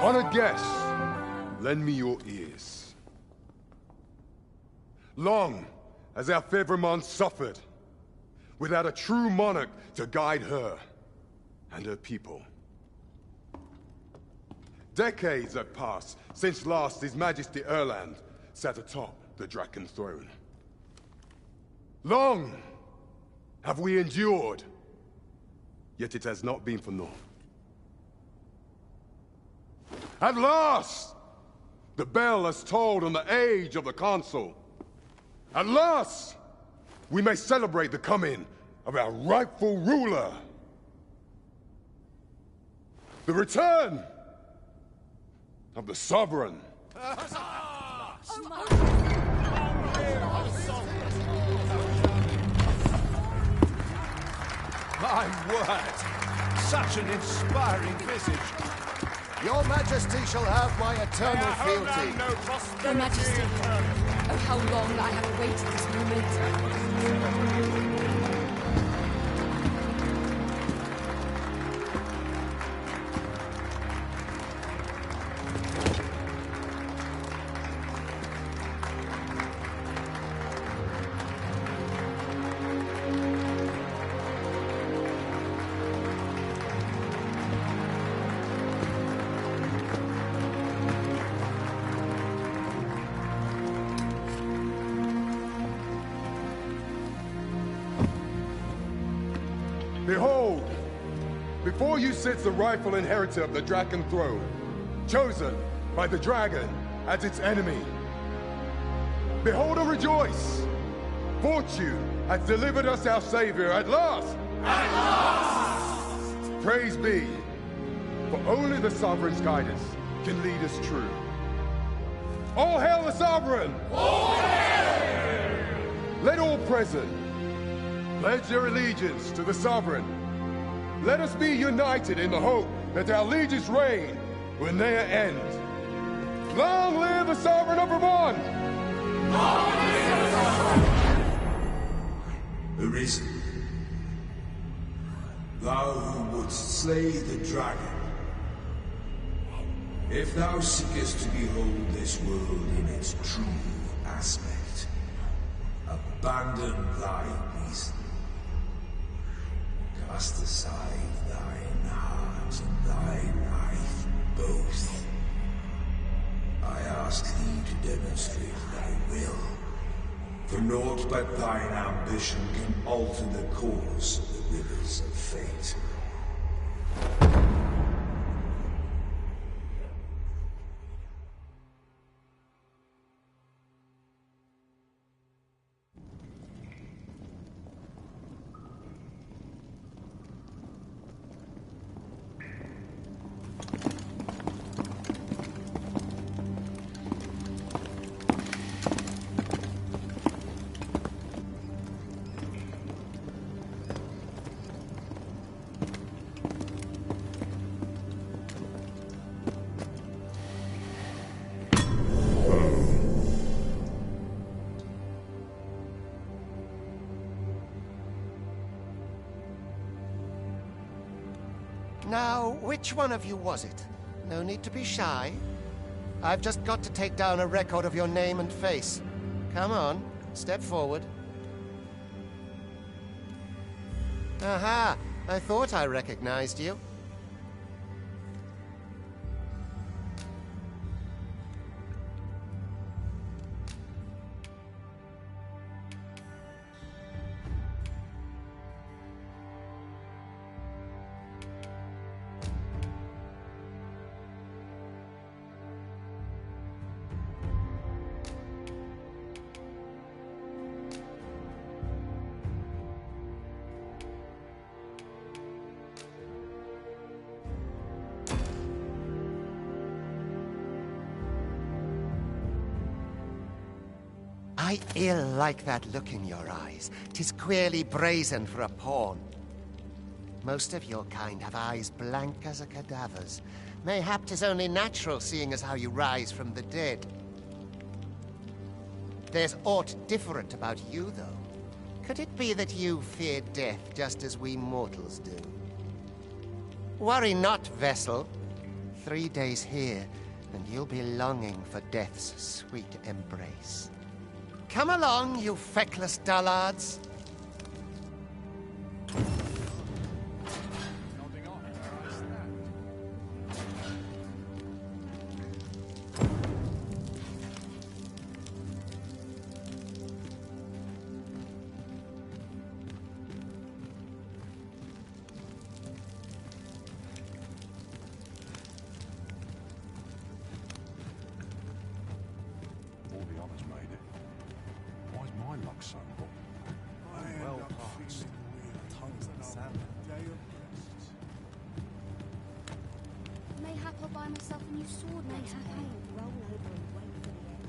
Honored guests, lend me your ears. Long has our Fevrimon suffered, without a true monarch to guide her and her people. Decades have passed since last His Majesty Erland sat atop the Draken throne. Long have we endured, yet it has not been for naught. At last, the bell has tolled on the age of the Council. At last, we may celebrate the coming of our rightful ruler. The return of the Sovereign. My word! Such an inspiring visage. Your Majesty shall have my eternal fealty. Your Majesty, oh how long I have awaited this moment. Behold, before you sits the rightful inheritor of the Draken throne, chosen by the dragon as its enemy. Behold and rejoice! Fortune has delivered us our Savior at last! At last! Praise be, for only the Sovereign's guidance can lead us true. All hail the Sovereign! All hail! Let all present pledge their allegiance to the Sovereign. Let us be united in the hope that our allegiance reign will ne'er end. Long live the Sovereign of Vermont! Long live the Sovereign! Arisen, thou who wouldst slay the dragon, if thou seekest to behold this world in its true aspect, abandon thy reason. Cast aside thine heart and thy life both. I ask thee to demonstrate thy will, for naught but thine ambition can alter the course of the rivers of fate. Now, which one of you was it? No need to be shy. I've just got to take down a record of your name and face. Come on, step forward. Aha! I thought I recognized you. I ill like that look in your eyes. 'Tis queerly brazen for a pawn. Most of your kind have eyes blank as a cadaver's. Mayhap 'tis only natural, seeing as how you rise from the dead. There's aught different about you, though. Could it be that you fear death just as we mortals do? Worry not, vessel. 3 days here, and you'll be longing for death's sweet embrace. Come along, you feckless dullards. Mayhap I'll buy myself a new sword next time. Roll over and wait for the end.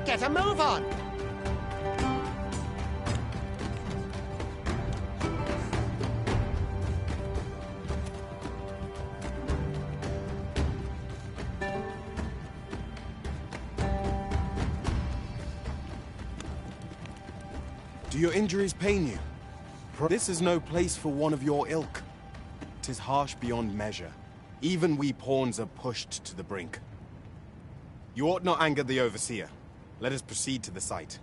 Get a move on! Do your injuries pain you? This is no place for one of your ilk. 'Tis harsh beyond measure. Even we pawns are pushed to the brink. You ought not anger the Overseer. Let us proceed to the site.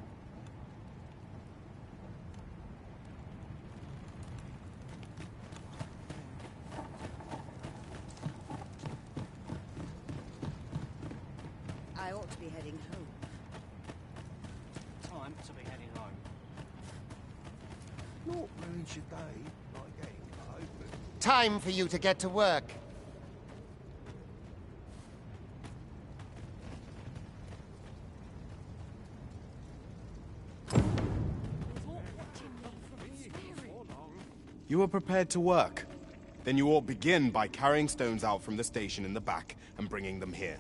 I ought to be heading home. Time to be heading home. Not ruins your day, like getting home. Time for you to get to work. You are prepared to work. Then you ought begin by carrying stones out from the station in the back and bringing them here.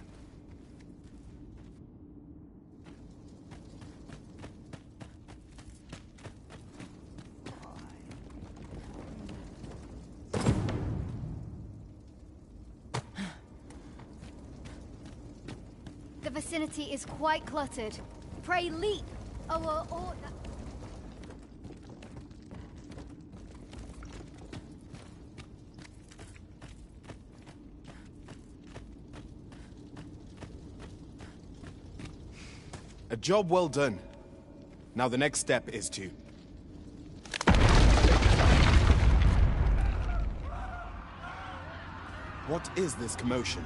The vicinity is quite cluttered. Pray leap! or... A job well done. Now the next step is to... What is this commotion?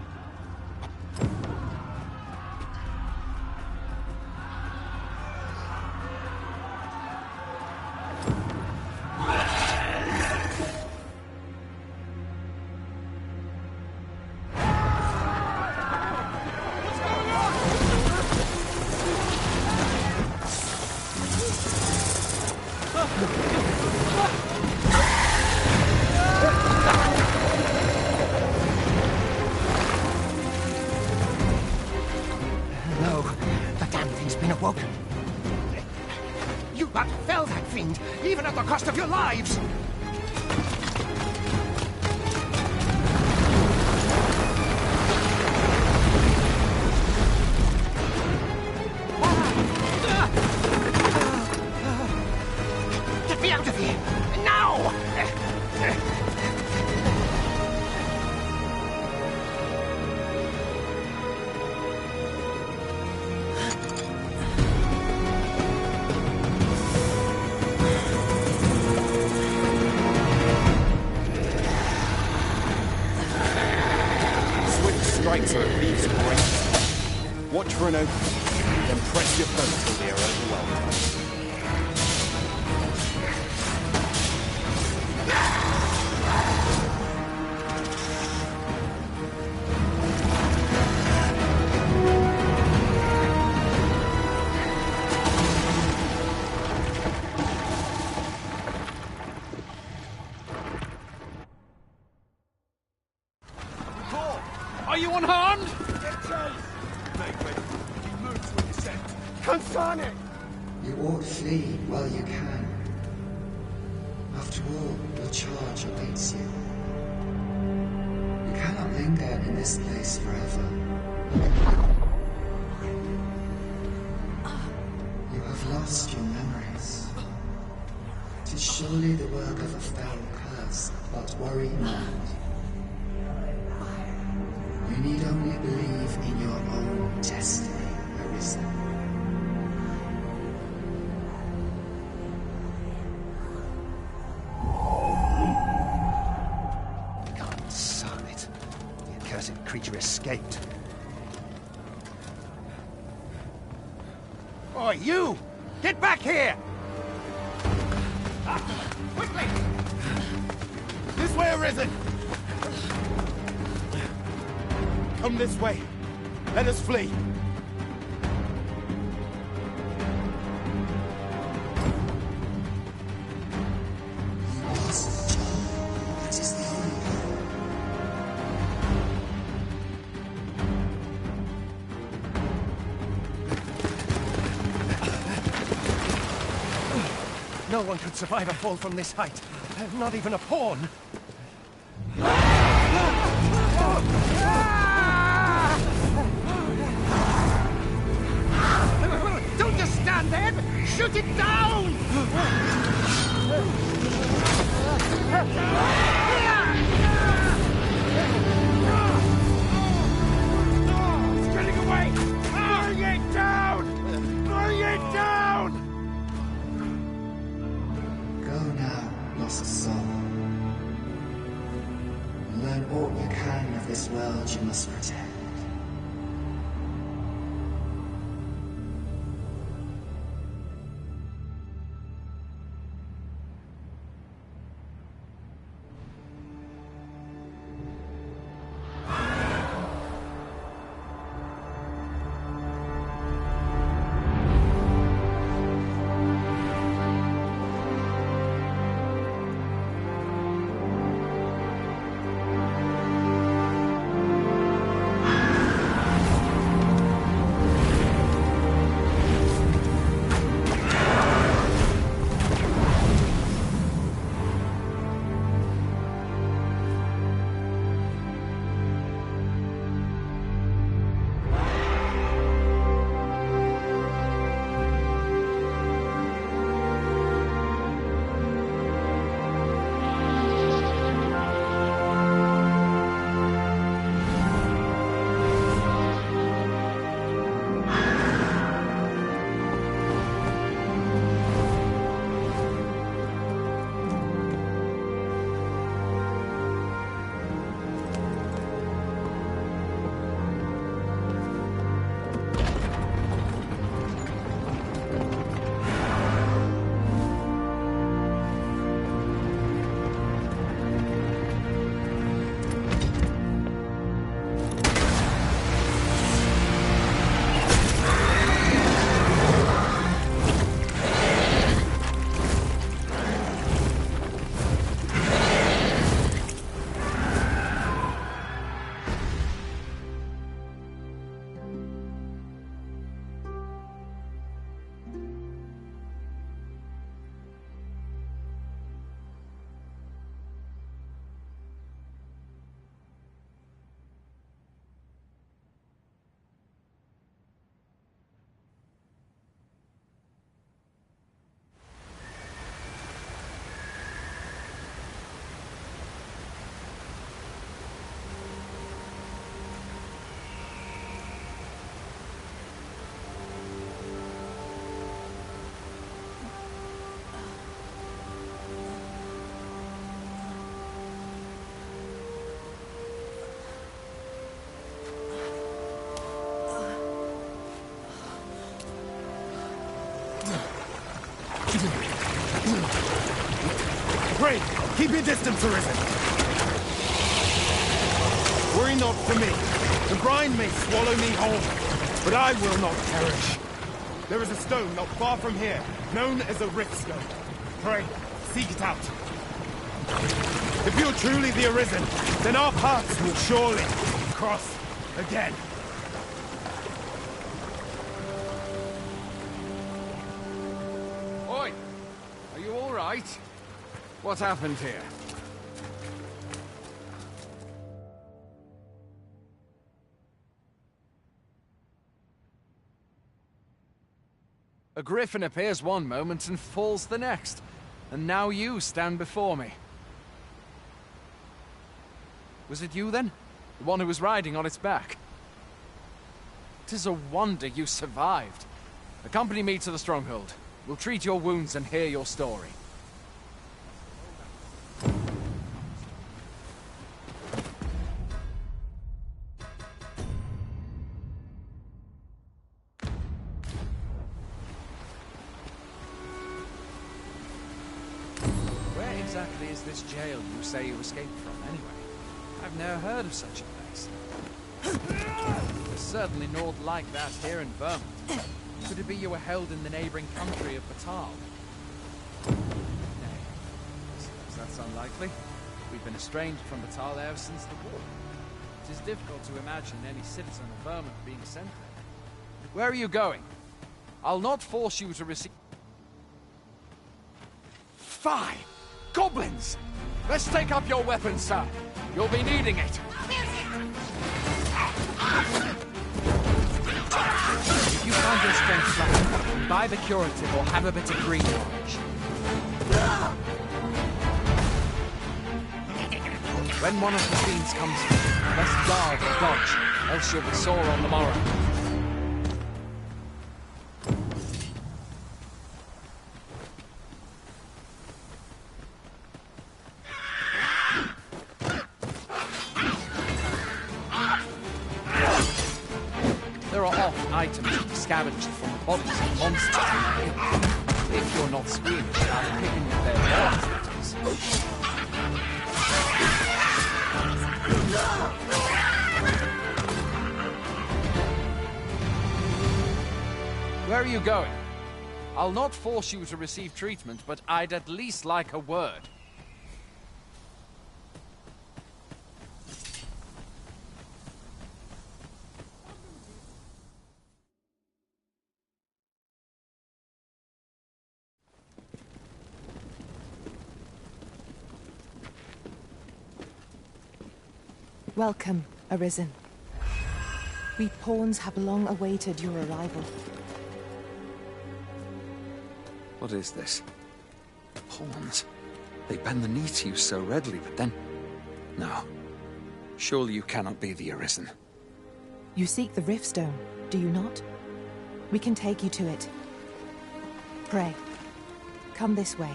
Even at the cost of your lives! Get me out of here! Now! Strikes are at least great. Watch for an opening, then press your foe till they are overwhelmed. Are you unharmed? You ought flee while you can. After all, your charge awaits you. You cannot linger in this place forever. You have lost your memories. 'Tis surely the work of a foul curse, but worry not. You need only believe in your own destiny, Arisen. God son it. The accursed creature escaped. Oi, you! Get back here! Quickly! This way, Arisen! Come this way. Let us flee. No one could survive a fall from this height. Not even a pawn. Don't just stand there! Shoot it down! It's getting away! world you must protect. Pray, keep your distance, Arisen. Worry not for me. The brine may swallow me whole, but I will not perish. There is a stone not far from here, known as a Rift Stone. Pray, seek it out. If you're truly the Arisen, then our paths will surely cross again. Oi! Are you all right? What happened here? A griffin appears one moment and falls the next. And now you stand before me. Was it you then? The one who was riding on its back? 'Tis a wonder you survived. Accompany me to the stronghold. We'll treat your wounds and hear your story. Where exactly is this jail you say you escaped from, anyway? I've never heard of such a place. There's certainly naught like that here in Vermont. Could it be you were held in the neighboring country of Batal? Nay, that's unlikely. We've been estranged from Batal ever since the war. It is difficult to imagine any citizen of Vermont being sent there. Where are you going? I'll not force you to receive... Fie! Goblins! Let's take up your weapons, sir. You'll be needing it. If you find your strength lacking, buy the curative or have a bit of green orange. When one of the fiends comes through, best guard or dodge, else you'll be sore on the morrow. items scavenged from the bodies of monsters in the hills. If you're not squeamish about picking up their bodies, that is. Where are you going? I'll not force you to receive treatment, but I'd at least like a word. Welcome, Arisen. We pawns have long awaited your arrival. What is this? Pawns? They bend the knee to you so readily, but then... No. Surely you cannot be the Arisen. You seek the Riftstone, do you not? We can take you to it. Pray, come this way.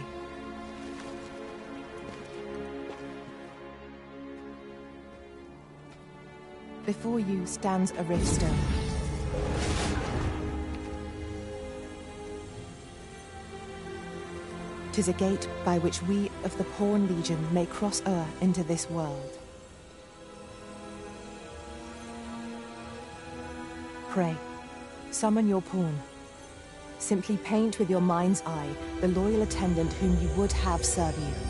Before you stands a Riftstone. Tis a gate by which we of the Pawn Legion may cross o'er into this world. Pray, summon your pawn. Simply paint with your mind's eye the loyal attendant whom you would have serve you.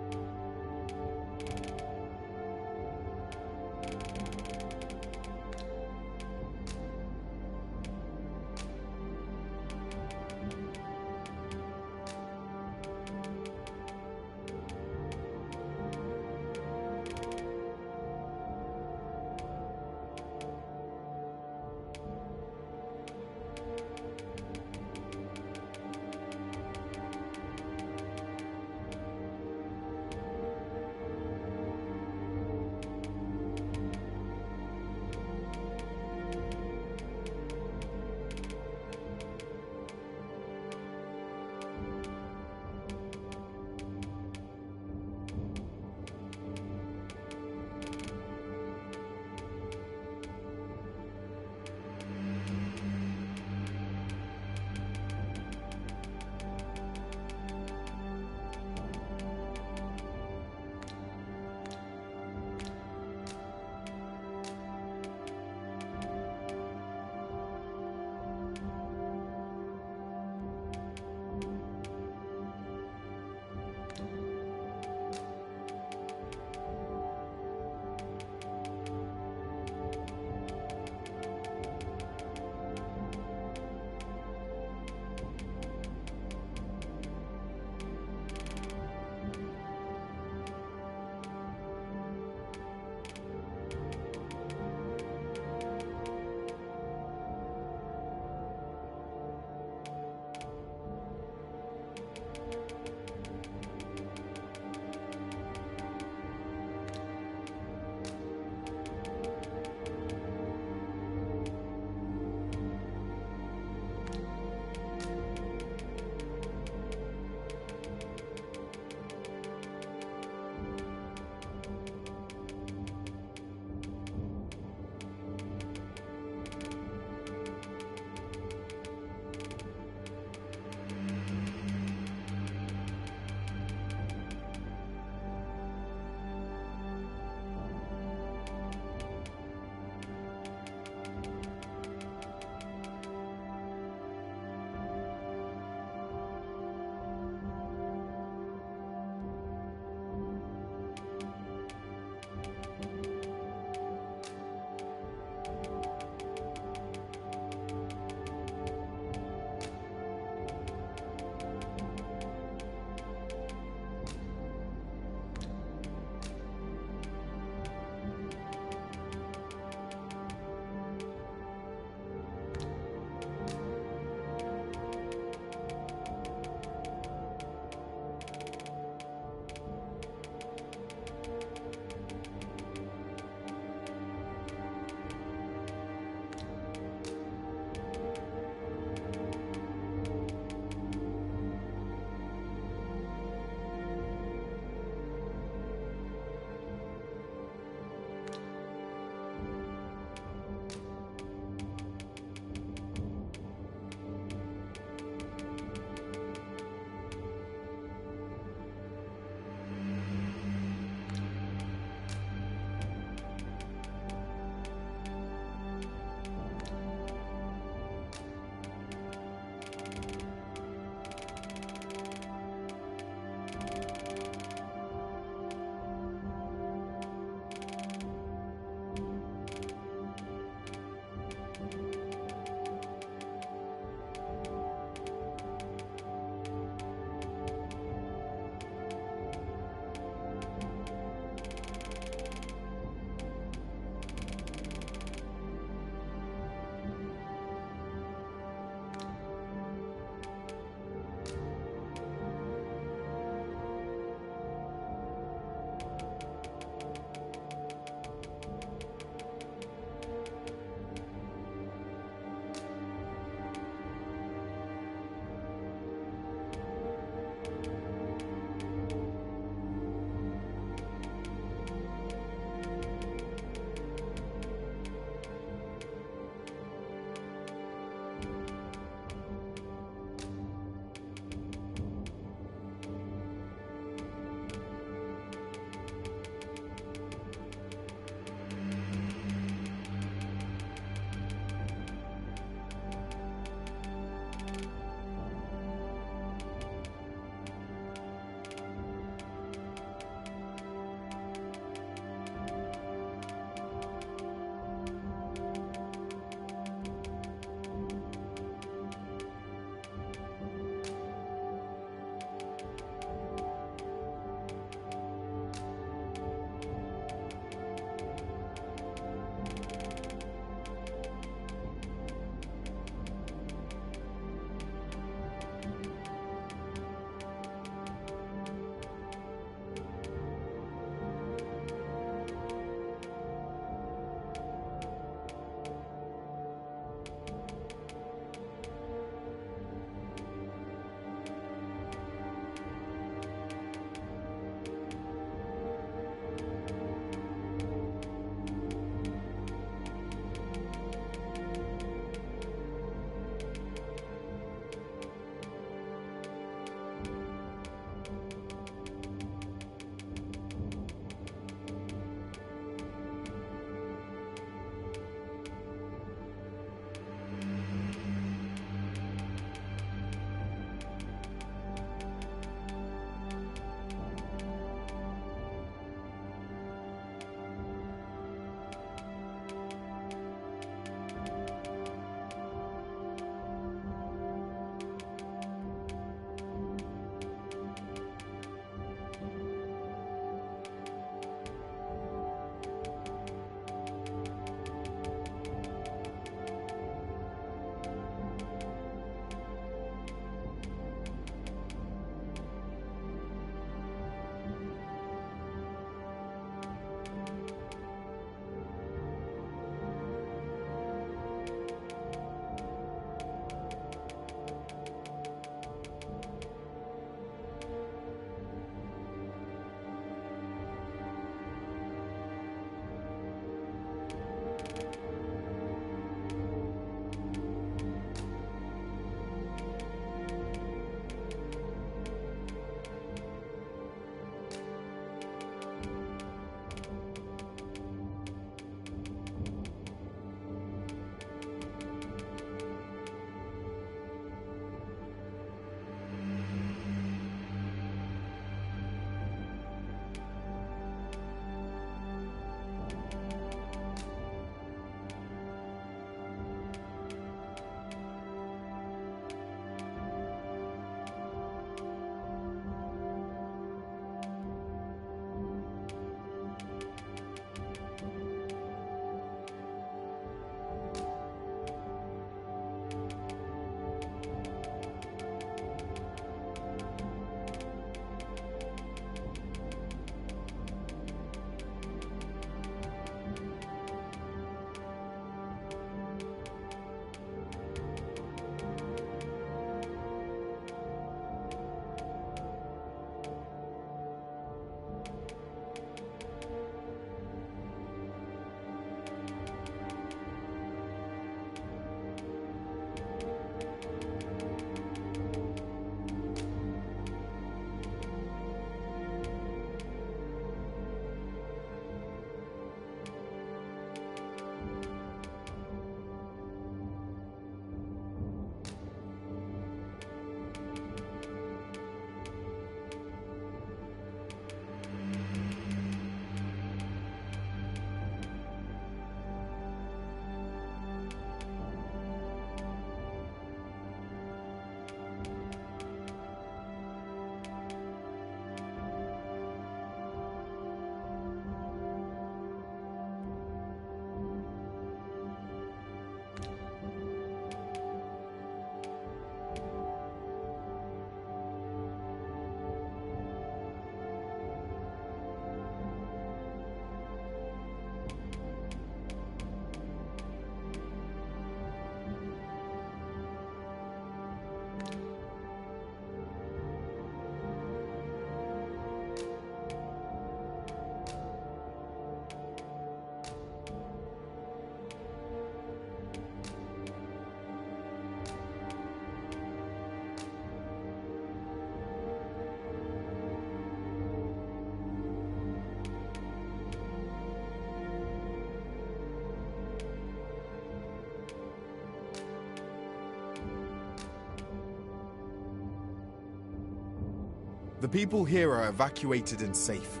The people here are evacuated and safe.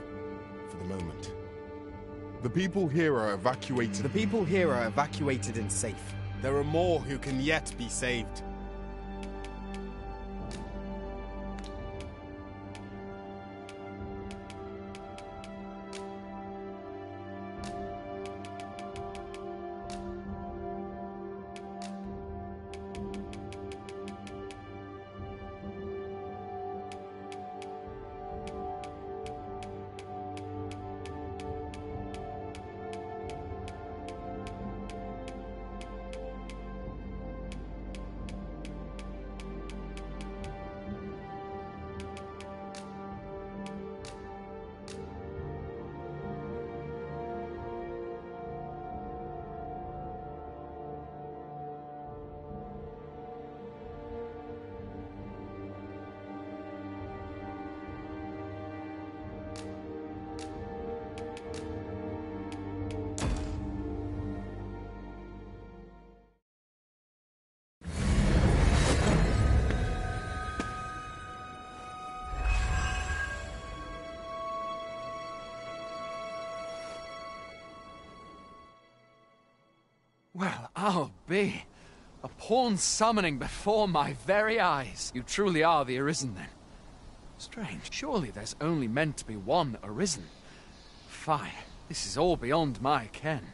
For the moment. The people here are evacuated. The people here are evacuated and safe. There are more who can yet be saved. Well, I'll be. A pawn summoning before my very eyes. You truly are the Arisen, then. Strange. Surely there's only meant to be one Arisen. Fine. This is all beyond my ken.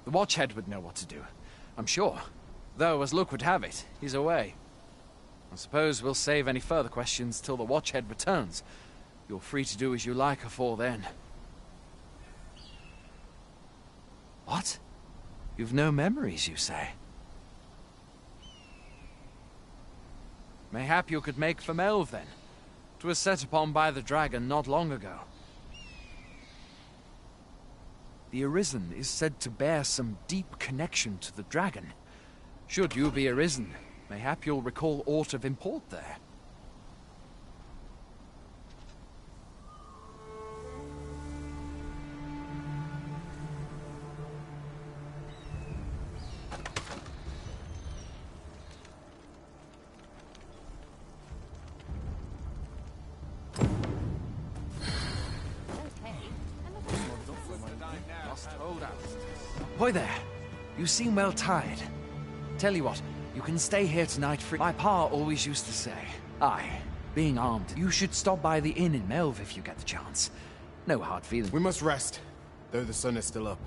The Watchhead would know what to do, I'm sure. Though, as luck would have it, he's away. I suppose we'll save any further questions till the Watchhead returns. You're free to do as you like afore then. What? You've no memories, you say? Mayhap you could make for Melve, then. 'Twas set upon by the dragon not long ago. The Arisen is said to bear some deep connection to the dragon. Should you be Arisen, mayhap you'll recall aught of import there. Boy there, you seem well tired. Tell you what, you can stay here tonight free. My pa always used to say, aye, being armed, you should stop by the inn in Melve if you get the chance. No hard feelings. We must rest, though the sun is still up.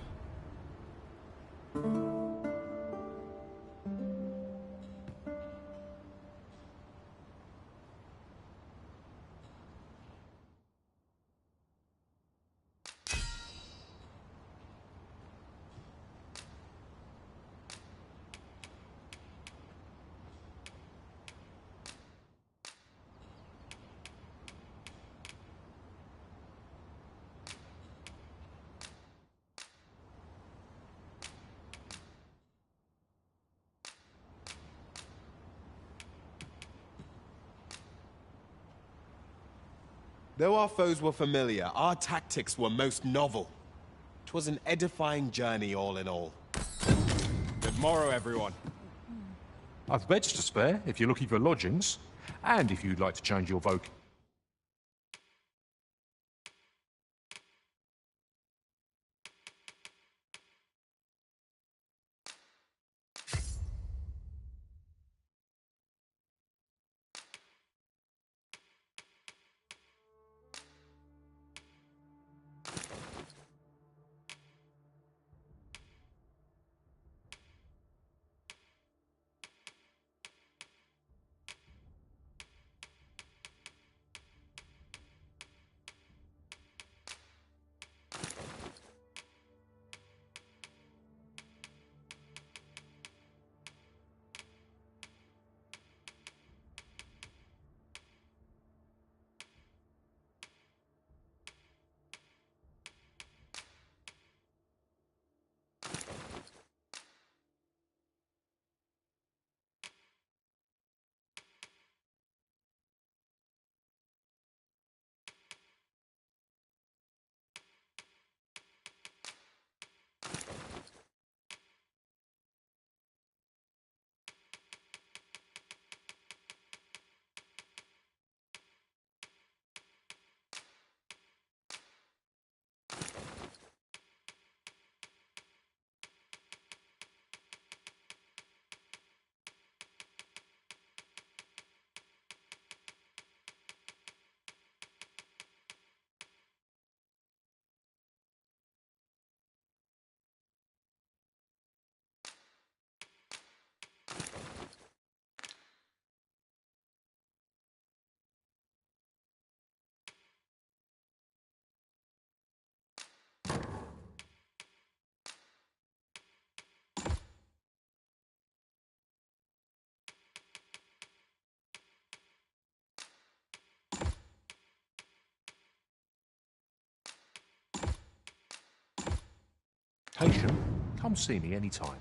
Though our foes were familiar, our tactics were most novel. 'Twas an edifying journey all in all. Good morrow, everyone. I've beds to spare if you're looking for lodgings, and if you'd like to change your voc. vocation, come see me anytime.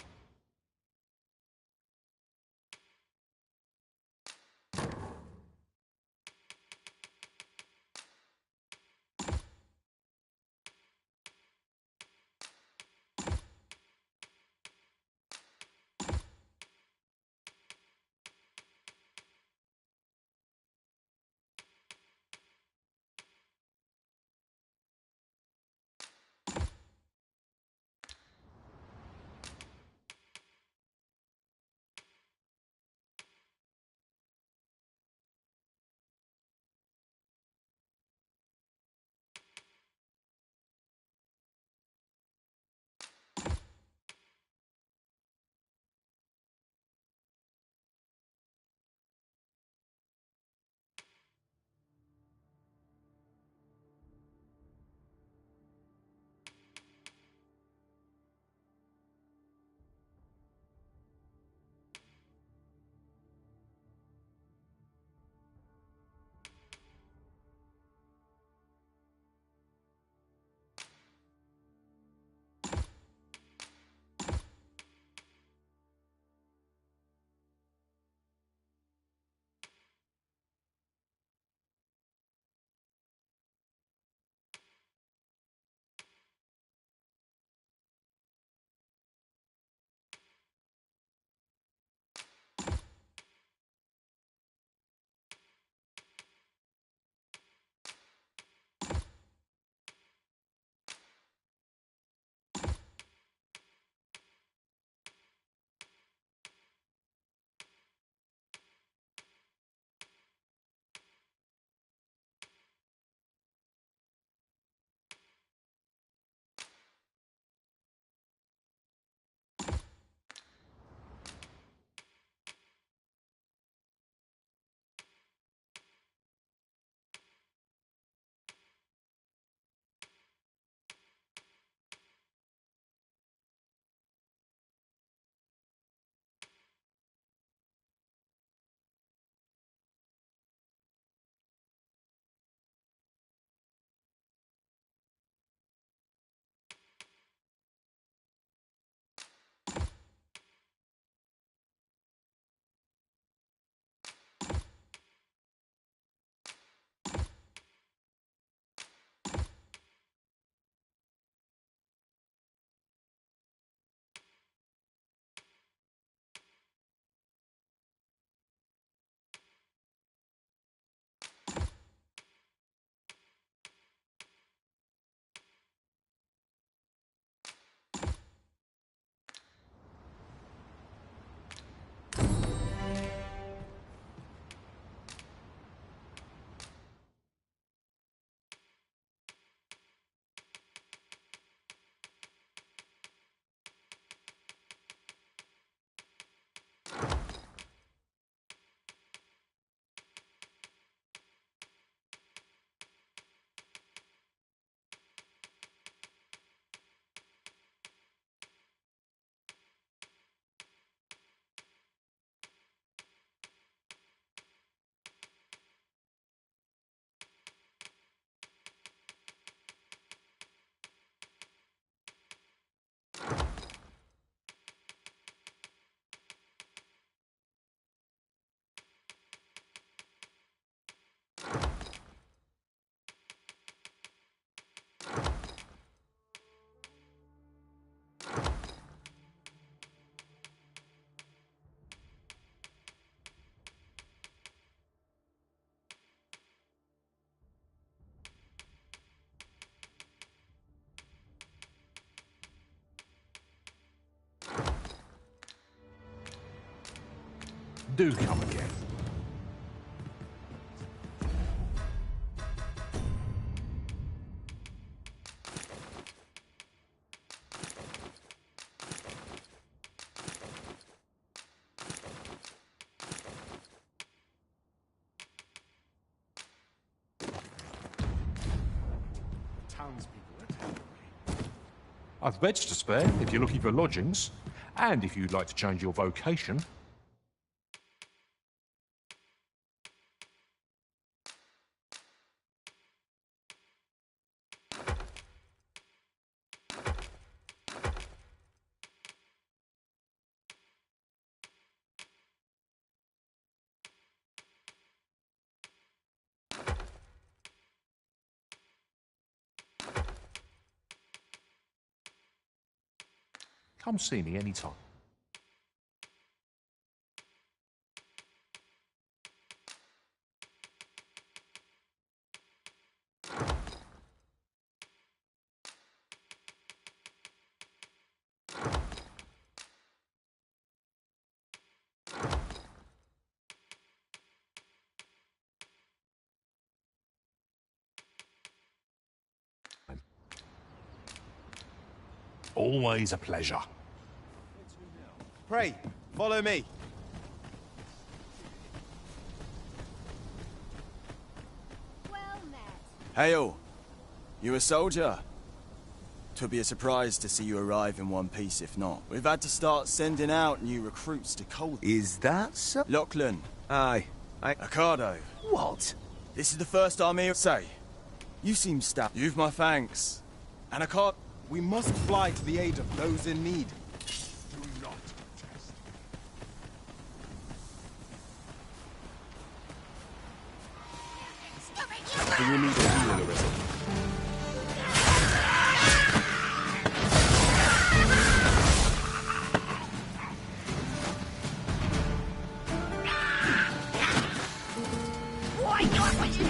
Do come again. I've beds to spare if you're looking for lodgings, and if you'd like to change your vocation. Come see me anytime. Always a pleasure. Pray, follow me. Well met. Hail! You a soldier? Twould be a surprise to see you arrive in one piece if not. We've had to start sending out new recruits to Cold. Is that so? Lachlan. Aye. Ricardo. What? This is the first army. Say, you seem stout. You've my thanks. And I can't. We must fly to the aid of those in need. Do not test. Do you need a healing, Arisen? Why not when you...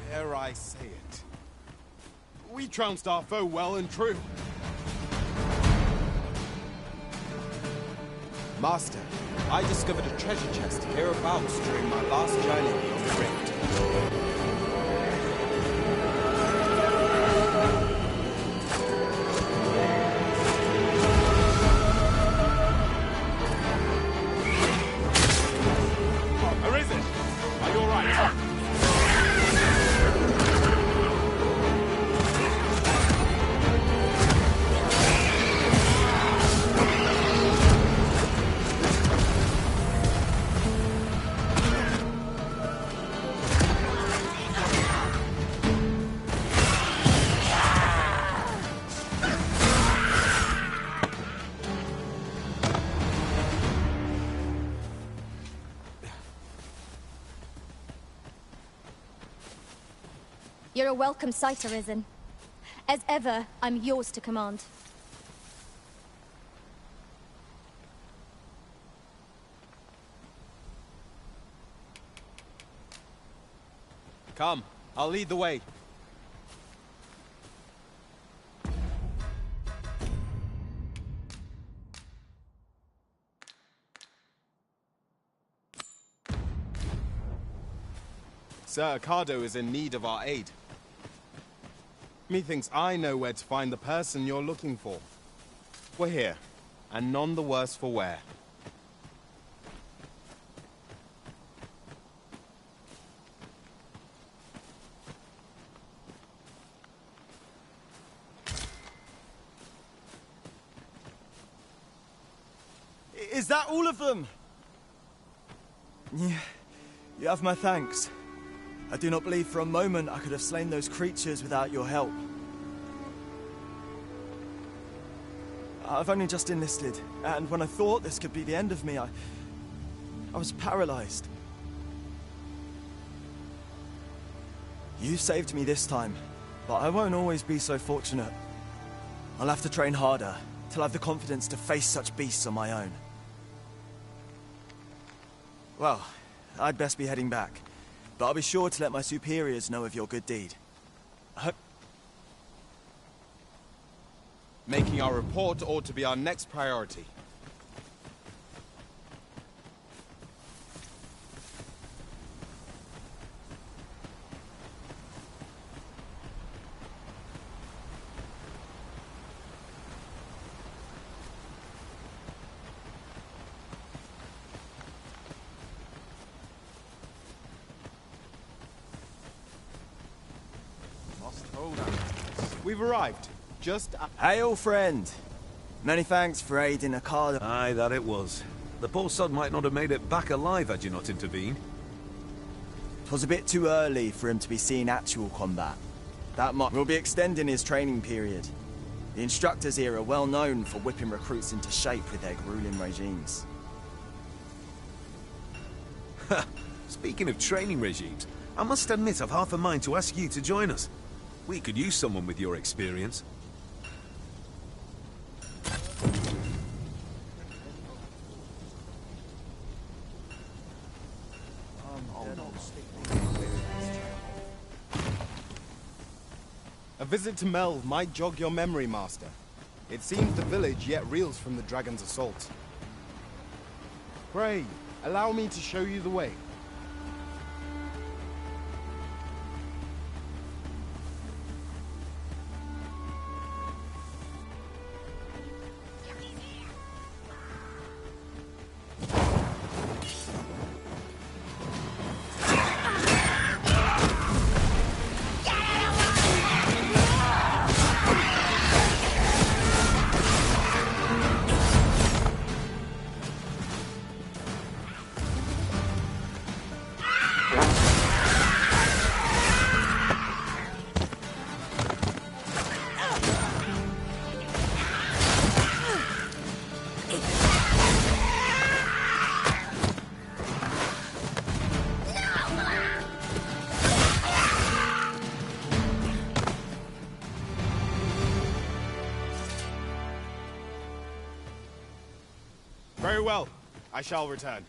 Dare I say it? We trounced our foe well and true. Master, I discovered a treasure chest hereabouts during my last journey beyond the rift. Arisen! Are you alright? You're a welcome sight, Arisen. As ever, I'm yours to command. Come, I'll lead the way. Sir Ricardo is in need of our aid. Methinks I know where to find the person you're looking for. We're here, and none the worse for wear. Is that all of them? Yeah, you have my thanks. I do not believe for a moment I could have slain those creatures without your help. I've only just enlisted, and when I thought this could be the end of me, I was paralyzed. You saved me this time, but I won't always be so fortunate. I'll have to train harder, till I have the confidence to face such beasts on my own. Well, I'd best be heading back. But I'll be sure to let my superiors know of your good deed. Making our report ought to be our next priority. We've arrived. Just... Hail, friend! Many thanks for aiding Ricardo. Aye, that it was. The poor sod might not have made it back alive had you not intervened. 'Twas a bit too early for him to be seeing actual combat. That much. We'll be extending his training period. The instructors here are well known for whipping recruits into shape with their grueling regimes. Speaking of training regimes, I must admit I've half a mind to ask you to join us. We could use someone with your experience. A visit to Melve might jog your memory, Master. It seems the village yet reels from the dragon's assault. Pray, allow me to show you the way. Very well. I shall return.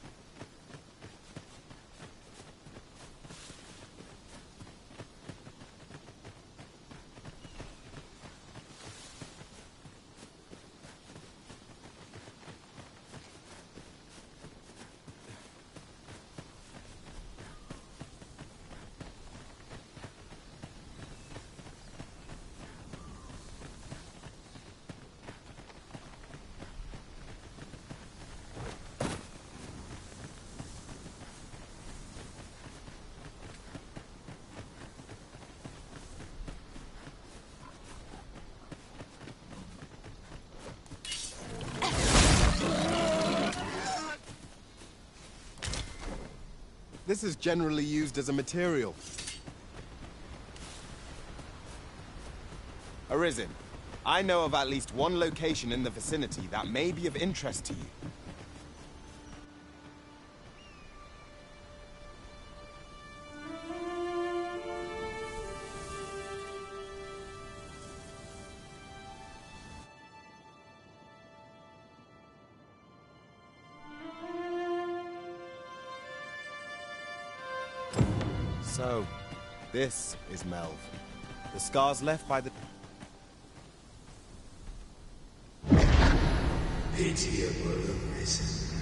This is generally used as a material. Arisen, I know of at least one location in the vicinity that may be of interest to you. So, this is Melve. The scars left by the... Pitiable Arisen.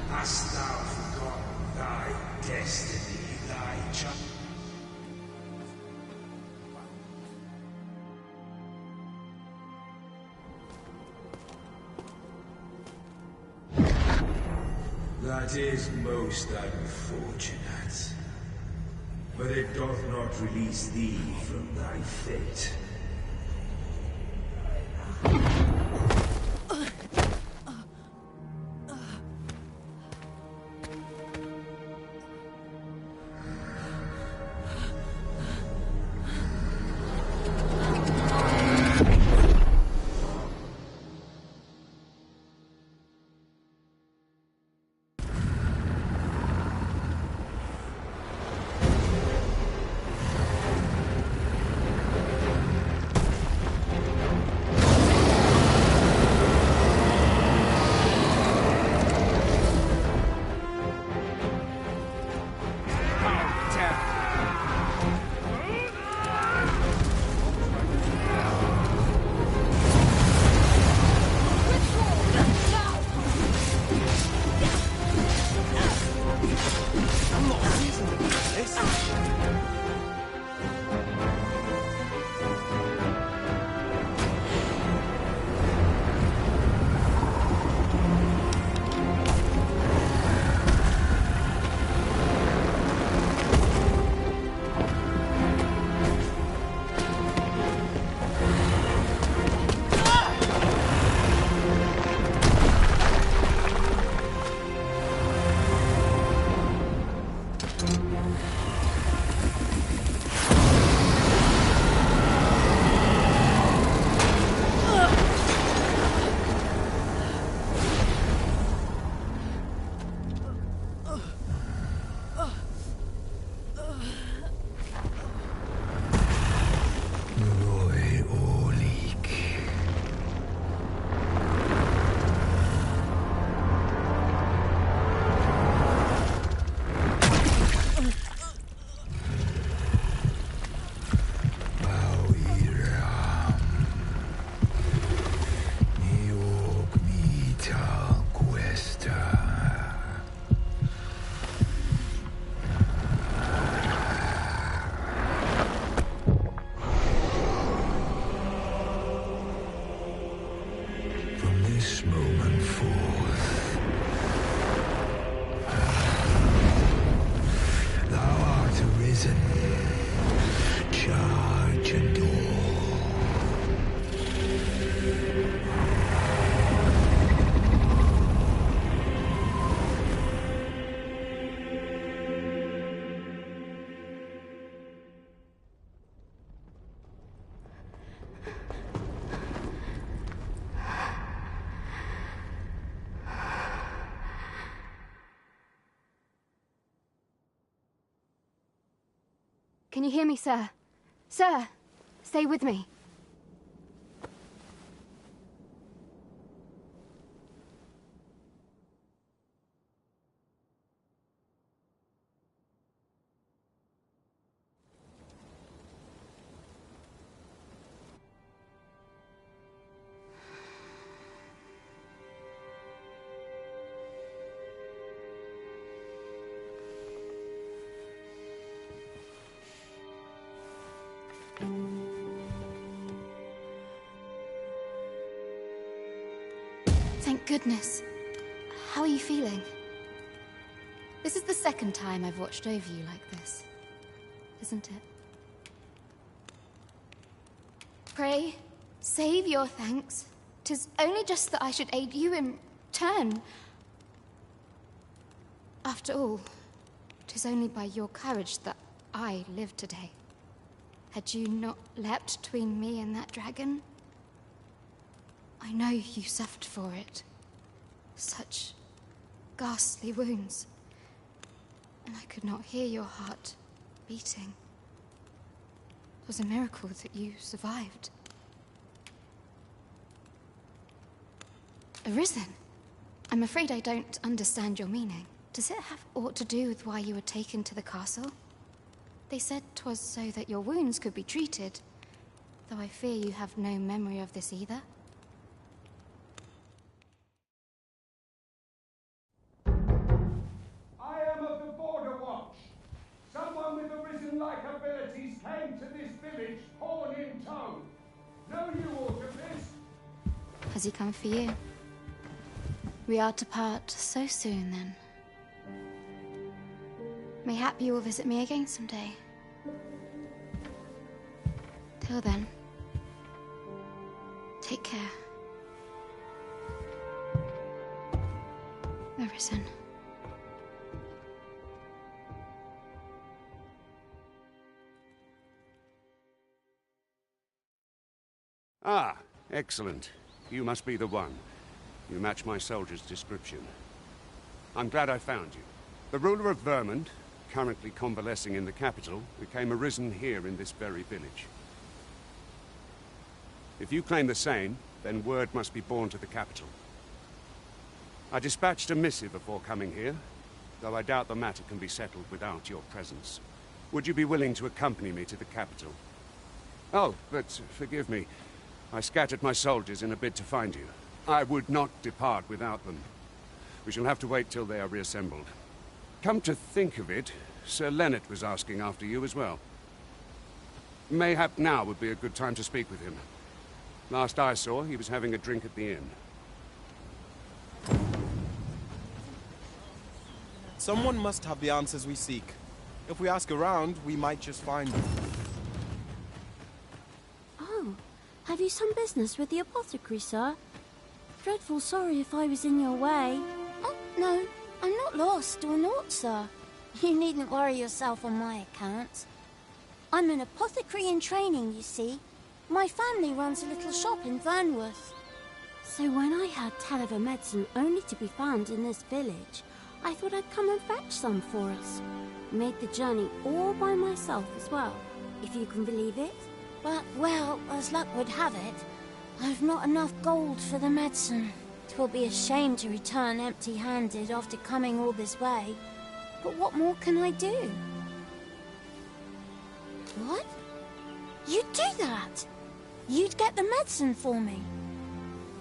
Hast thou forgotten thy destiny, thy child? That is most unfortunate. But it doth not release thee from thy fate. Can you hear me, sir? Sir, stay with me. Thank goodness. How are you feeling? This is the second time I've watched over you like this, isn't it? Pray, save your thanks. 'Tis only just that I should aid you in turn. After all, 'tis only by your courage that I live today. Had you not leapt between me and that dragon, I know you suffered for it. Such ghastly wounds. And I could not hear your heart beating. It was a miracle that you survived. Arisen? I'm afraid I don't understand your meaning. Does it have aught to do with why you were taken to the castle? They said 'twas so that your wounds could be treated, though I fear you have no memory of this either. I am of the Border Watch. Someone with Arisen-like abilities came to this village, horn in tow. Know you aught of this? Has he come for you? We are to part so soon, then. Mayhap you will visit me again someday. Till then, take care. Arisen. Ah, excellent. You must be the one. You match my soldier's description. I'm glad I found you. The ruler of Vermont, currently convalescing in the capital, became arisen here in this very village. If you claim the same, then word must be borne to the capital. I dispatched a missive before coming here, though I doubt the matter can be settled without your presence. Would you be willing to accompany me to the capital? Oh, but forgive me. I scattered my soldiers in a bid to find you. I would not depart without them. We shall have to wait till they are reassembled. Come to think of it, Sir Leonard was asking after you as well. Mayhap now would be a good time to speak with him. Last I saw, he was having a drink at the inn. Someone must have the answers we seek. If we ask around, we might just find them. Oh, have you some business with the apothecary, sir? Dreadful sorry if I was in your way. Oh, no, I'm not lost or naught, sir. You needn't worry yourself on my account. I'm an apothecary in training, you see. My family runs a little shop in Vernworth. So when I heard tell of a medicine only to be found in this village, I thought I'd come and fetch some for us. Made the journey all by myself as well, if you can believe it. But, well, as luck would have it, I've not enough gold for the medicine. 'Twill be a shame to return empty-handed after coming all this way. But what more can I do? What? You'd do that? You'd get the medicine for me?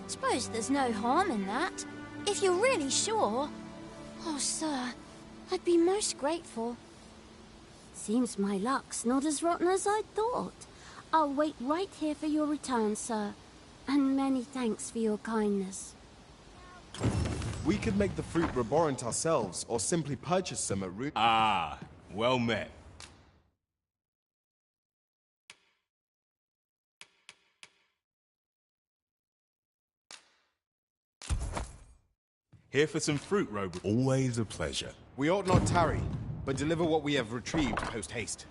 Suppose there's no harm in that, if you're really sure. Oh, sir, I'd be most grateful. Seems my luck's not as rotten as I'd thought. I'll wait right here for your return, sir. And many thanks for your kindness. We could make the fruit laborant ourselves, or simply purchase some at root. Ah, well met. Here for some fruit, Robe. Always a pleasure. We ought not tarry, but deliver what we have retrieved post-haste.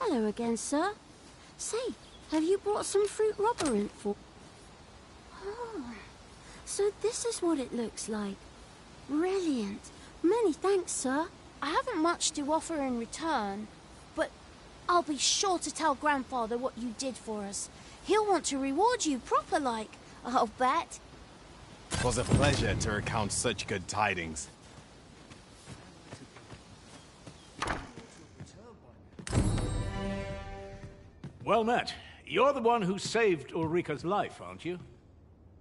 Hello again, sir. Say, have you brought some fruit laborant for... Oh, so this is what it looks like. Brilliant. Many thanks, sir. I haven't much to offer in return, but I'll be sure to tell Grandfather what you did for us. He'll want to reward you proper like, I'll bet. 'Twas a pleasure to recount such good tidings. Well met. You're the one who saved Ulrika's life, aren't you?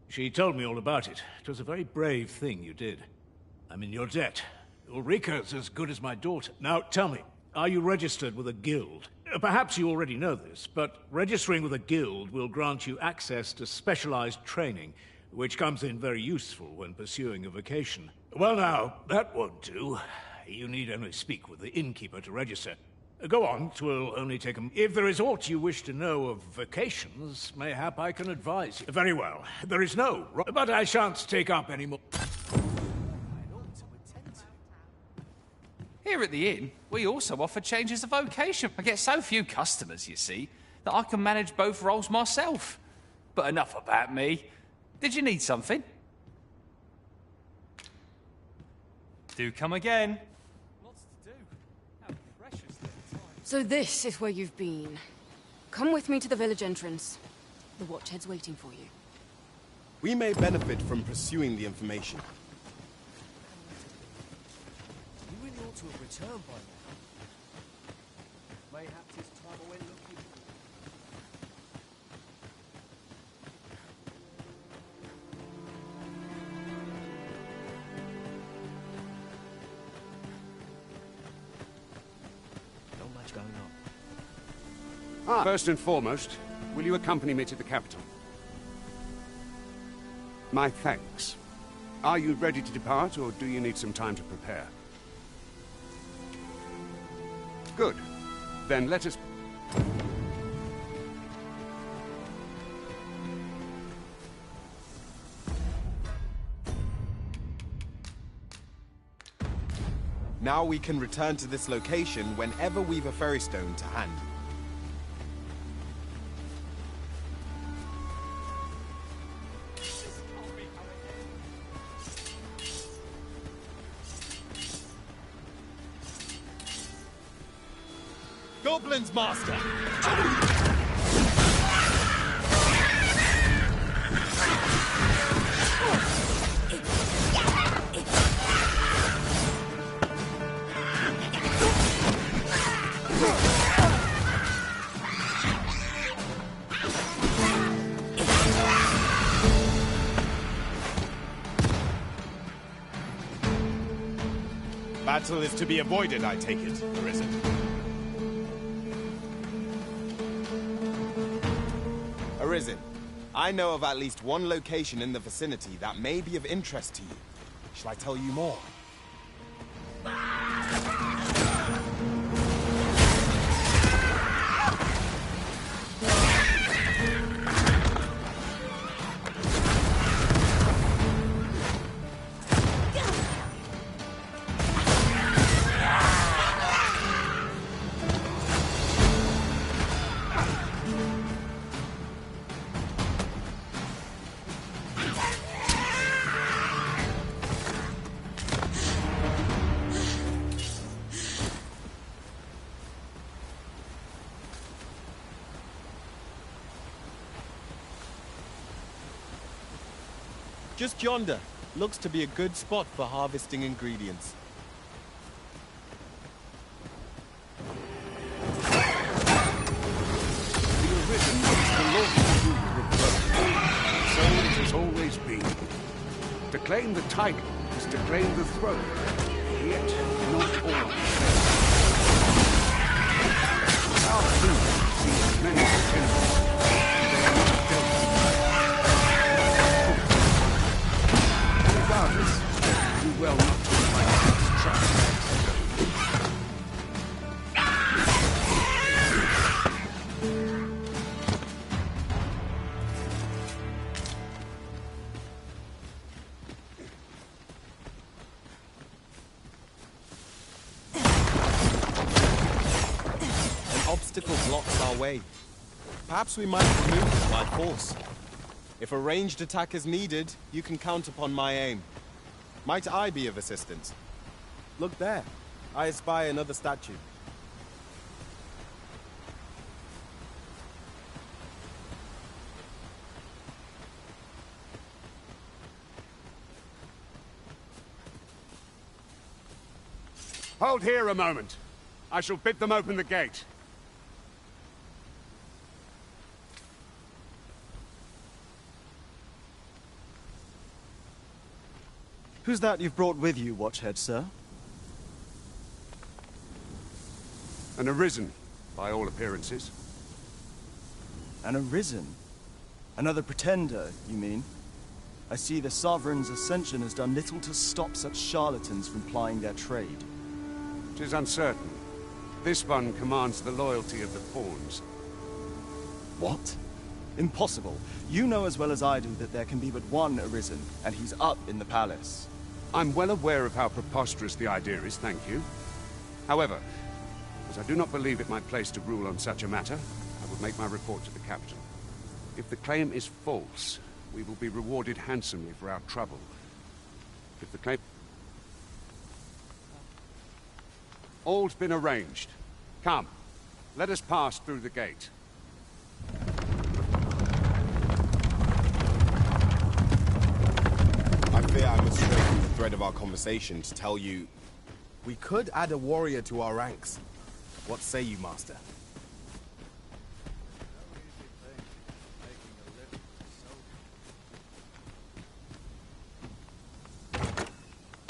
She told me all about it. It was a very brave thing you did. I'm in your debt. Ulrika's as good as my daughter. Now, tell me, are you registered with a guild? Perhaps you already know this, but registering with a guild will grant you access to specialized training, which comes in very useful when pursuing a vocation. Well now, that won't do. You need only speak with the innkeeper to register. Go on, 'twill only take a... If there is aught you wish to know of vocations, mayhap I can advise you. Very well. There is no... But I shan't take up any more... Here at the inn, we also offer changes of vocation. I get so few customers, you see, that I can manage both roles myself. But enough about me. Did you need something? Do come again. Lots to do. How precious little time. So this is where you've been. Come with me to the village entrance. The Watchhead's waiting for you. We may benefit from pursuing the information. You really ought to have returned by now. Mayhaps it's time I went looking. Not much going on. First and foremost, will you accompany me to the capital? My thanks. Are you ready to depart, or do you need some time to prepare? Good. Then let us... Now we can return to this location whenever we've a ferry stone to hand. Goblins, Master! Battle is to be avoided, I take it, Arisen. Arisen, I know of at least one location in the vicinity that may be of interest to you. Shall I tell you more? Just yonder. Looks to be a good spot for harvesting ingredients. The Arisen knows the Lord's ruler of Rome. So it has always been. To claim the title is to claim the throne. Yet not all. Our food sees many potentials. They are not built. Regardless, do well not to invite this trust. An obstacle blocks our way. Perhaps we might remove it by force. If a ranged attack is needed, you can count upon my aim. Might I be of assistance? Look there. I espy another statue. Hold here a moment. I shall bid them open the gate. Who's that you've brought with you, Watchhead, sir? An Arisen, by all appearances. An Arisen? Another pretender, you mean? I see the Sovereign's ascension has done little to stop such charlatans from plying their trade. 'Tis uncertain. This one commands the loyalty of the Fawns. What? Impossible. You know as well as I do that there can be but one Arisen, and he's up in the palace. I'm well aware of how preposterous the idea is, thank you. However, as I do not believe it my place to rule on such a matter, I will make my report to the captain. If the claim is false, we will be rewarded handsomely for our trouble. If the claim... All's been arranged. Come, let us pass through the gate. I fear I must stray from the thread of our conversation to tell you... We could add a warrior to our ranks. What say you, Master?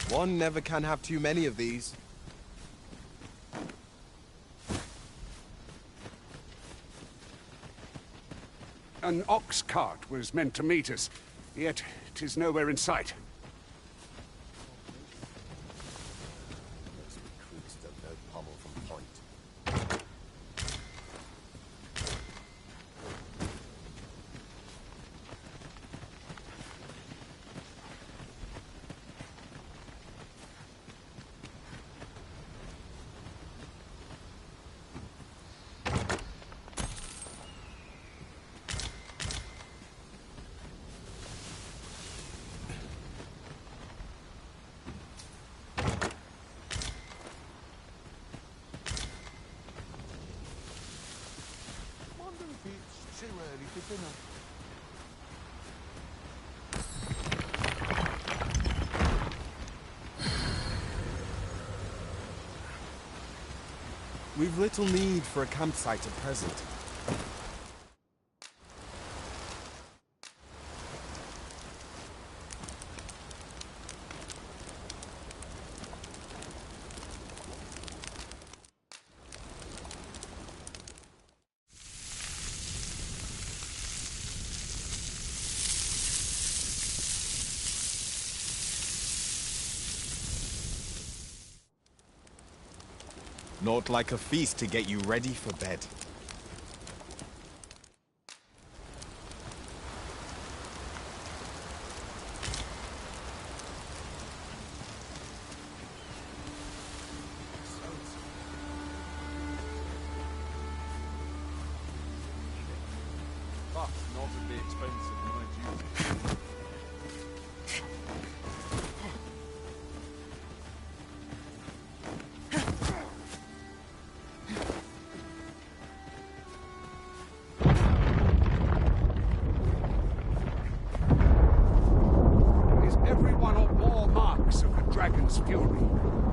One never can have too many of these. An ox cart was meant to meet us, yet 'tis nowhere in sight. Those recruits don't know pommel from point. Too early for dinner. We've little need for a campsite at present. Not like a feast to get you ready for bed. But not at the expense of my duty. Dragon's fury.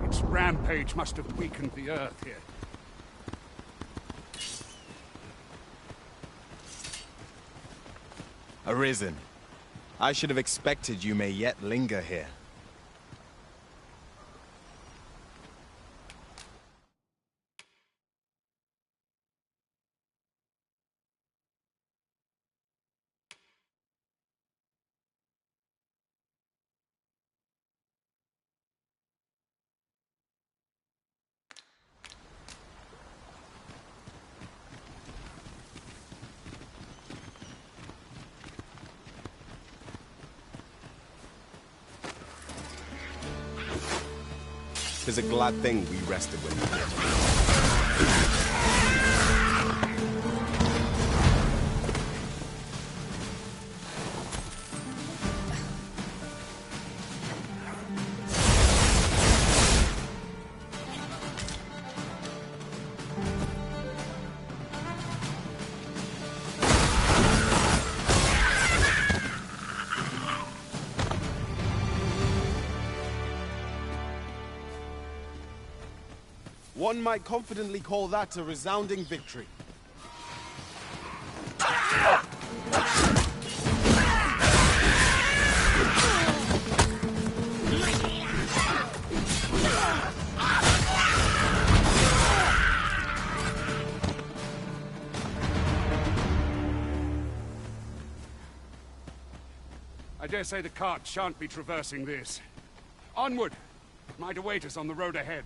Its rampage must have weakened the earth here. Arisen. I should have expected you may yet linger here. It's a glad thing we rested when we One might confidently call that a resounding victory. I dare say the cart shan't be traversing this. Onward! It might await us on the road ahead.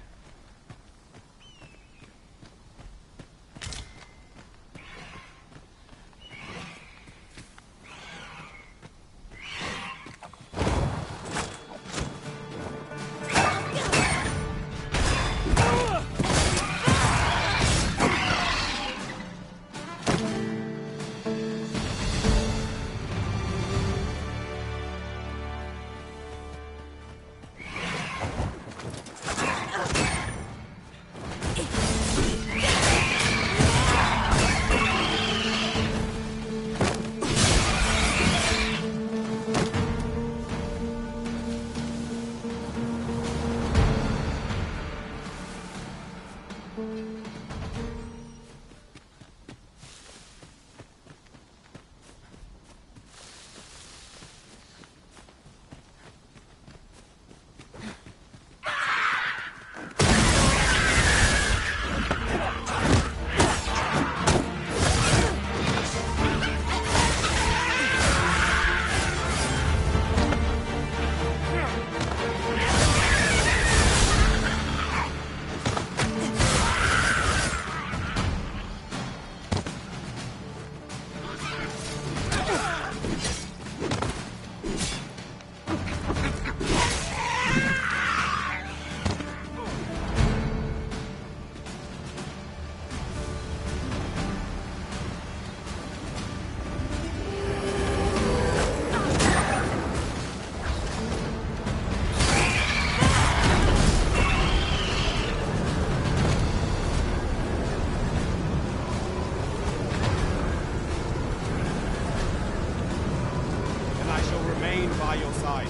By your side.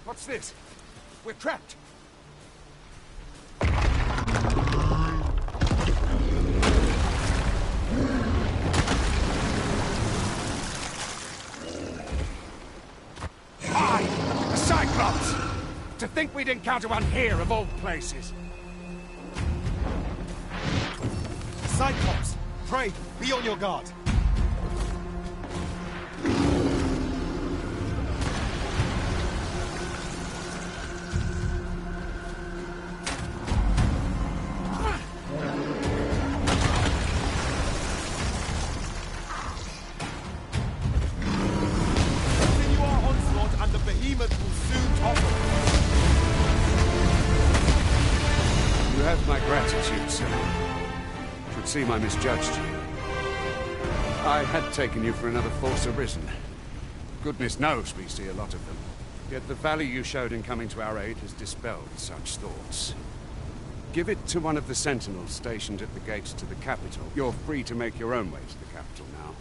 What's this? We're trapped. A Cyclops! To think we'd encounter one here of all places. Cyclops! Pray, be on your guard. behemoth will soon topple. You have my gratitude, sir. Should seem I misjudged you. I had taken you for another Force Arisen. Goodness knows we see a lot of them. Yet the value you showed in coming to our aid has dispelled such thoughts. Give it to one of the sentinels stationed at the gates to the capital. You're free to make your own way to the capital now.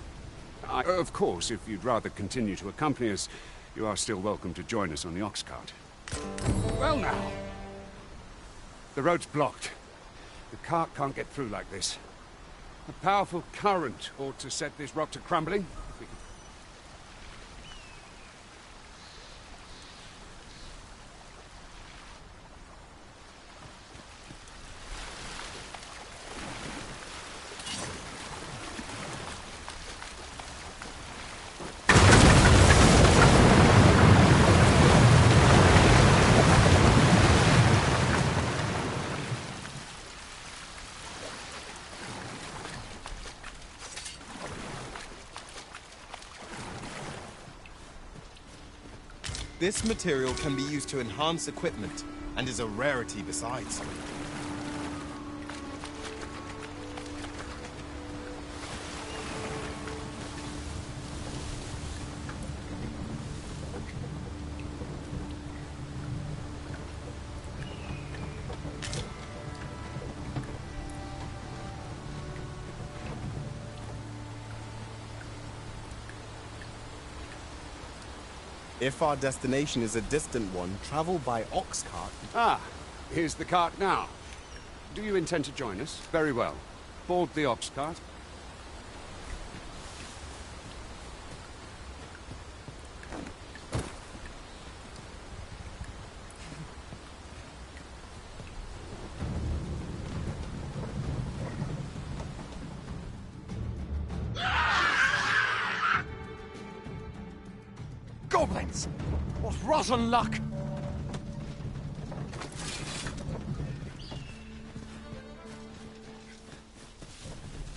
Of course, if you'd rather continue to accompany us, you are still welcome to join us on the ox cart. Well now. The road's blocked. The cart can't get through like this. A powerful current ought to set this rock to crumbling. This material can be used to enhance equipment, and is a rarity besides. If our destination is a distant one, travel by ox cart. Ah, here's the cart now. Do you intend to join us? Very well. Board the ox cart. Goblins! What rotten luck!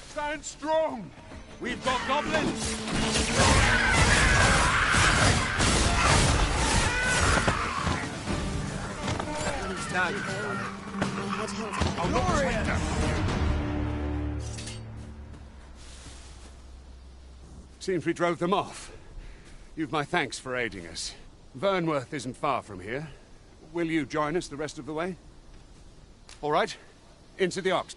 Stand strong! We've got goblins! Seems we drove them off. You've my thanks for aiding us. Vernworth isn't far from here. Will you join us the rest of the way? All right. Into the ox.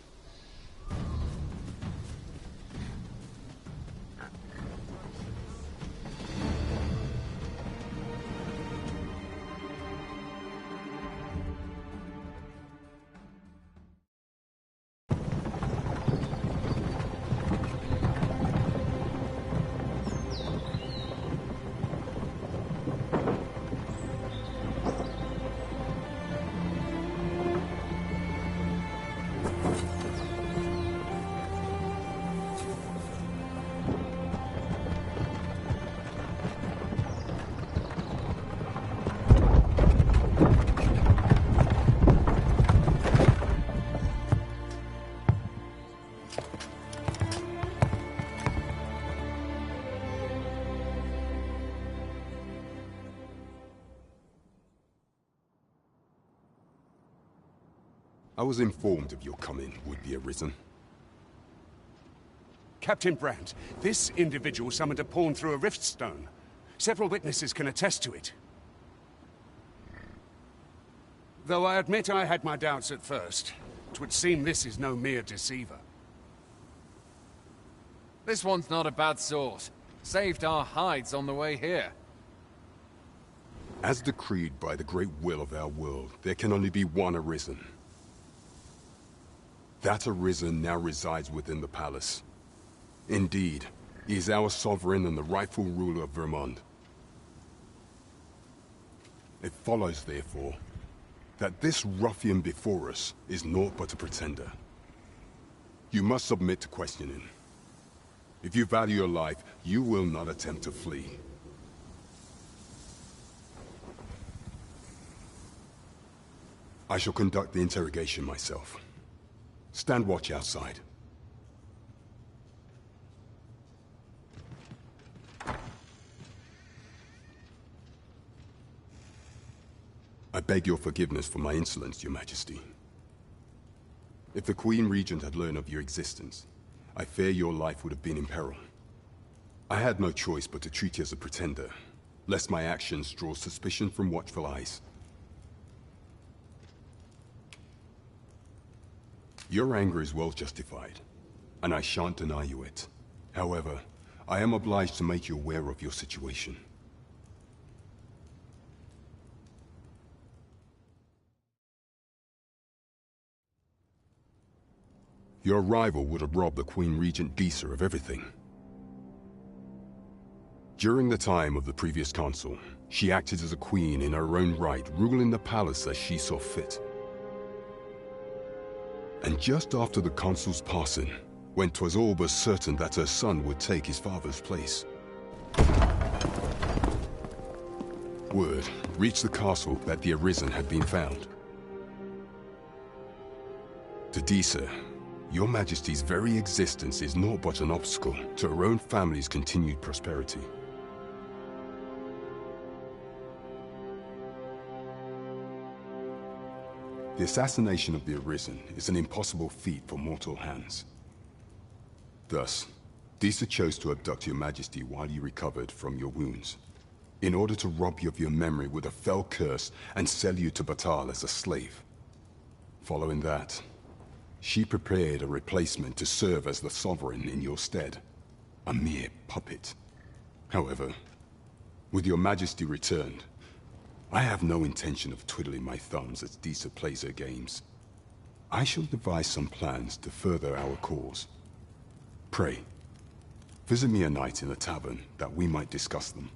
I was informed of your coming, would-be Arisen. Captain Brandt, this individual summoned a pawn through a rift stone. Several witnesses can attest to it. Though I admit I had my doubts at first, it would seem this is no mere deceiver. This one's not a bad sort. Saved our hides on the way here. As decreed by the great will of our world, there can only be one Arisen. That Arisen now resides within the palace. Indeed, he is our sovereign and the rightful ruler of Vermont. It follows, therefore, that this ruffian before us is naught but a pretender. You must submit to questioning. If you value your life, you will not attempt to flee. I shall conduct the interrogation myself. Stand watch outside. I beg your forgiveness for my insolence, Your Majesty. If the Queen Regent had learned of your existence, I fear your life would have been in peril. I had no choice but to treat you as a pretender, lest my actions draw suspicion from watchful eyes. Your anger is well justified, and I shan't deny you it. However, I am obliged to make you aware of your situation. Your arrival would have robbed the Queen Regent Disa of everything. During the time of the previous consul, she acted as a queen in her own right, ruling the palace as she saw fit. And just after the consul's passing, when 'twas all but certain that her son would take his father's place, word reached the castle that the Arisen had been found. To Disa, Your Majesty's very existence is naught but an obstacle to her own family's continued prosperity. The assassination of the Arisen is an impossible feat for mortal hands. Thus, Disa chose to abduct Your Majesty while you recovered from your wounds, in order to rob you of your memory with a fell curse and sell you to Batal as a slave. Following that, she prepared a replacement to serve as the sovereign in your stead, a mere puppet. However, with Your Majesty returned, I have no intention of twiddling my thumbs as Disa plays her games. I shall devise some plans to further our cause. Pray, visit me a night in the tavern that we might discuss them.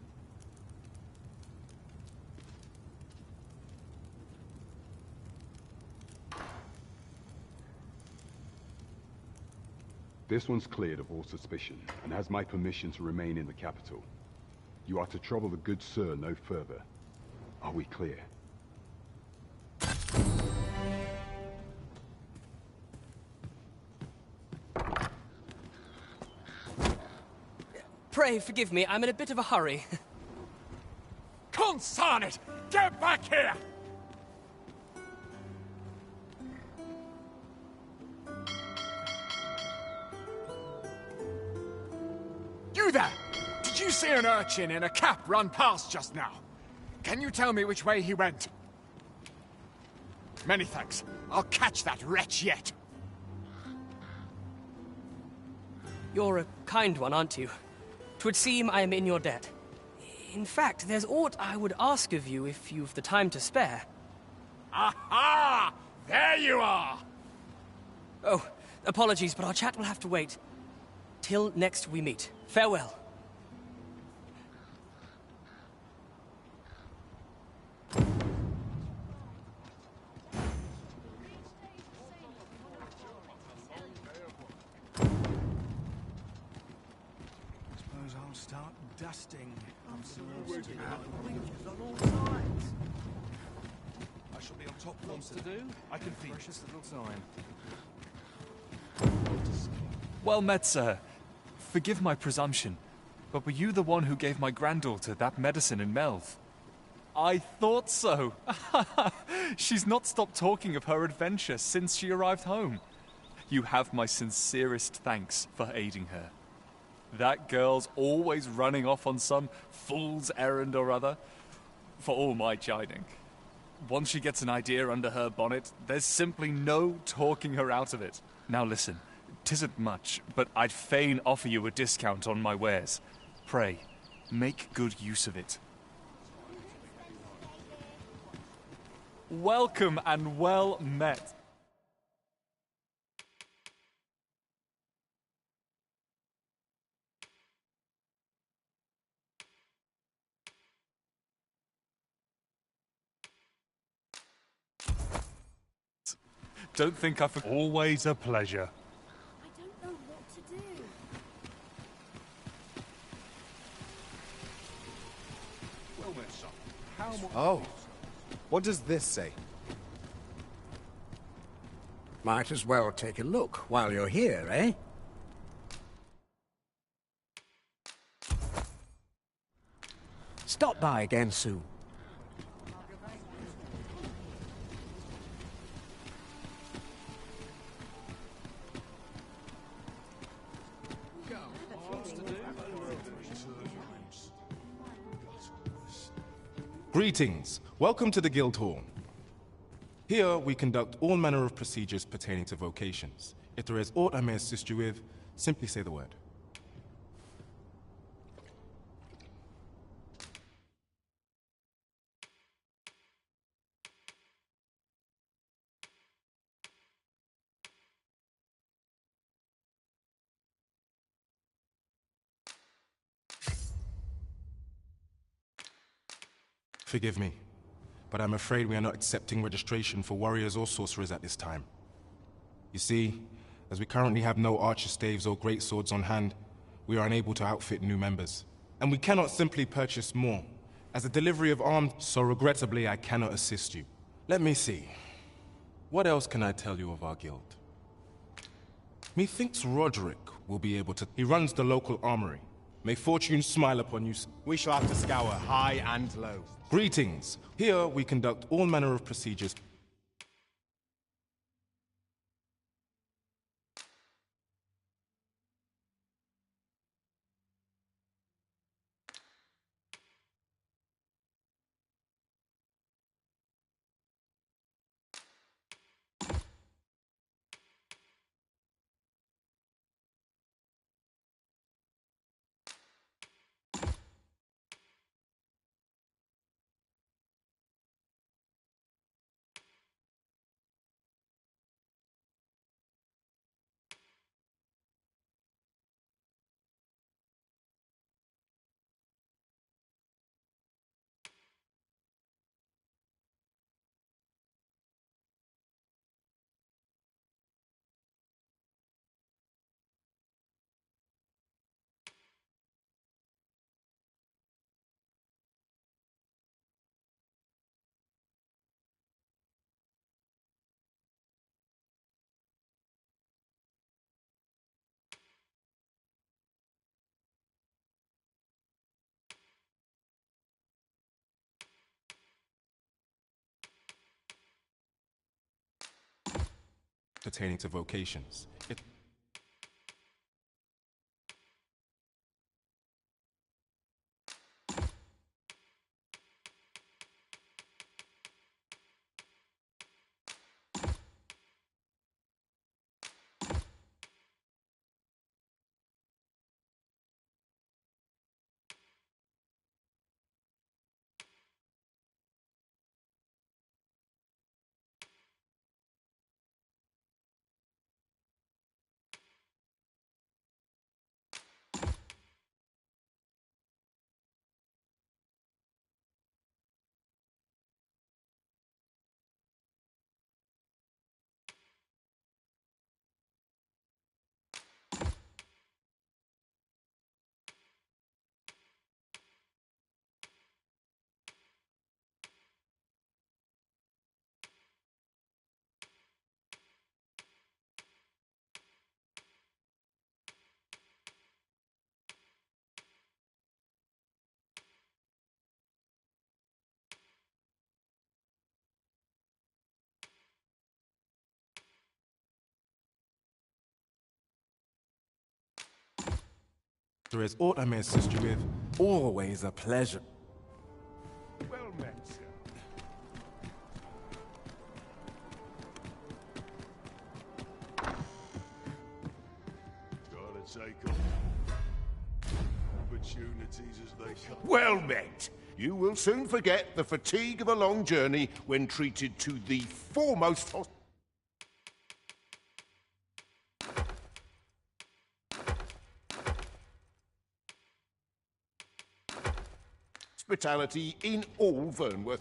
This one's cleared of all suspicion and has my permission to remain in the capital. You are to trouble the good sir no further. Are we clear? Pray forgive me, I'm in a bit of a hurry. Consign it! Get back here! You there! Did you see an urchin in a cap run past just now? Can you tell me which way he went? Many thanks. I'll catch that wretch yet. You're a kind one, aren't you? 'Twould seem I am in your debt. In fact, there's aught I would ask of you if you've the time to spare. Aha! There you are! Oh, apologies, but our chat will have to wait. Till next we meet. Farewell. I'll start dusting. On all sides. I shall be on top forms to do. I can feed. Precious little time. Well met, sir. Forgive my presumption, but were you the one who gave my granddaughter that medicine in Melve? I thought so. She's not stopped talking of her adventure since she arrived home. You have my sincerest thanks for aiding her. That girl's always running off on some fool's errand or other, for all my chiding. Once she gets an idea under her bonnet, there's simply no talking her out of it. Now listen, 'tisn't much, but I'd fain offer you a discount on my wares. Pray, make good use of it. Welcome and well met. Don't think I forgot. Always a pleasure. I don't know what to do. Well met, son. How much? Oh, what does this say? Might as well take a look while you're here, eh? Stop by again soon. Greetings. Welcome to the Guild Hall. Here we conduct all manner of procedures pertaining to vocations. If there is aught I may assist you with, simply say the word. Forgive me, but I'm afraid we are not accepting registration for warriors or sorcerers at this time. You see, as we currently have no archer staves or great swords on hand, we are unable to outfit new members. And we cannot simply purchase more, as the delivery of arms, so regrettably I cannot assist you. Let me see. What else can I tell you of our guild? Methinks Roderick will be able to. He runs the local armory. May fortune smile upon you. We shall have to scour high and low. Greetings. Here we conduct all manner of procedures. Pertaining to vocations. If there is aught I may assist you with, always a pleasure. Well met, sir. Gotta take opportunities as they come. Well met. You will soon forget the fatigue of a long journey when treated to the foremost hospitality in all Vernworth.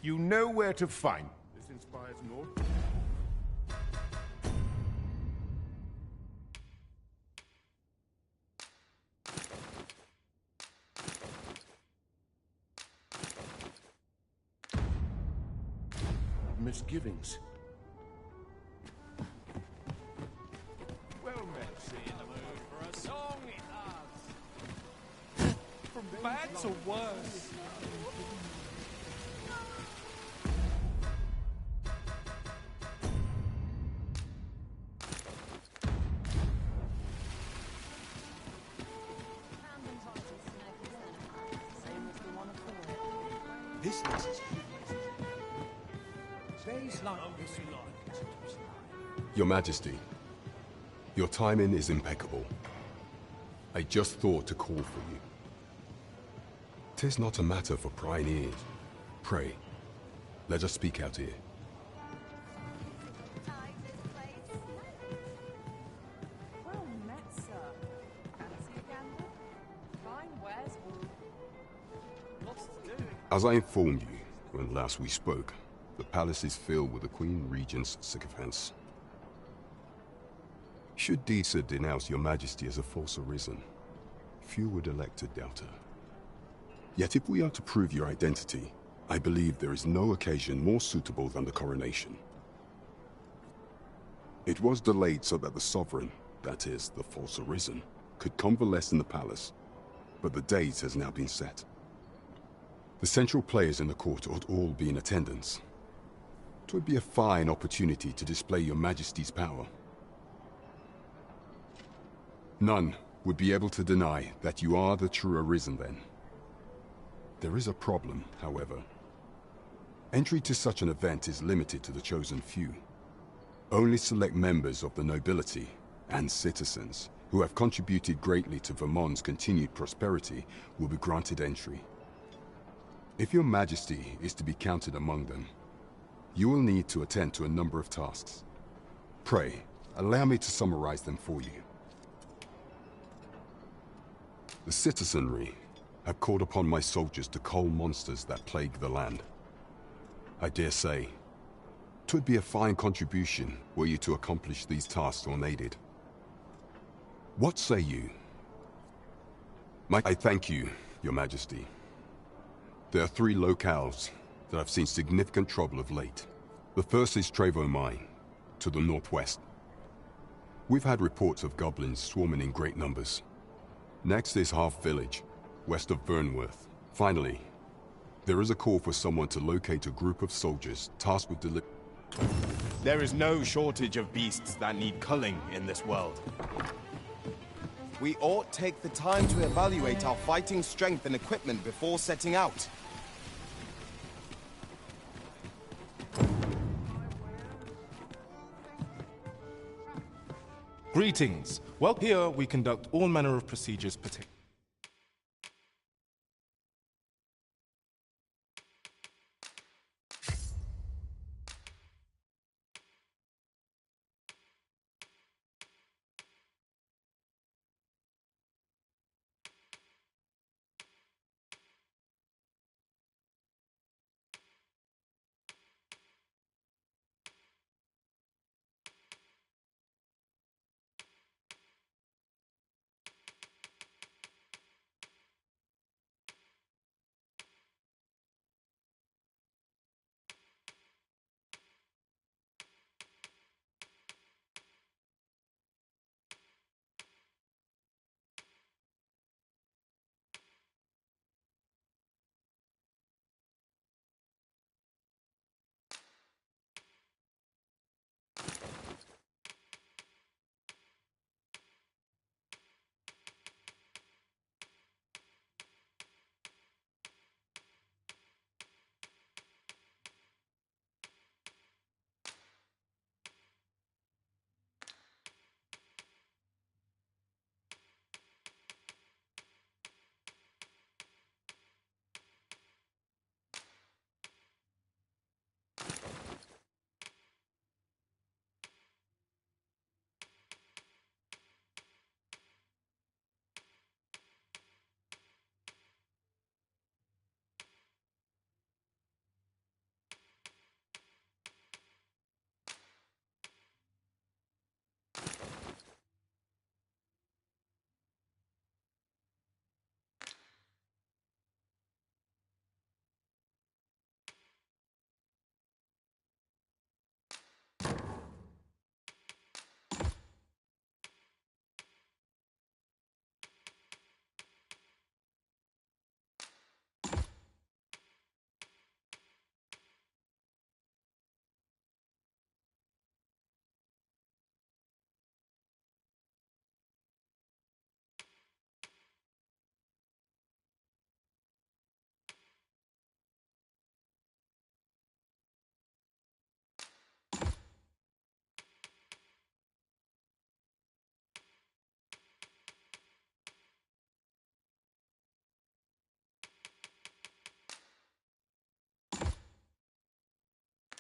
You know where to find. This inspires more. Misgivings. Well met. In the mood for a song, it has. From bad to worse. This is days like this. Your Majesty, your timing is impeccable. I just thought to call for you. 'Tis not a matter for prying ears. Pray, let us speak out here. Well met, sir. Fancy a gamble? Fine wares will. Lots to do. As I informed you when last we spoke, the palace is filled with the Queen Regent's sycophants. Should Disa denounce your Majesty as a false arisen, few would elect to doubt her. Yet if we are to prove your identity, I believe there is no occasion more suitable than the coronation. It was delayed so that the sovereign, that is, the false arisen, could convalesce in the palace, but the date has now been set. The central players in the court ought all be in attendance. 'Twould be a fine opportunity to display your Majesty's power. None would be able to deny that you are the true arisen then. There is a problem, however. Entry to such an event is limited to the chosen few. Only select members of the nobility and citizens who have contributed greatly to Vermont's continued prosperity will be granted entry. If your Majesty is to be counted among them, you will need to attend to a number of tasks. Pray, allow me to summarize them for you. The citizenry have called upon my soldiers to cull monsters that plague the land. I dare say, 'twould be a fine contribution were you to accomplish these tasks unaided. What say you? I thank you, Your Majesty. There are 3 locales that have seen significant trouble of late. The first is Trevo Mine, to the northwest. We've had reports of goblins swarming in great numbers. Next is Half Village, west of Vernworth. Finally, there is a call for someone to locate a group of soldiers tasked with There is no shortage of beasts that need culling in this world. We ought take the time to evaluate our fighting strength and equipment before setting out. Greetings. Well, here we conduct all manner of procedures pertaining.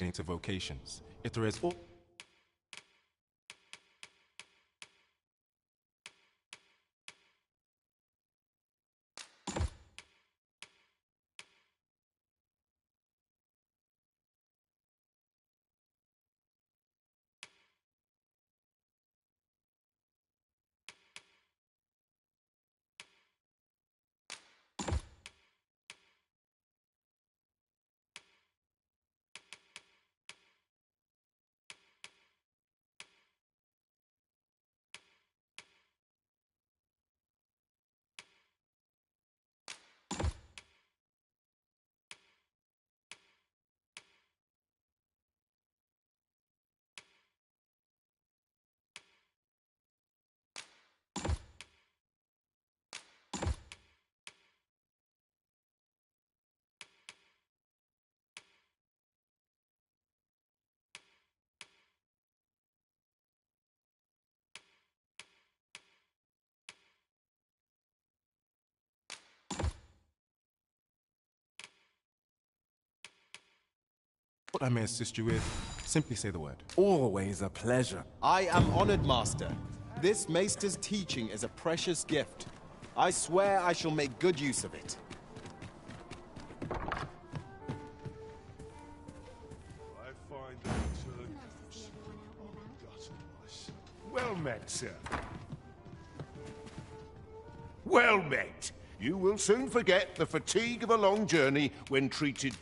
into vocations. If there is... What I may assist you with, simply say the word. Always a pleasure. I am honored, Master. This Maester's teaching is a precious gift. I swear I shall make good use of it. I find the return well met, sir. Well met. You will soon forget the fatigue of a long journey when treated...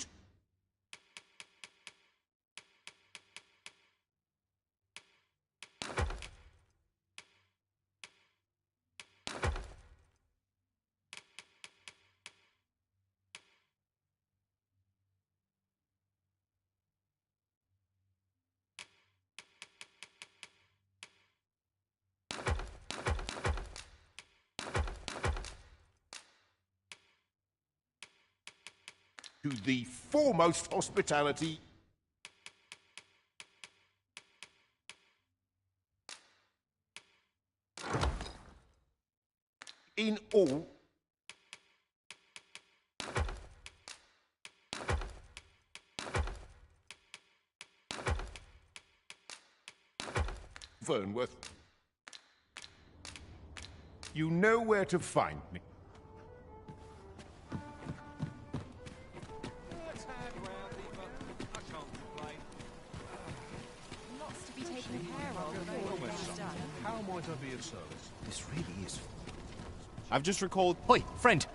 to the foremost hospitality in all Vernworth. You know where to find me. How might I be of service? This really is... I've just recalled... Oi, friend!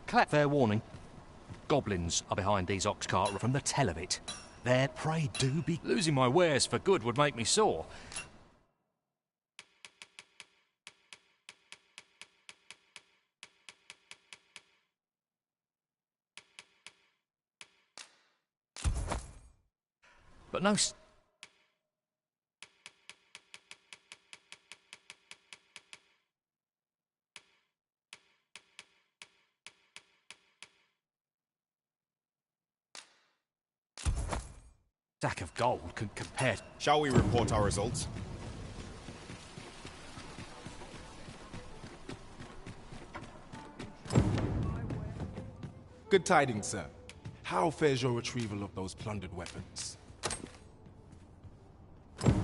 Fair warning. Goblins are behind these ox cart from the tell of it. Their prey do be... Losing my wares for good would make me sore. But no... Sack of gold can compare... Shall we report our results? Good tidings, sir. How fares your retrieval of those plundered weapons?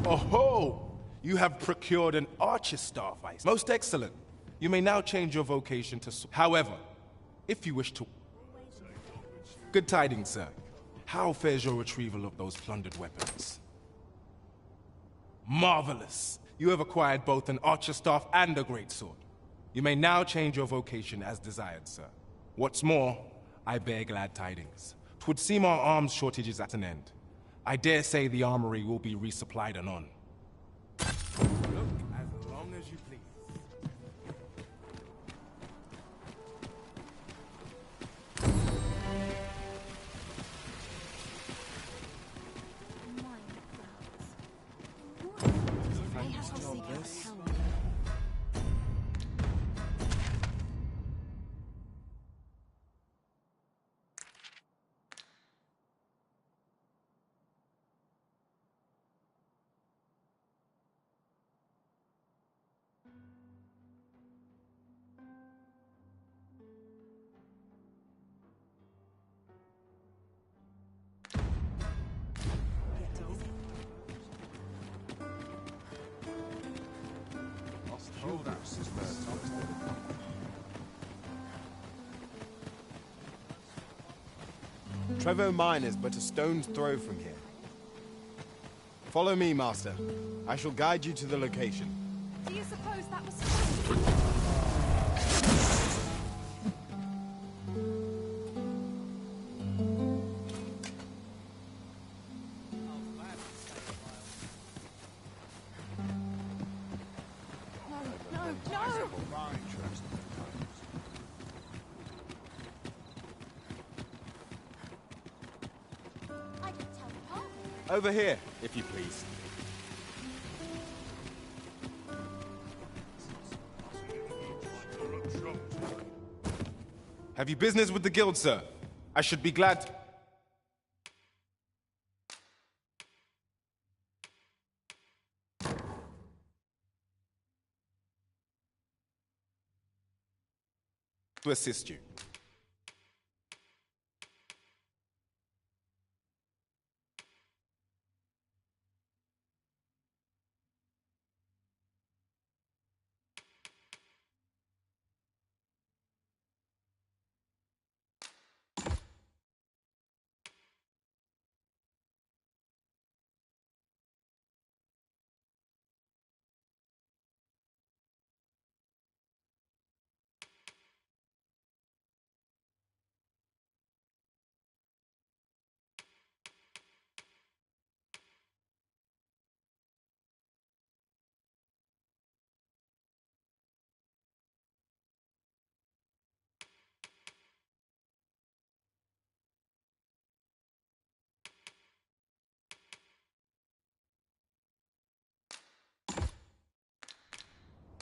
Oh-ho! You have procured an archer's staff, I see. Most excellent. You may now change your vocation to... However, if you wish to... Good tidings, sir. How fares your retrieval of those plundered weapons? Marvelous! You have acquired both an archer's staff and a greatsword. You may now change your vocation as desired, sir. What's more, I bear glad tidings. 'Twould seem our arms shortage is at an end. I dare say the armory will be resupplied anon. Look as long as you please. Trevor Mine is but a stone's throw from here. Follow me, Master. I shall guide you to the location. Do you suppose that was supposed to be? Over here, if you please. Have you business with the guild, sir? I should be glad... to assist you.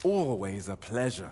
Always a pleasure.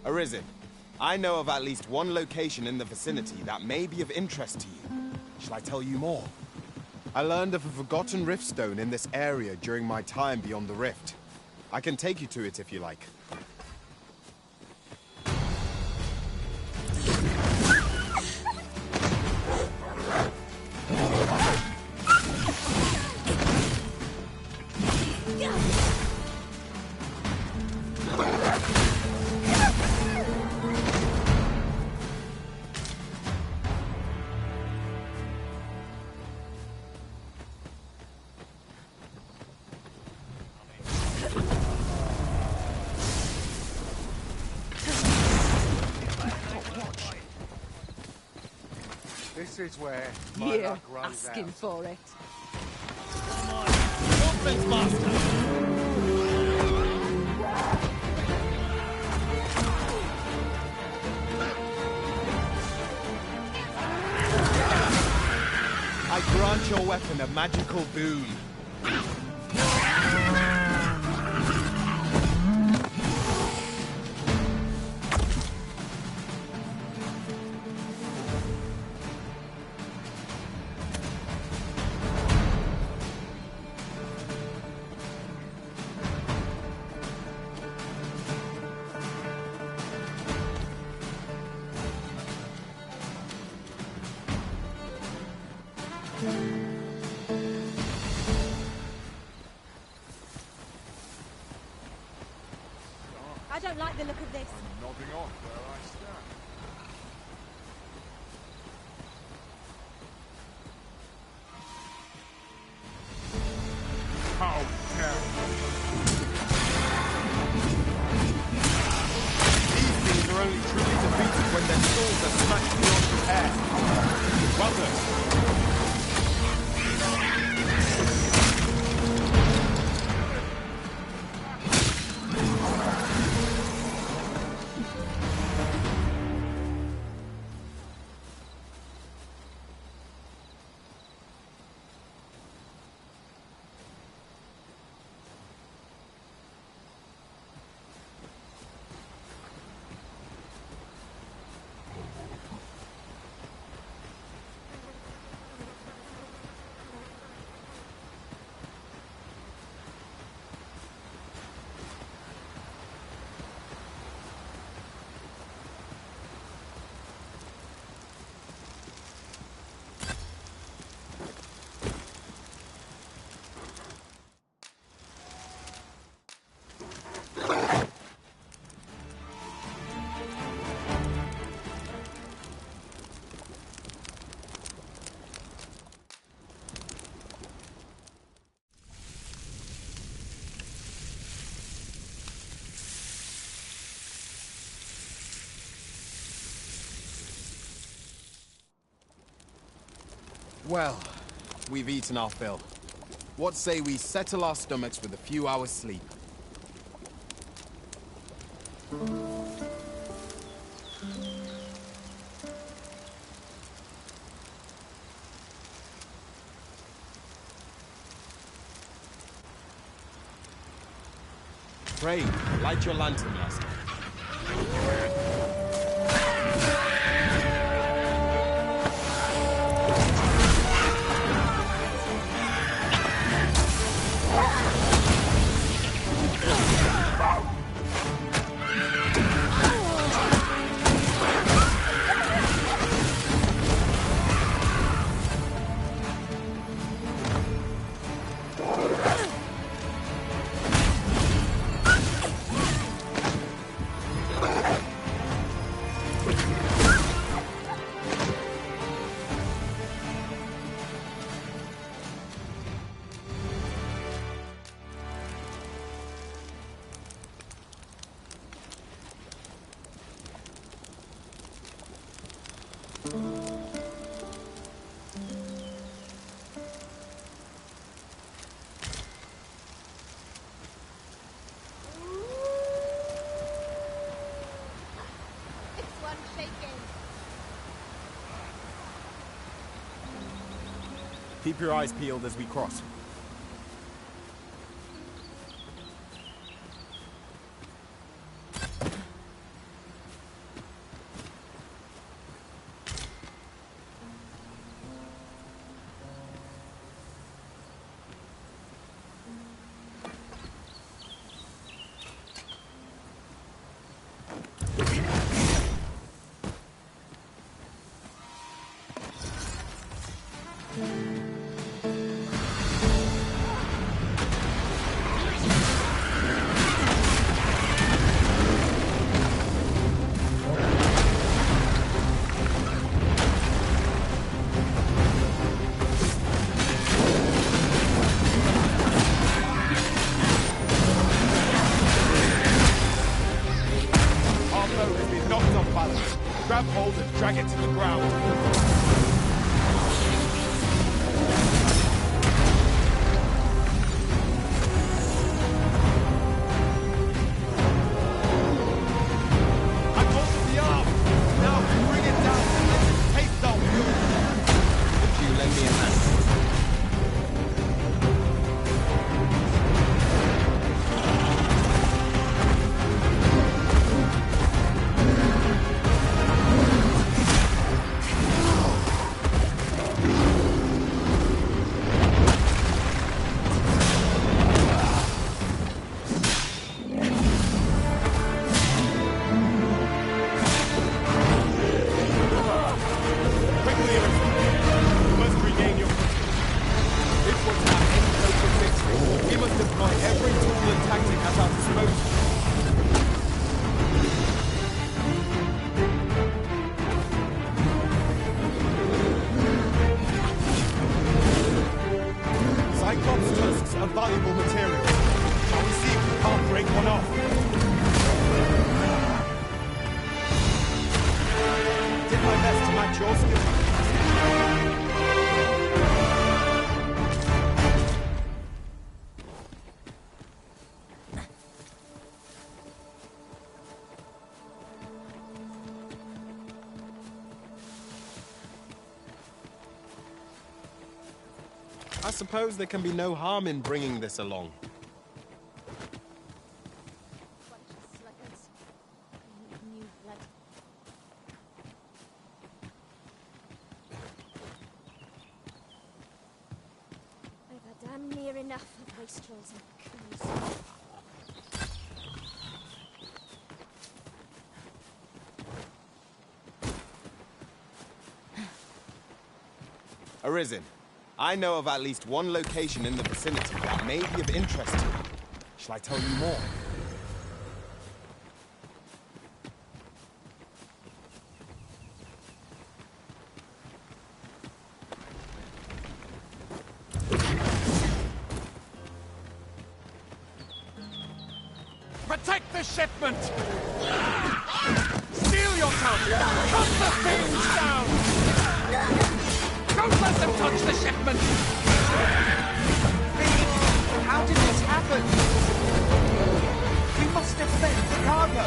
Arisen, I know of at least one location in the vicinity that may be of interest to you. Shall I tell you more? I learned of a forgotten riftstone in this area during my time beyond the rift. I can take you to it if you like. This is where my You're luck runs asking out. for it. Conference Master! I grant your weapon a magical boon. I don't like the look of this. I'm nodding off where I stand. How dare These things are only truly defeated when their swords are smashed beyond repair. Well done. Well, we've eaten our fill. What say we settle our stomachs with a few hours' sleep? Pray, light your lantern, lass. Keep your eyes peeled as we cross. Grab hold and drag it to the ground. Valuable material. Shall we see if we can't break one off? Did my best to match your skill. I suppose there can be no harm in bringing this along. I've had damn near enough of wastrels and coos. Arisen. I know of at least one location in the vicinity that may be of interest to you. Shall I tell you more? Protect the shipment! Steel yourself! Cut the things down! Go must have touched the shipment! How did this happen? We must defend the cargo.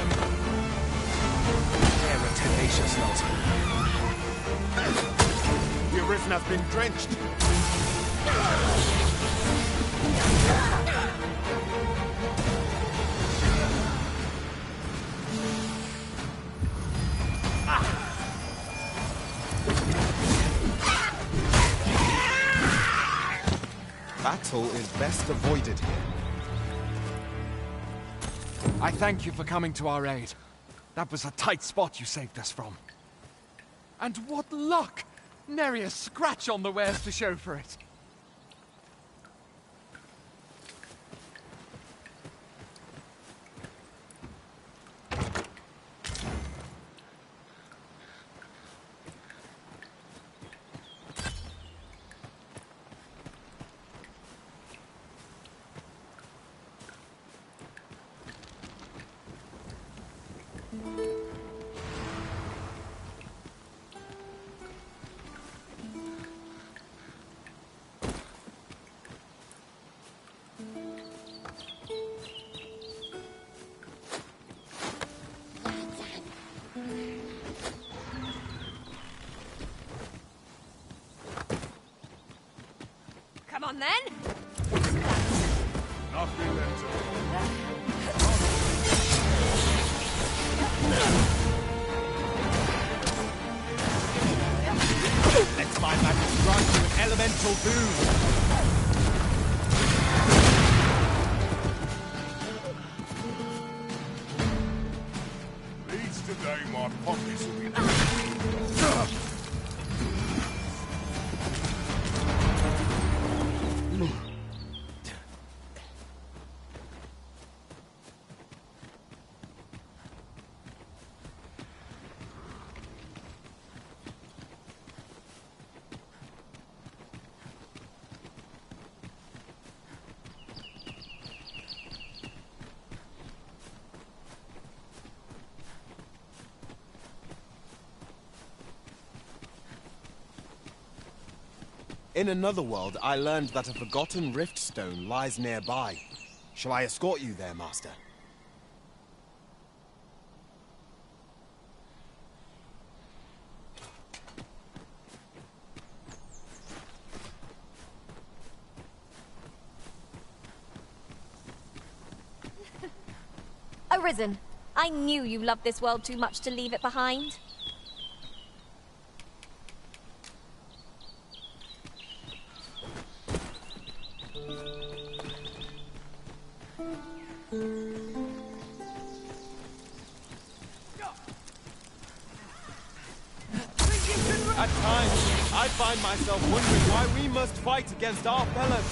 They're a tenacious lot. The Arisen has been drenched. Battle is best avoided here. I thank you for coming to our aid. That was a tight spot you saved us from. And what luck! Nary a scratch on the wares to show for it. Come on then. Nothing left. Let's my magic strike you an elemental boon. Leads today, my pockets will be... In another world, I learned that a forgotten rift stone lies nearby. Shall I escort you there, Master? Arisen, I knew you loved this world too much to leave it behind. At times, I find myself wondering why we must fight against our fellows.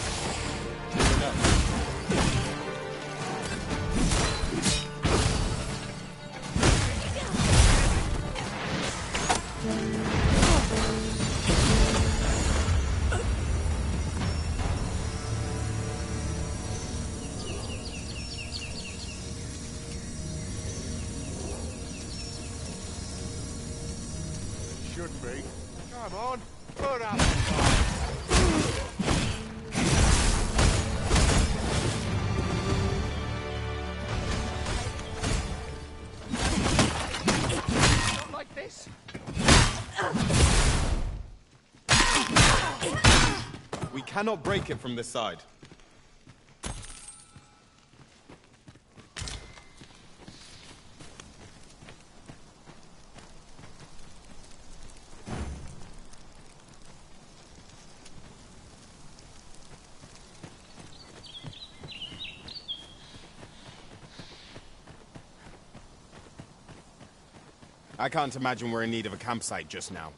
Should be. Come on, put up. Not like this. We cannot break it from this side. I can't imagine we're in need of a campsite just now.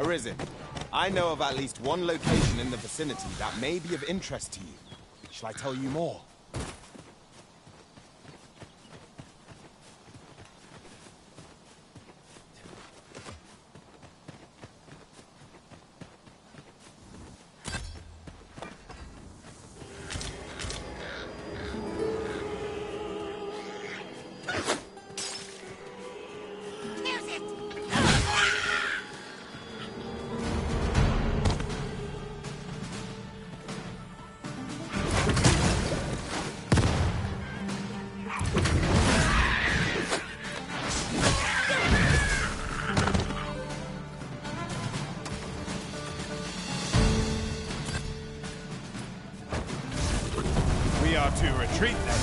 Arisen, I know of at least one location in the vicinity that may be of interest to you. Shall I tell you more? We are to retreat then.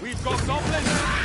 We've got goblins!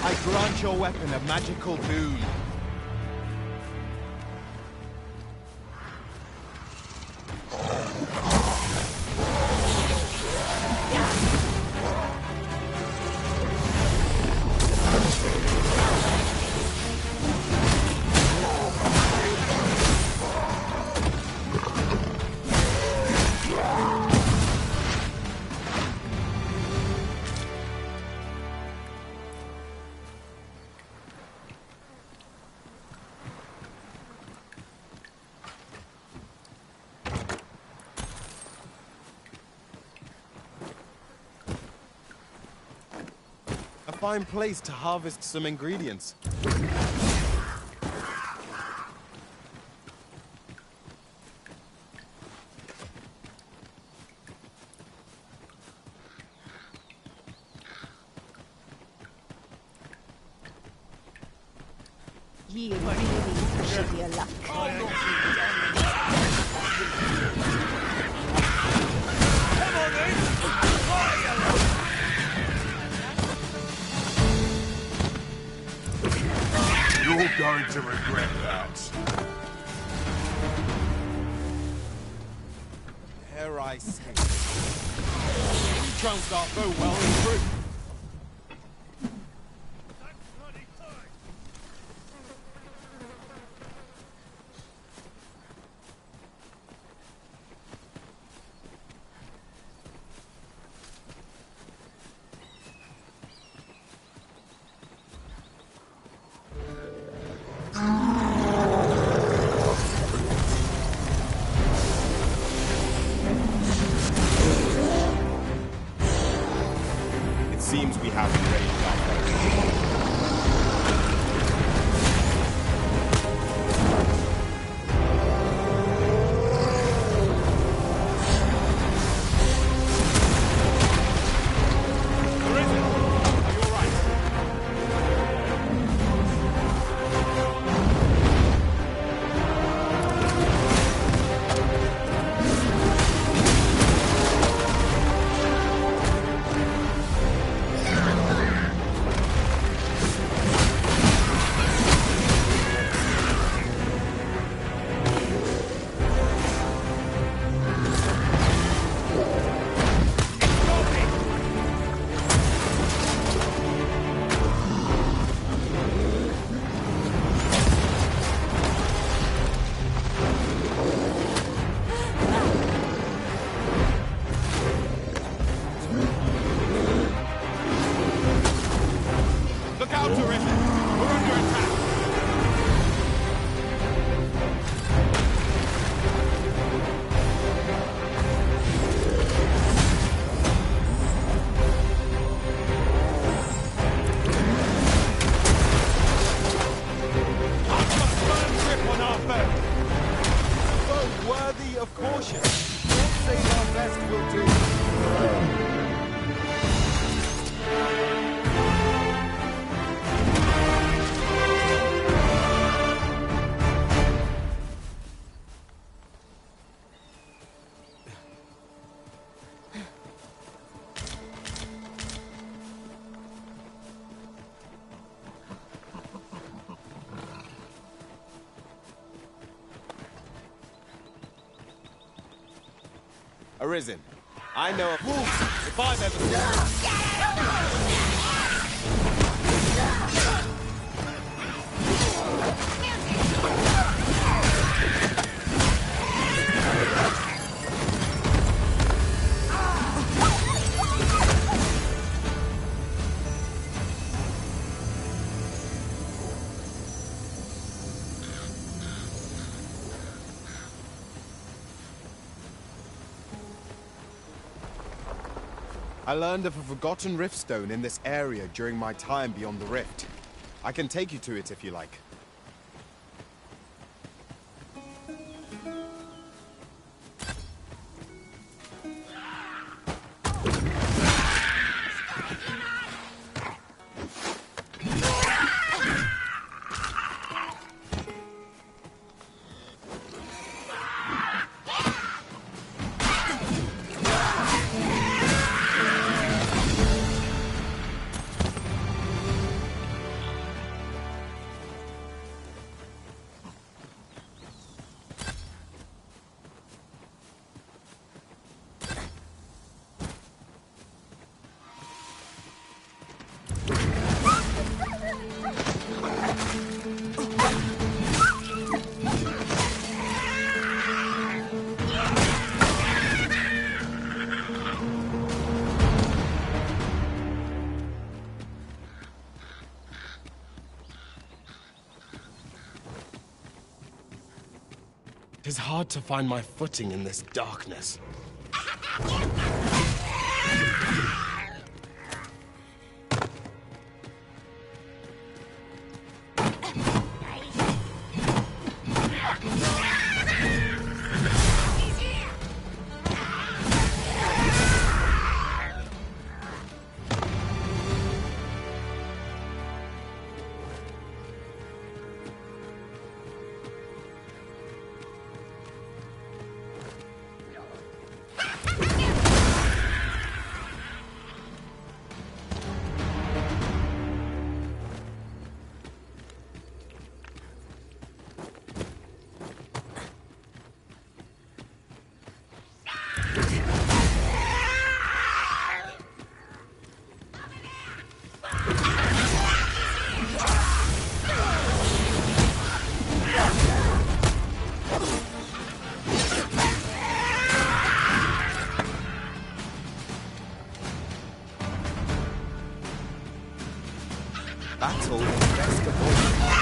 I grant your weapon a magical boon. A fine place to harvest some ingredients. You really should be a luck. You're going to regret that. Dare I say? You trounced our foe well and true. Seems we have raised our foes. Arisen. I know of wolves if I've ever seen. I learned of a forgotten riftstone in this area during my time beyond the rift. I can take you to it if you like. It is hard to find my footing in this darkness. Battle best avoided.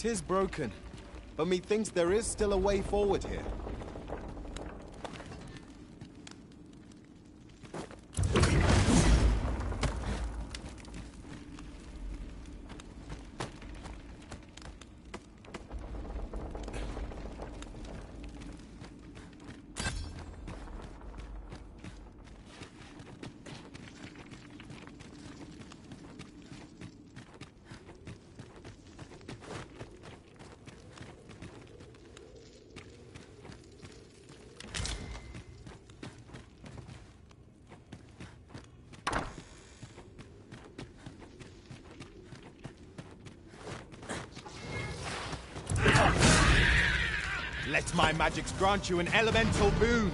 'Tis broken, but methinks there is still a way forward here. Let my magics grant you an elemental boon.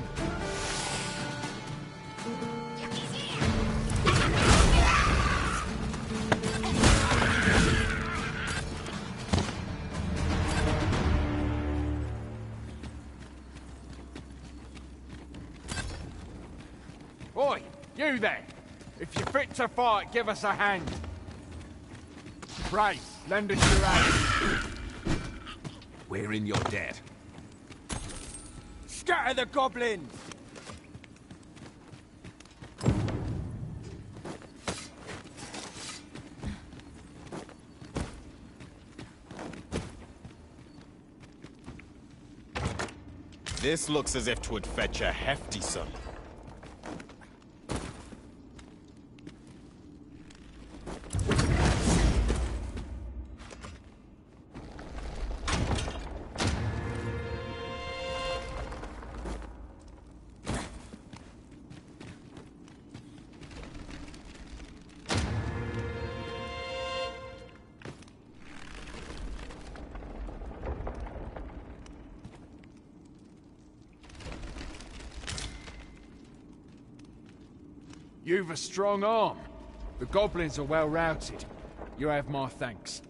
Oi, you there! If you're fit to fight, give us a hand. Brave, lend us your aid. We're in your debt. Scatter the goblins! This looks as if 'twould fetch a hefty sum. You've a strong arm. The goblins are well routed. You have my thanks.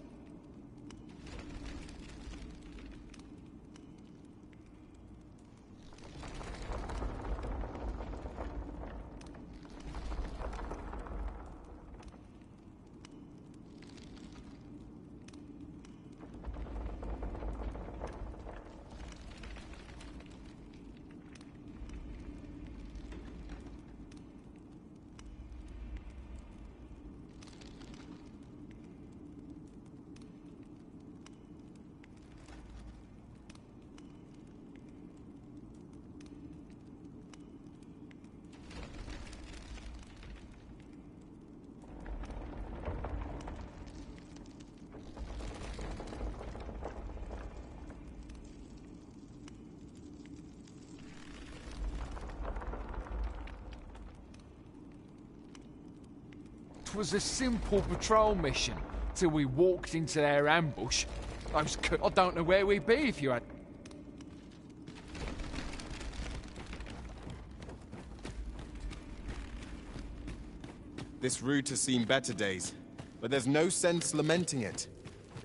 It was a simple patrol mission, till we walked into their ambush. I don't know where we'd be if you had... This route has seen better days, but there's no sense lamenting it.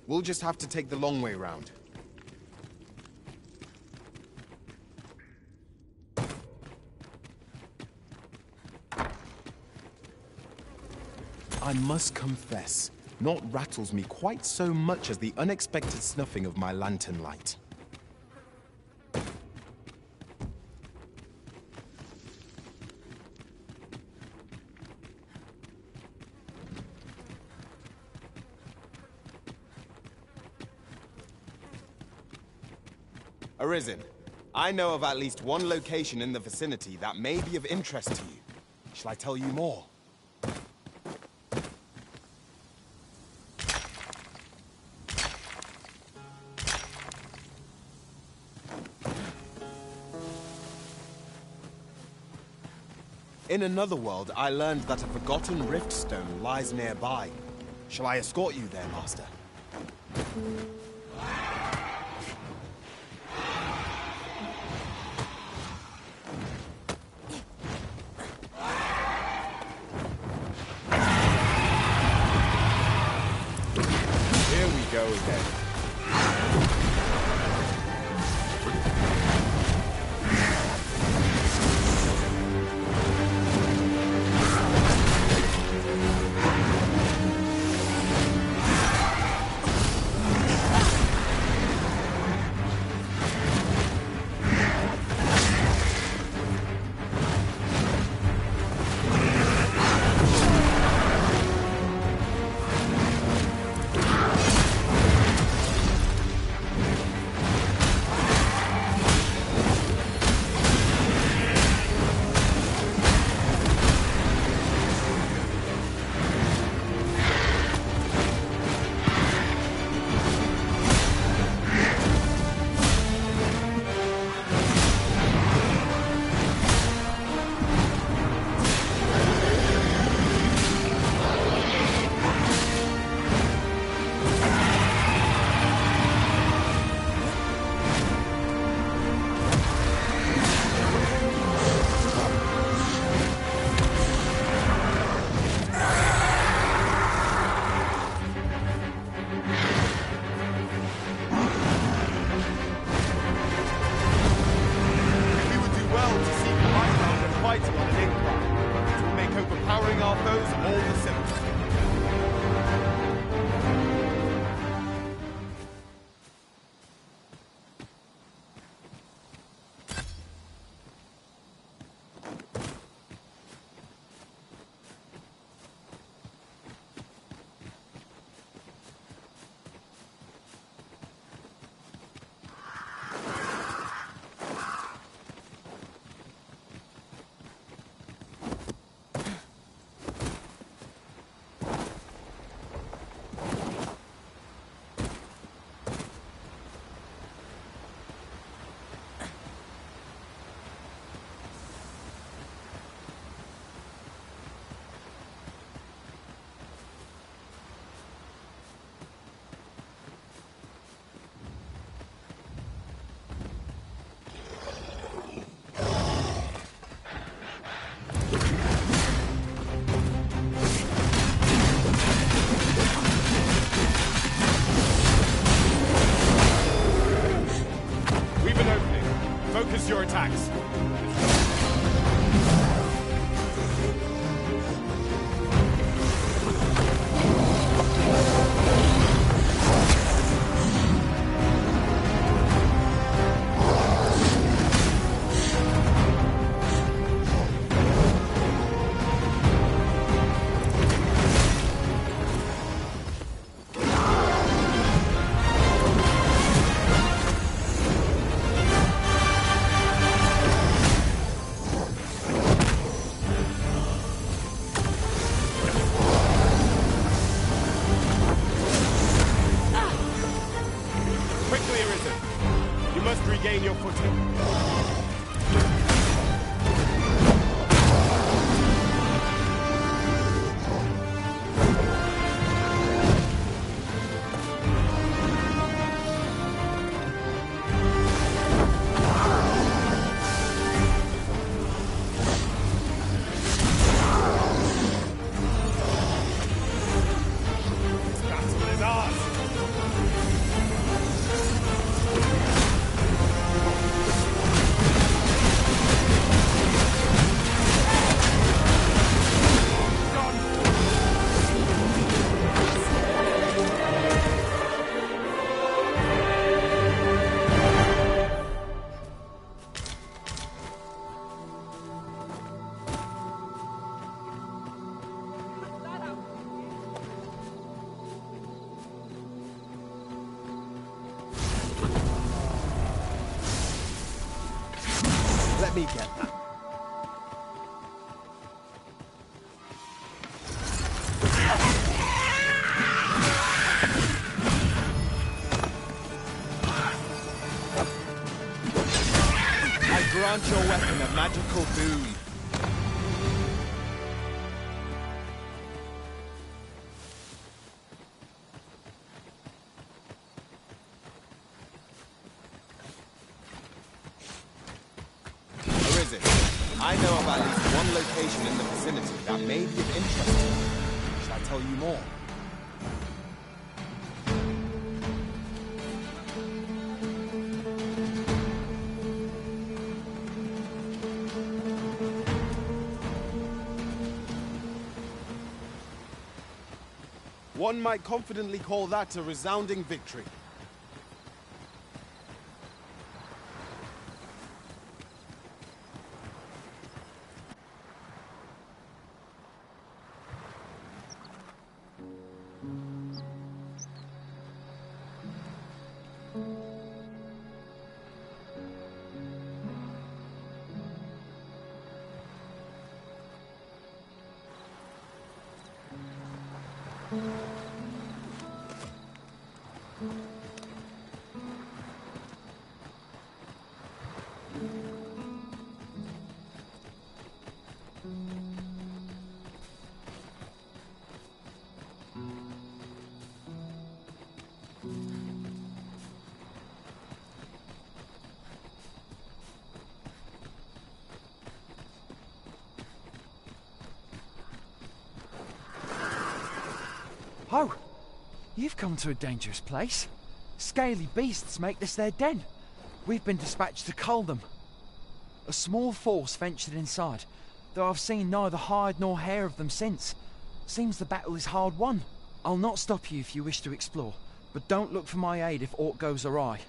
We'll just have to take the long way round. I must confess, naught rattles me quite so much as the unexpected snuffing of my lantern light. Arisen, I know of at least one location in the vicinity that may be of interest to you. Shall I tell you more? In another world, I learned that a forgotten rift stone lies nearby. Shall I escort you there, Master? Here we go again. city on an incline. It will make overpowering our foes all the simpler. Focus your attacks. Regain your footing. Let me get that. I grant your weapon a magical boon. I know of at least one location in the vicinity that may be of interest to you. Shall I tell you more? One might confidently call that a resounding victory. Oh, you've come to a dangerous place. Scaly beasts make this their den. We've been dispatched to cull them. A small force ventured inside, though I've seen neither hide nor hair of them since. Seems the battle is hard won. I'll not stop you if you wish to explore, but don't look for my aid if aught goes awry.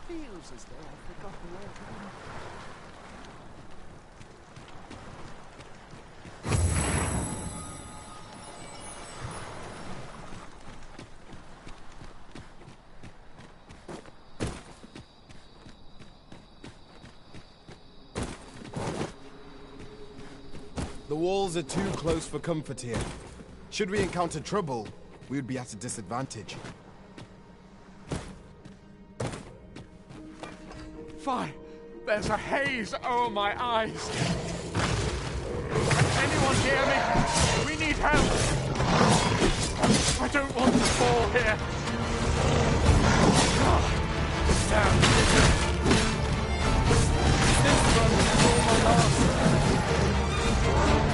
Feels as though I've forgotten all about it. The walls are too close for comfort here. Should we encounter trouble, we would be at a disadvantage. Fine. There's a haze over my eyes. Can anyone hear me? We need help. I don't want to fall here. Damn. This run is all my last.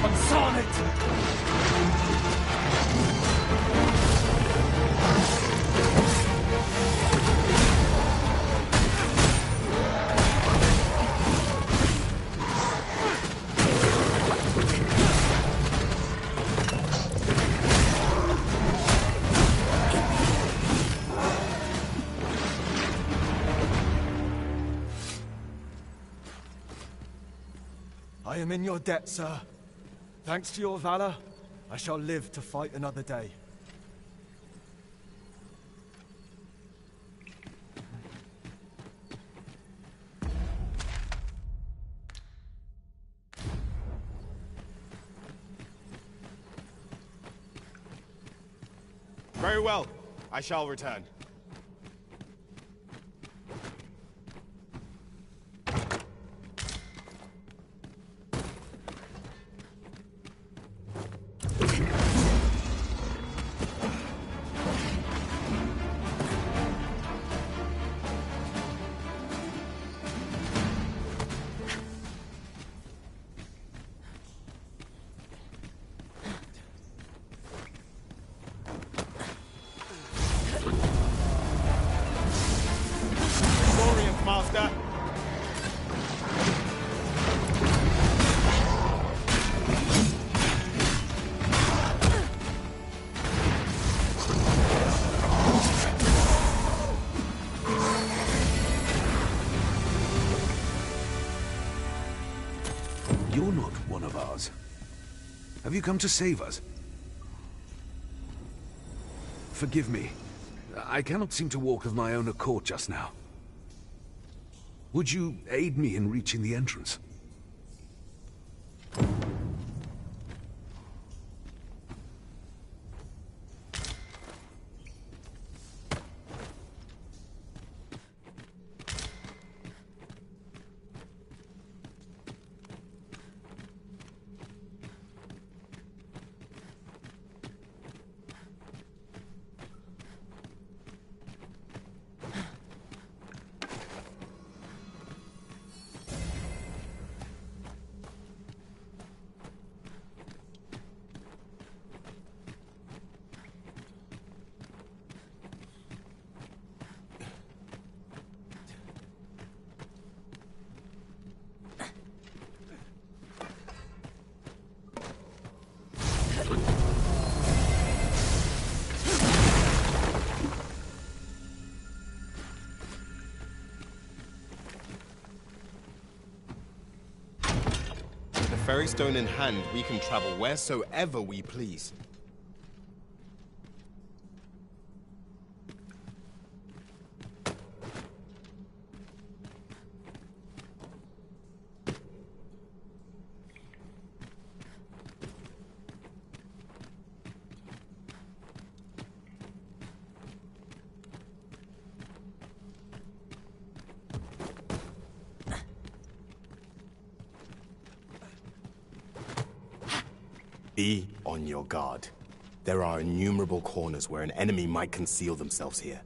I'm Sonnet. I am in your debt, sir. Thanks to your valor, I shall live to fight another day. Very well. I shall return. Master. You're not one of ours. Have you come to save us? Forgive me. I cannot seem to walk of my own accord just now. Would you aid me in reaching the entrance? Ferry stone in hand, we can travel wheresoever we please. Be on your guard. There are innumerable corners where an enemy might conceal themselves here.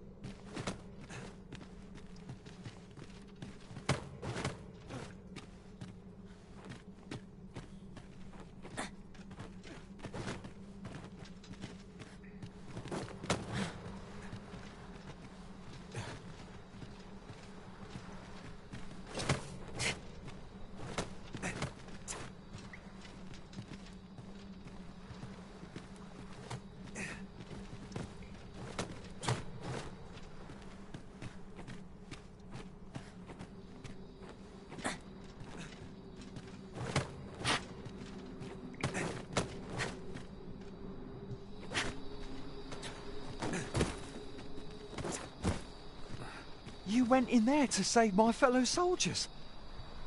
You went in there to save my fellow soldiers.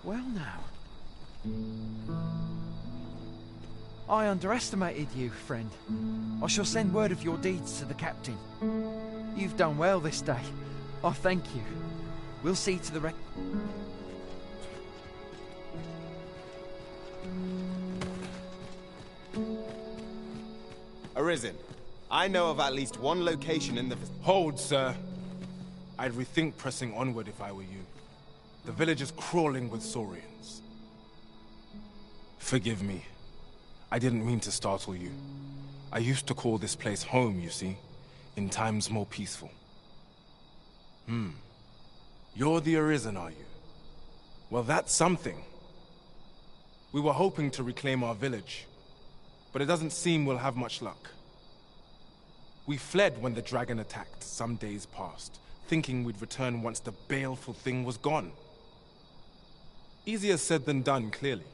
Well now. I underestimated you, friend. I shall send word of your deeds to the captain. You've done well this day. I thank you. We'll see to the Arisen, I know of at least one location in the... Hold, sir. I'd rethink pressing onward if I were you. The village is crawling with Saurians. Forgive me. I didn't mean to startle you. I used to call this place home, you see, in times more peaceful. You're the Arisen, are you? Well, that's something. We were hoping to reclaim our village, but it doesn't seem we'll have much luck. We fled when the dragon attacked some days past, thinking we'd return once the baleful thing was gone. Easier said than done, clearly.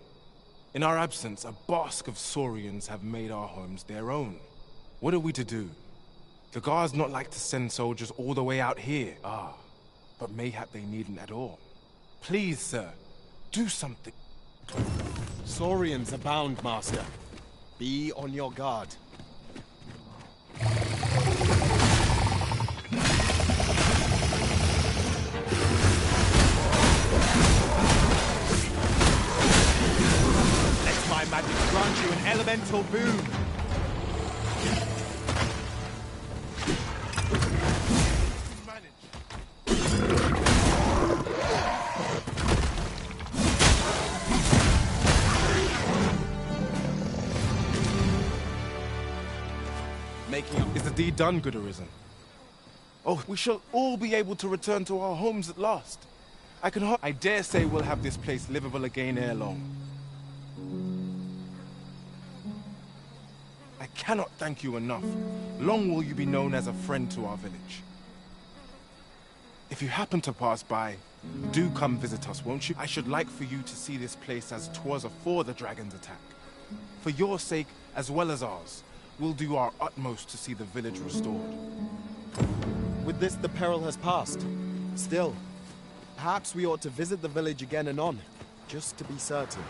In our absence, a bask of Saurians have made our homes their own. What are we to do? The guards not like to send soldiers all the way out here. But mayhap they needn't at all. Please, sir, do something. Saurians abound, Master. Be on your guard. Let my magic grant you an elemental boon. Is the deed done, good Arisen? Oh, we shall all be able to return to our homes at last. I dare say we'll have this place livable again ere long. I cannot thank you enough. Long will you be known as a friend to our village. If you happen to pass by, do come visit us, won't you? I should like for you to see this place as 'twas afore the dragon's attack. For your sake, as well as ours, we'll do our utmost to see the village restored. With this, the peril has passed. Still, perhaps we ought to visit the village again anon, just to be certain.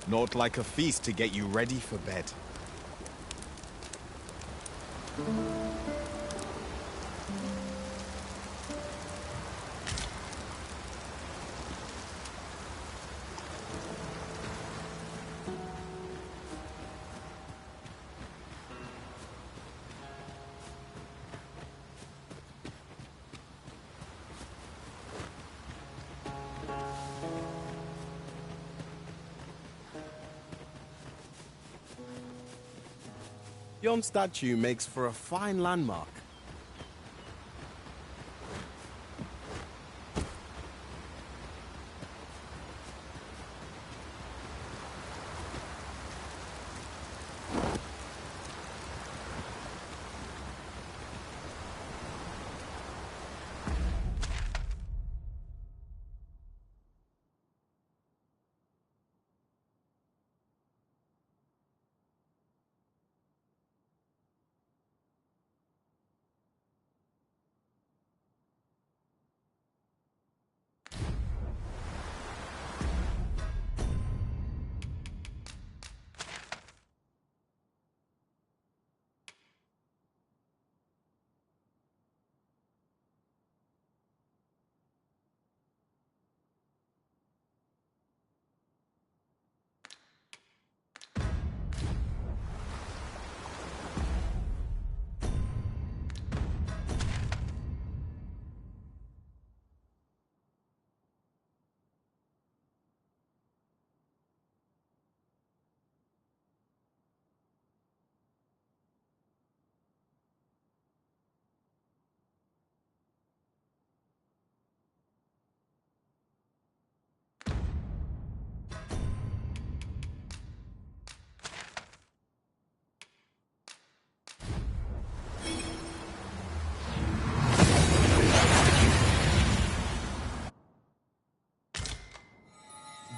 Not like a feast to get you ready for bed. Yon statue makes for a fine landmark.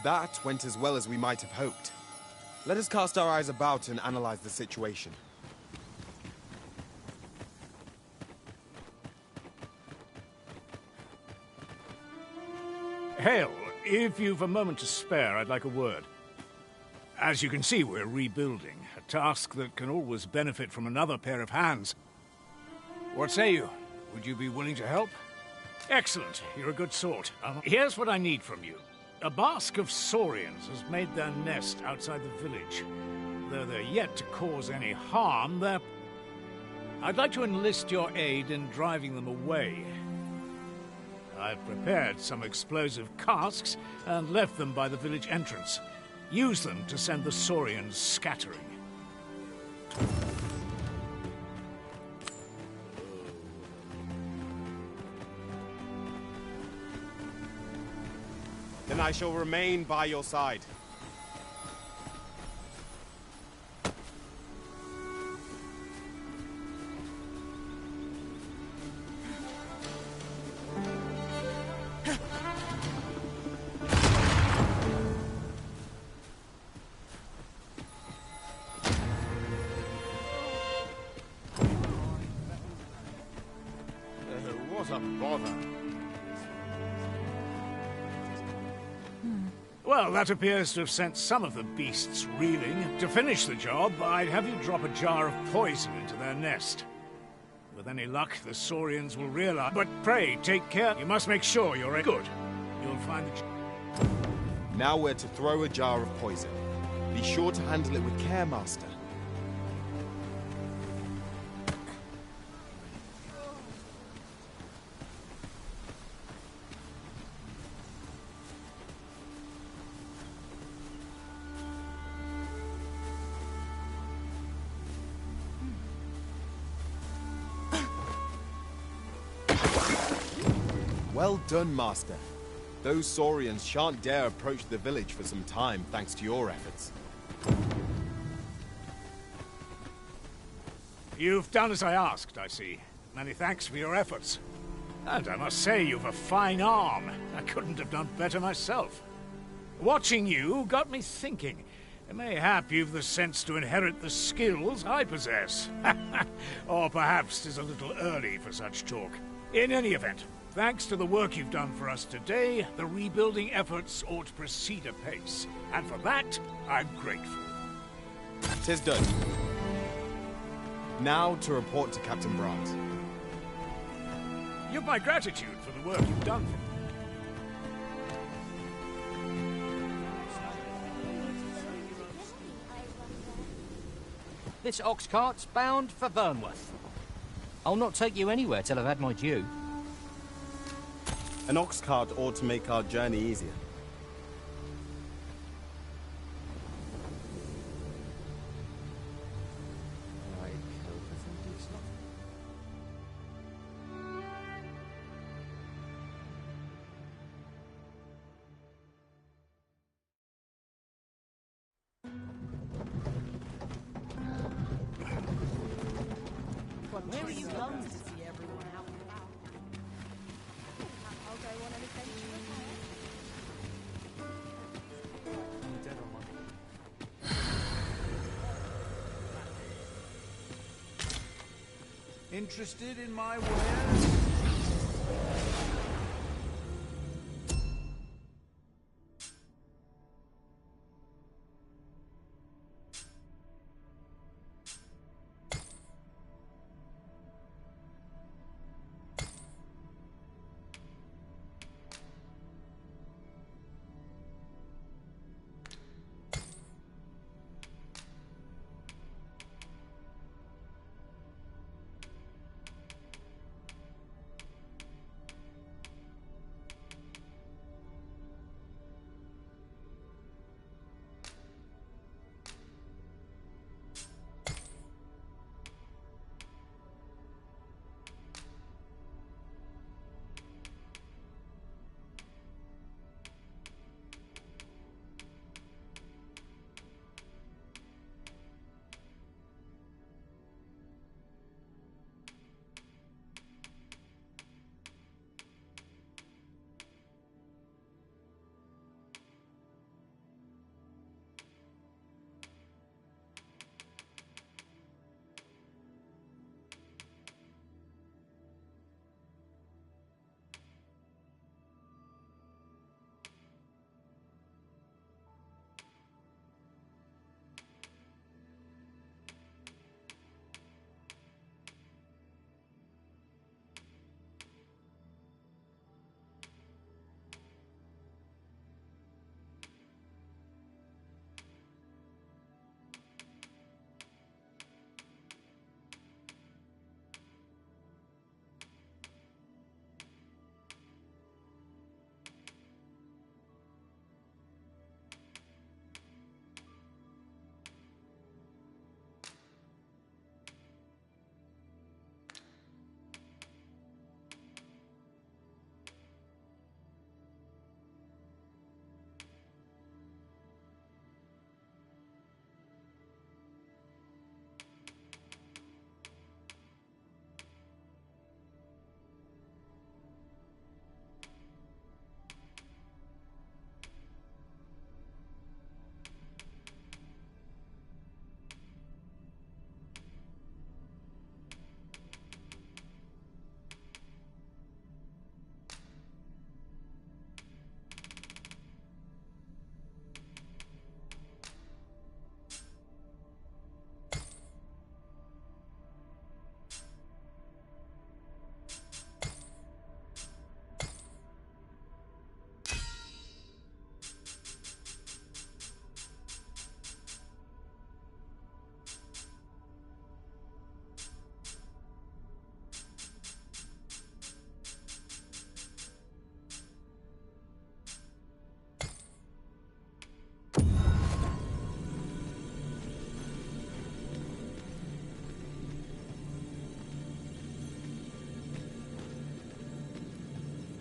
That went as well as we might have hoped. Let us cast our eyes about and analyze the situation. Hail, if you've a moment to spare, I'd like a word. As you can see, we're rebuilding, a task that can always benefit from another pair of hands. What say you? Would you be willing to help? Excellent, you're a good sort. Here's what I need from you. A basque of saurians has made their nest outside the village. Though they're yet to cause any harm, I'd like to enlist your aid in driving them away. I've prepared some explosive casks and left them by the village entrance. Use them to send the saurians scattering. Then I shall remain by your side. What a bother. Well, that appears to have sent some of the beasts reeling. To finish the job, I'd have you drop a jar of poison into their nest. With any luck, the saurians will realize... But pray, take care. You must make sure you're good. You'll find the... Now we're to throw a jar of poison. Be sure to handle it with care, Master. Well done, Master. Those saurians shan't dare approach the village for some time, thanks to your efforts. You've done as I asked, I see. Many thanks for your efforts. And I must say, you've a fine arm. I couldn't have done better myself. Watching you got me thinking. Mayhap you've the sense to inherit the skills I possess. Or perhaps 'tis a little early for such talk. In any event, thanks to the work you've done for us today, the rebuilding efforts ought to proceed apace. And for that, I'm grateful. 'Tis done. Now to report to Captain Brandt. You've my gratitude for the work you've done for me. This ox cart's bound for Vernworth. I'll not take you anywhere till I've had my due. An ox cart ought to make our journey easier. Where are you going to see everyone out and about? I'll go on an adventure with her. Interested in my wares?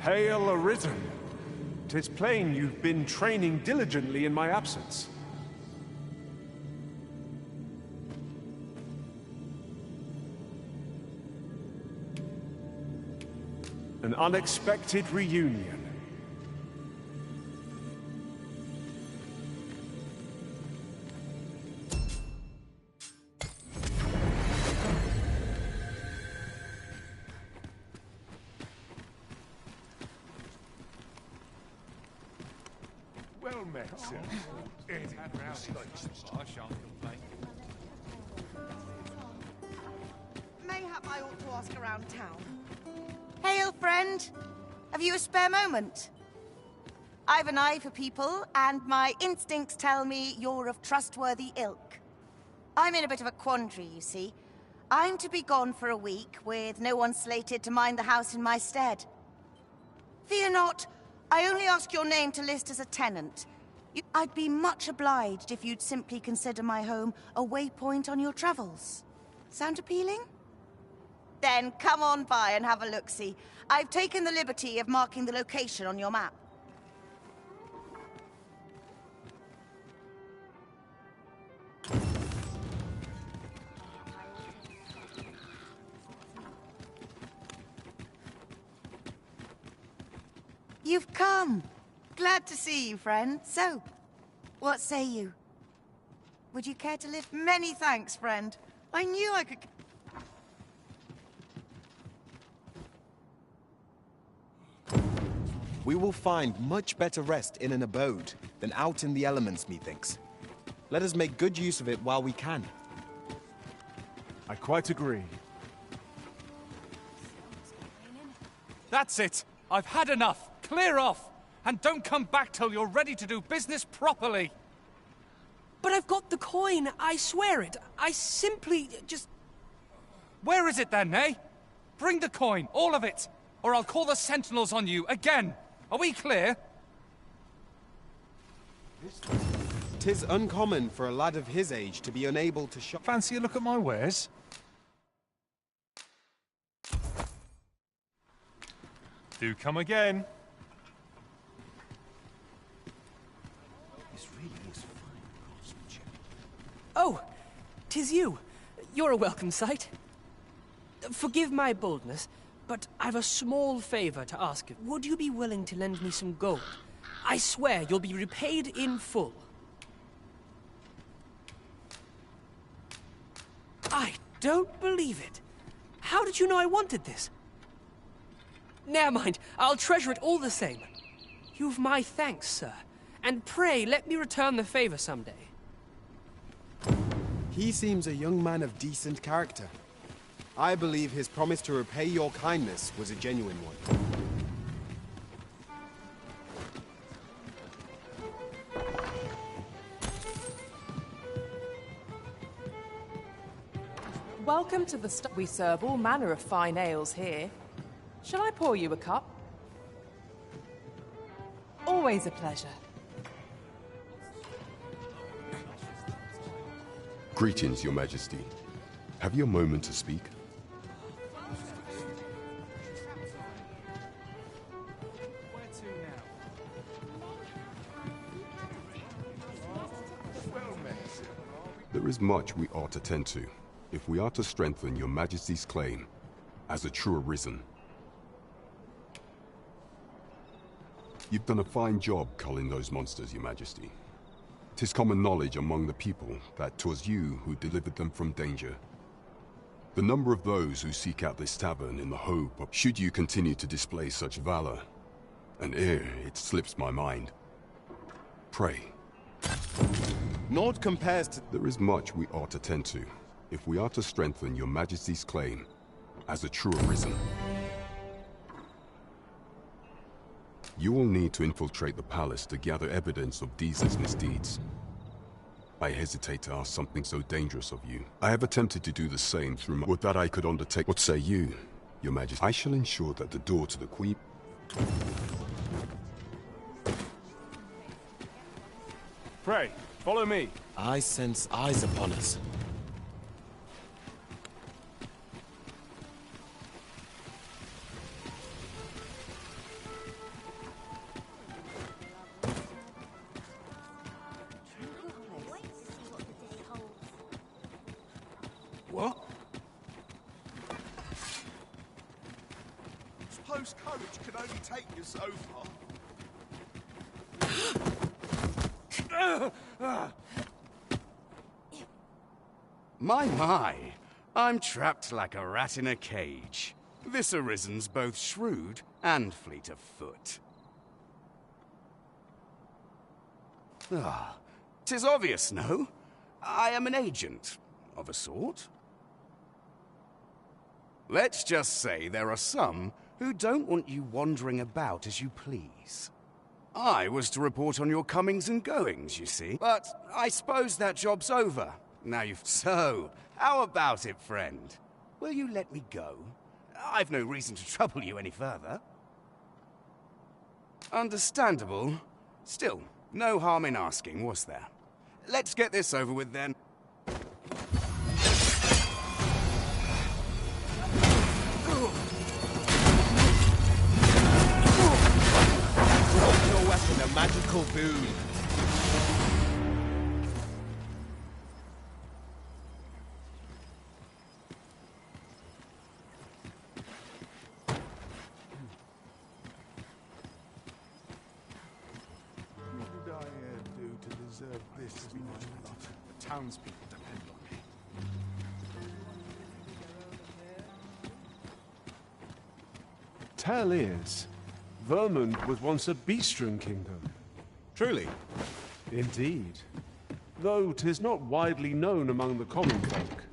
Hail Arisen. 'Tis plain you've been training diligently in my absence. An unexpected reunion. Well met, sir. Mayhap I ought to ask around town. Hail, friend. Have you a spare moment? I've an eye for people, and my instincts tell me you're of trustworthy ilk. I'm in a bit of a quandary, you see. I'm to be gone for a week, with no one slated to mind the house in my stead. Fear not, I only ask your name to list as a tenant. I'd be much obliged if you'd simply consider my home a waypoint on your travels. Sound appealing? Then come on by and have a look-see. I've taken the liberty of marking the location on your map. You've come. Glad to see you, friend. So, what say you? Would you care to live? Many thanks, friend. I knew I could... We will find much better rest in an abode than out in the elements, methinks. Let us make good use of it while we can. I quite agree. That's it! I've had enough! Clear off! And don't come back till you're ready to do business properly! But I've got the coin, I swear it. I simply just... Where is it then, eh? Bring the coin, all of it, or I'll call the sentinels on you again. Are we clear? 'Tis uncommon for a lad of his age to be unable to shop. Fancy a look at my wares? Do come again. This really is fine craftsmanship. Oh, 'tis you. You're a welcome sight. Forgive my boldness, but I've a small favor to ask you. Would you be willing to lend me some gold? I swear you'll be repaid in full. I don't believe it. How did you know I wanted this? Never mind, I'll treasure it all the same. You've my thanks, sir. And pray, let me return the favor someday. He seems a young man of decent character. I believe his promise to repay your kindness was a genuine one. Welcome to the stop. We serve all manner of fine ales here. Shall I pour you a cup? Always a pleasure. Greetings, Your Majesty. Have you a moment to speak? There is much we ought to tend to, if we are to strengthen Your Majesty's claim as a true Arisen. You've done a fine job culling those monsters, Your Majesty. 'Tis common knowledge among the people that 'twas you who delivered them from danger. The number of those who seek out this tavern in the hope of, should you continue to display such valor, and ere it slips my mind, pray. Naught compares to... There is much we ought to tend to, if we are to strengthen Your Majesty's claim as a true Arisen. You will need to infiltrate the palace to gather evidence of Deez's misdeeds. I hesitate to ask something so dangerous of you. I have attempted to do the same through my... Would that I could undertake... What say you, Your Majesty? I shall ensure that the door to the Queen... Pray, follow me. I sense eyes upon us. close courage can only take you so far. My, I'm trapped like a rat in a cage. This Arisen's both shrewd and fleet of foot. Ah, 'tis obvious, no? I am an agent, of a sort. Let's just say there are some who don't want you wandering about as you please. I was to report on your comings and goings, you see. But I suppose that job's over. Now you've... So, how about it, friend? Will you let me go? I've no reason to trouble you any further. Understandable. Still, no harm in asking, was there? Let's get this over with, then. Your weapon, a magical boon. What did I do to deserve this as much a lot? The townspeople depend on me. Tell is, Vermund was once a beastren kingdom. Truly? Indeed. Though 'tis not widely known among the common folk.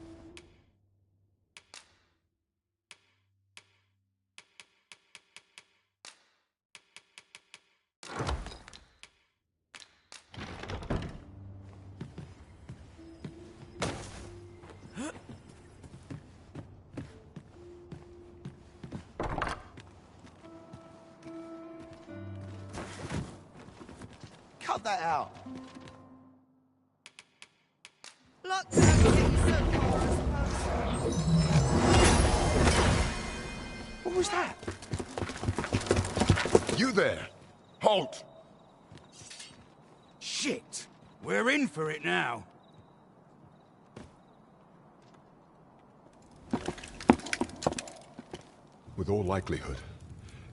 Cut that out. Lots of things so far, I suppose. What was that? You there! Halt! Shit! We're in for it now. With all likelihood,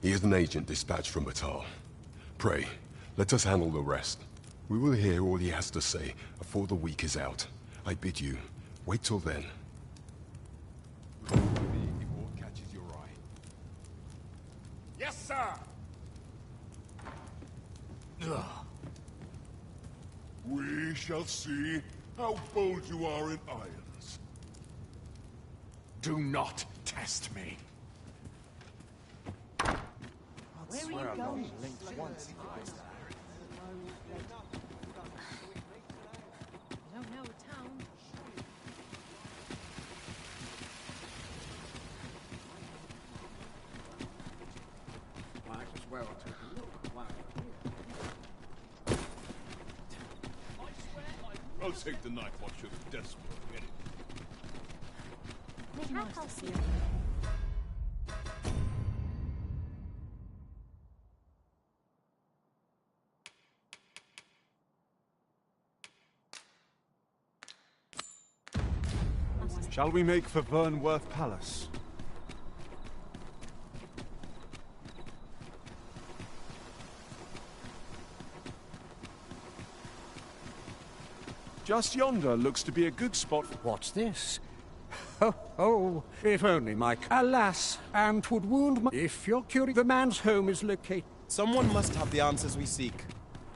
he is an agent dispatched from Batal. Pray, let us handle the rest. We will hear all he has to say before the week is out. I bid you, wait till then. If aught catches your eye. Yes, sir! Ugh. We shall see how bold you are in irons. Do not test me. Where are you going? I don't know a town. Might as well take a look while I'll take the night watch of the desk work, get it? Nice to see you. Shall we make for Vernworth Palace? Just yonder looks to be a good spot for... What's this? Oh, if only, Mike. Alas, and 'twould wound my... If you're curious, the man's home is located... Someone must have the answers we seek.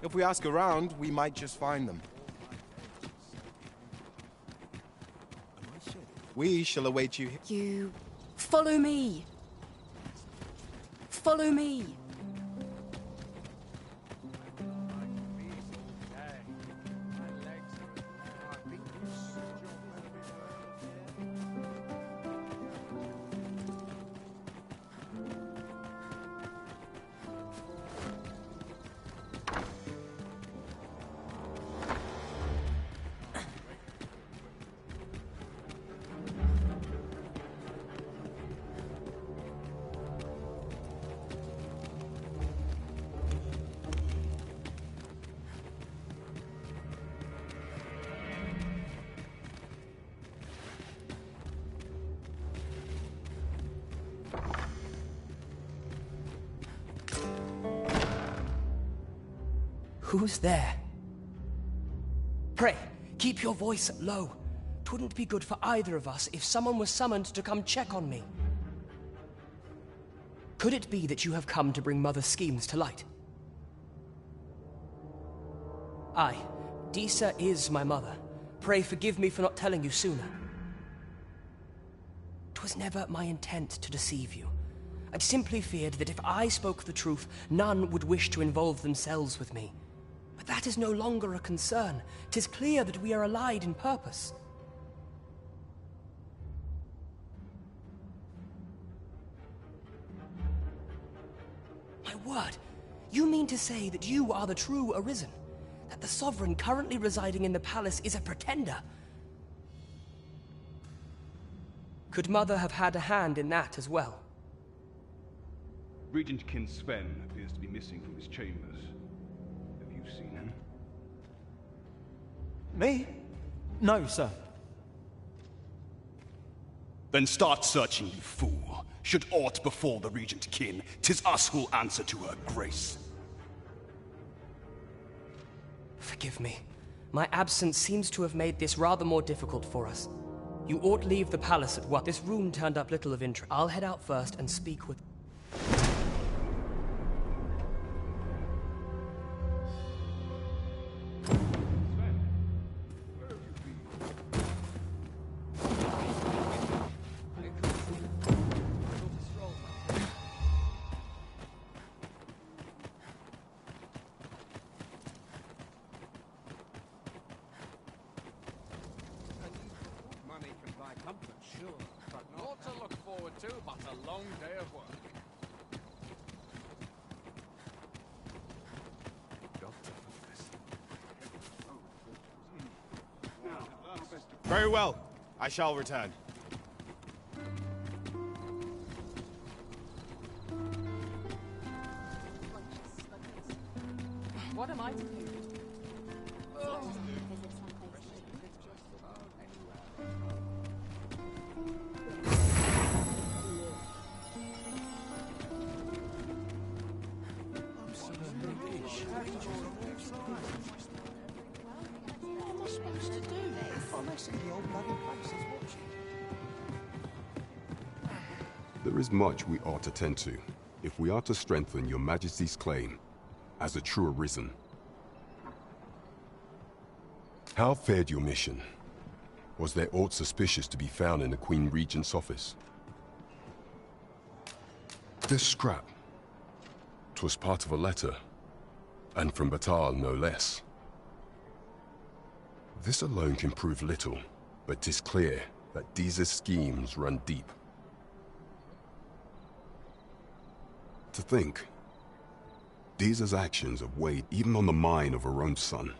If we ask around, we might just find them. We shall await you here. You... follow me. Follow me. Who's there? Pray, keep your voice low. 'Twouldn't be good for either of us if someone was summoned to come check on me. Could it be that you have come to bring Mother's schemes to light? Aye, Disa is my mother. Pray forgive me for not telling you sooner. 'Twas never my intent to deceive you. I simply feared that if I spoke the truth, none would wish to involve themselves with me. But that is no longer a concern. 'Tis clear that we are allied in purpose. My word, you mean to say that you are the true Arisen? That the Sovereign currently residing in the palace is a pretender? Could Mother have had a hand in that as well? Regent King Sven appears to be missing from his chambers. Have you seen him? Me? No, sir. Then start searching, you fool. Should aught befall the Regent Kin, 'tis us who'll answer to her grace. Forgive me. My absence seems to have made this rather more difficult for us. You ought leave the palace at once. This room turned up little of interest. I'll head out first and speak with... Very well. I shall return. What am I to do? There is much we ought to tend to, if we are to strengthen your Majesty's claim as a true Arisen. How fared your mission? Was there aught suspicious to be found in the Queen Regent's office? This scrap. 'Twas part of a letter, and from Batal no less. This alone can prove little, but 'tis clear that Disa's schemes run deep. To think, Disa's actions have weighed even on the mind of her own son.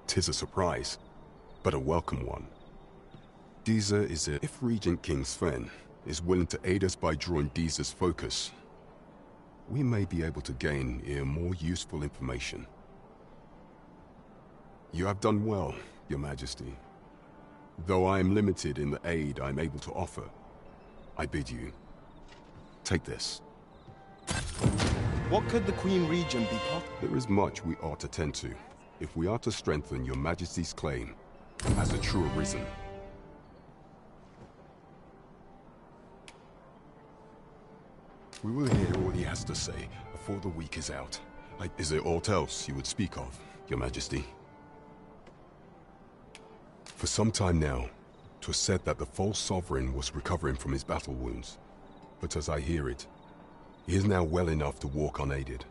'Tis a surprise, but a welcome one. Disa is if Regent King Sven is willing to aid us by drawing Disa's focus, we may be able to gain even more useful information. You have done well, Your Majesty. Though I am limited in the aid I am able to offer, I bid you, take this. What could the Queen Regent be plotting? There is much we ought to tend to, if we are to strengthen your Majesty's claim as a true Arisen. We will hear all he has to say before the week is out. Is there aught else you would speak of, Your Majesty? For some time now, 'twas said that the false sovereign was recovering from his battle wounds. But as I hear it, he is now well enough to walk unaided.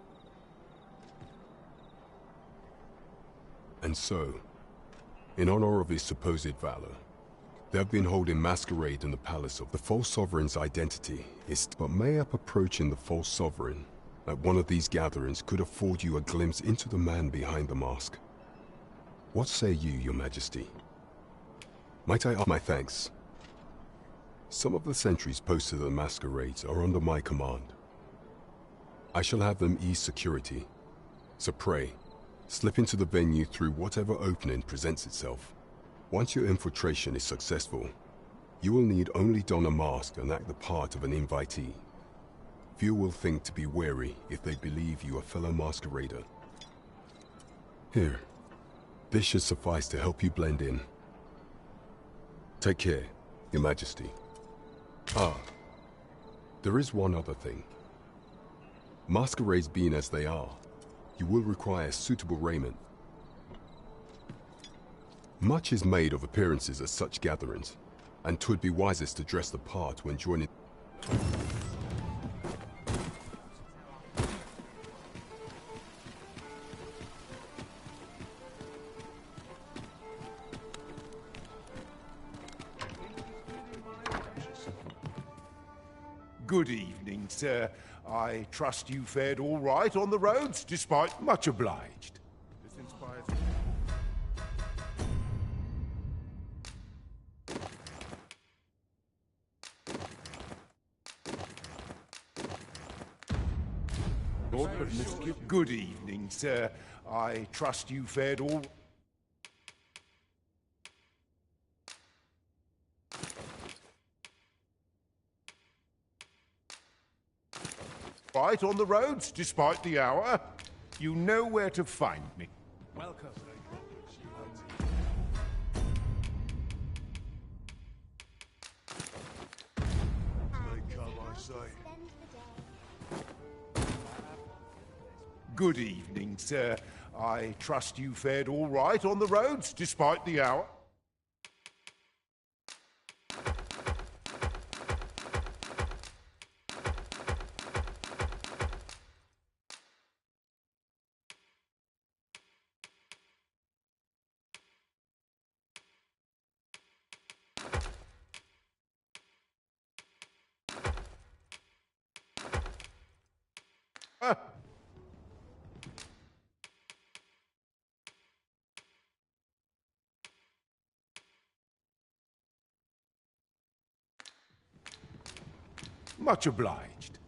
And so, in honor of his supposed valor, they have been holding masquerade in the palace of the false sovereign's identity is... But mayhap approaching the false sovereign at one of these gatherings could afford you a glimpse into the man behind the mask. What say you, Your Majesty? Might I offer my thanks? Some of the sentries posted at the masquerades are under my command. I shall have them ease security, so pray, slip into the venue through whatever opening presents itself. Once your infiltration is successful, you will need only don a mask and act the part of an invitee. Few will think to be wary if they believe you a fellow masquerader. Here. This should suffice to help you blend in. Take care, Your Majesty. Ah. There is one other thing. Masquerades being as they are, you will require suitable raiment. Much is made of appearances at such gatherings, and 'twould be wisest to dress the part when joining. Good evening, sir. I trust you fared all right on the roads, despite much obliged. This inspires... Good evening, sir. I trust you fared all... right on the roads, despite the hour. You know where to find me. Welcome. Good evening, sir. I trust you fared all right on the roads, despite the hour. Much obliged.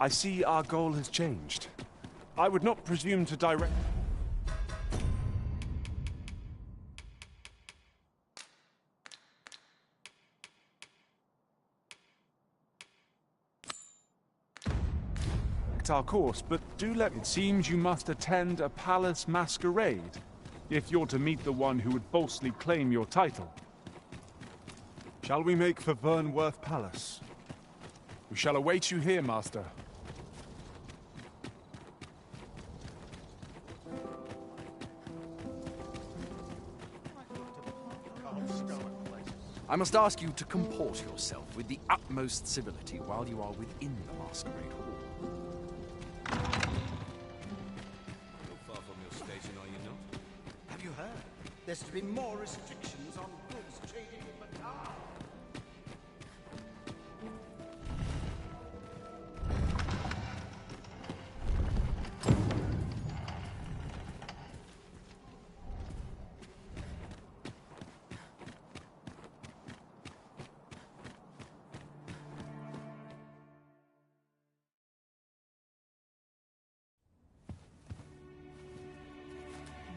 I see our goal has changed. I would not presume to direct... our course, but do let... It seems you must attend a palace masquerade, if you're to meet the one who would falsely claim your title. Shall we make for Vernworth Palace? We shall await you here, Master. I must ask you to comport yourself with the utmost civility while you are within the masquerade hall. There's to be more restrictions on goods traded in Macau.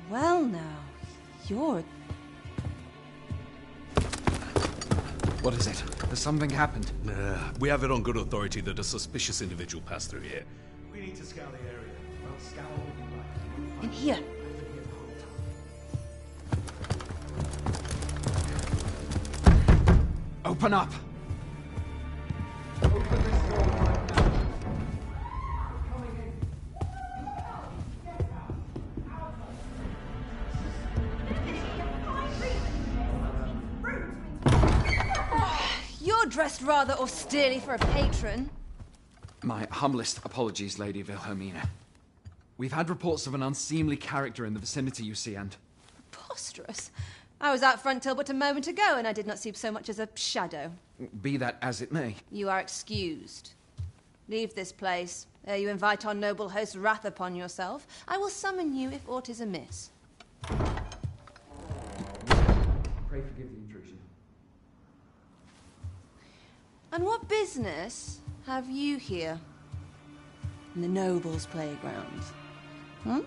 Well now, you're... What is it? Has something happened? We have it on good authority that a suspicious individual passed through here. We need to scour the area. Well, scour what you like. In here. Open up! Open this door right now. We're coming in. You're dressed rather austerely for a patron. My humblest apologies, Lady Wilhelmina. We've had reports of an unseemly character in the vicinity, you see, and... Preposterous. I was out front till but a moment ago, and I did not see so much as a shadow. Be that as it may. You are excused. Leave this place, ere you invite our noble host's wrath upon yourself. I will summon you if aught is amiss. Pray forgive the intrusion. And what business have you here? In the nobles' playgrounds? Hmm?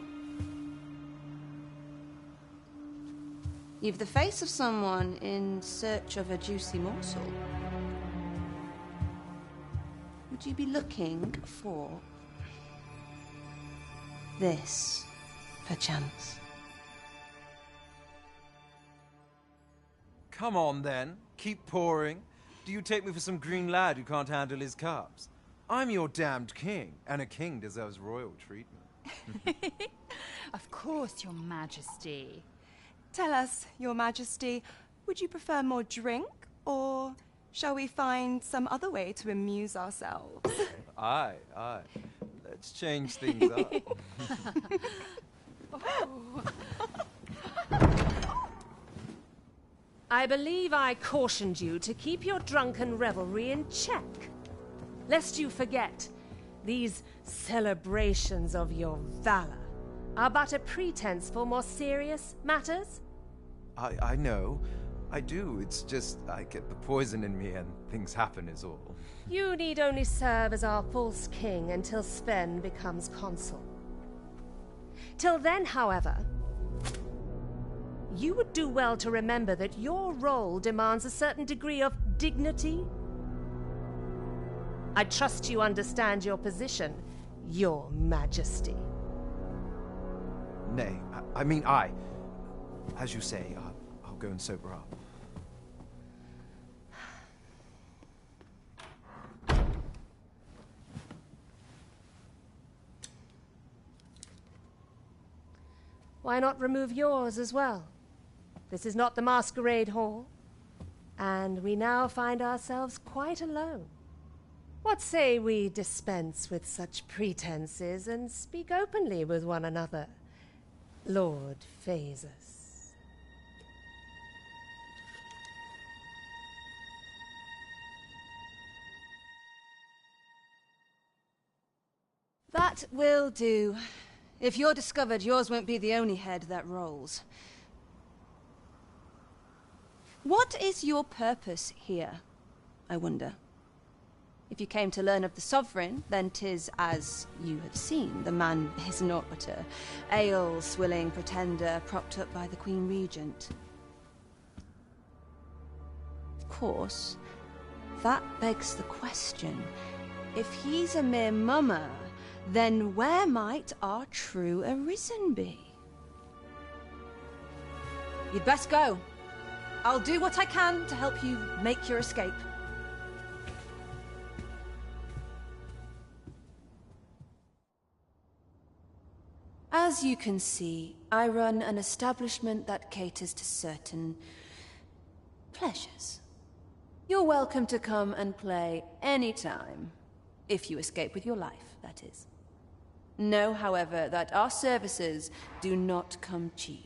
You've the face of someone in search of a juicy morsel. Would you be looking for this, perchance? Come on, then. Keep pouring. Do you take me for some green lad who can't handle his cups? I'm your damned king, and a king deserves royal treatment. Of course, Your Majesty. Tell us, Your Majesty, would you prefer more drink, or shall we find some other way to amuse ourselves? Aye. Let's change things up. I believe I cautioned you to keep your drunken revelry in check. Lest you forget, these celebrations of your valor are but a pretense for more serious matters. I know. I do. It's just I get the poison in me and things happen is all. You need only serve as our false king until Sven becomes consul. Till then, however, you would do well to remember that your role demands a certain degree of dignity. I trust you understand your position, Your Majesty. Nay, I mean I. As you say, I'll go and sober up. Why not remove yours as well? This is not the masquerade hall, and we now find ourselves quite alone. What say we dispense with such pretenses and speak openly with one another, Lord Phaesus? That will do. If you're discovered, yours won't be the only head that rolls. What is your purpose here, I wonder? If you came to learn of the Sovereign, then 'tis as you have seen. The man is naught but a ale-swilling pretender propped up by the Queen Regent. Of course, that begs the question. If he's a mere mummer, then where might our true Arisen be? You'd best go. I'll do what I can to help you make your escape. As you can see, I run an establishment that caters to certain pleasures. You're welcome to come and play anytime, if you escape with your life, that is. Know, however, that our services do not come cheap.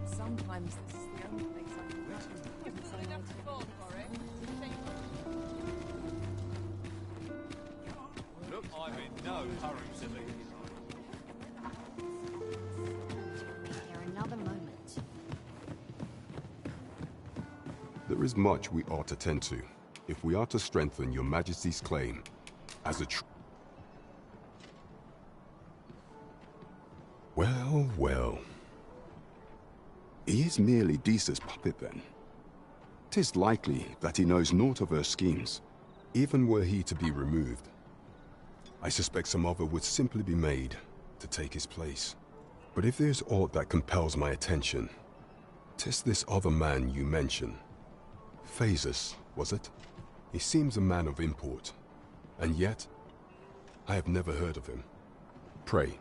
Sometimes this is the only place I can go to. You've got enough to fall for it. Look, I'm in no hurry to leave. Here another moment. There is much we ought to tend to, if we are to strengthen Your Majesty's claim as a Well, well. He is merely Disa's puppet, then. 'Tis likely that he knows naught of her schemes, even were he to be removed. I suspect some other would simply be made to take his place. But if there's aught that compels my attention, 'tis this other man you mention. Phaesus, was it? He seems a man of import, and yet I have never heard of him. Pray,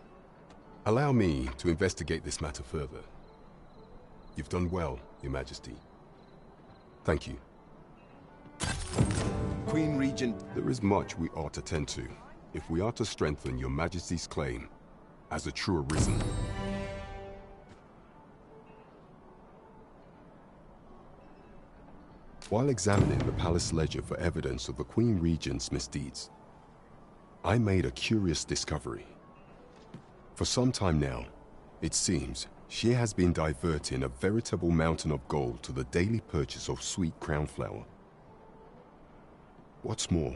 allow me to investigate this matter further. You've done well, Your Majesty. Thank you. Queen Regent... There is much we ought to tend to, if we are to strengthen Your Majesty's claim as a true Arisen. While examining the palace ledger for evidence of the Queen Regent's misdeeds, I made a curious discovery. For some time now, it seems she has been diverting a veritable mountain of gold to the daily purchase of sweet crown flower. What's more,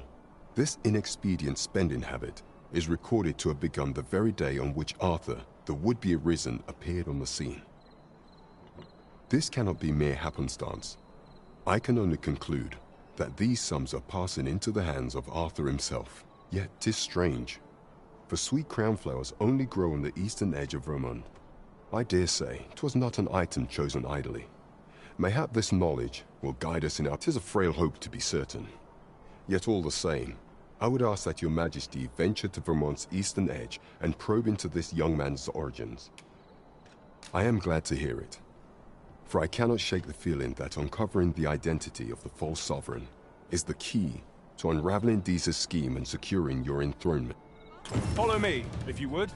this inexpedient spending habit is recorded to have begun the very day on which Arthur, the would-be Arisen, appeared on the scene. This cannot be mere happenstance. I can only conclude that these sums are passing into the hands of Arthur himself. Yet 'tis strange, for sweet crown flowers only grow on the eastern edge of Vermund. I dare say 'twas not an item chosen idly. Mayhap this knowledge will guide us in our... 'Tis a frail hope, to be certain. Yet all the same, I would ask that Your Majesty venture to Vermund's eastern edge and probe into this young man's origins. I am glad to hear it, for I cannot shake the feeling that uncovering the identity of the false sovereign is the key to unraveling Deez's scheme and securing your enthronement. Follow me, if you would.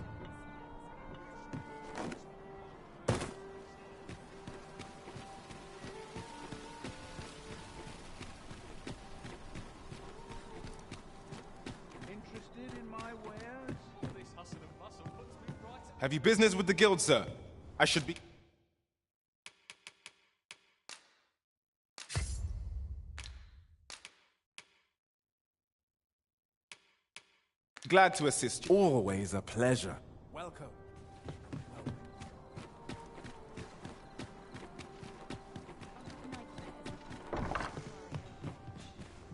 Have you business with the guild, sir? I should be... Glad to assist you. Always a pleasure. Welcome.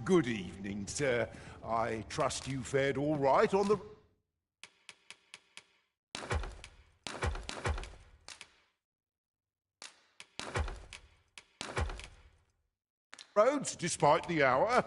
Good evening, sir. I trust you fared all right on the... roads, despite the hour.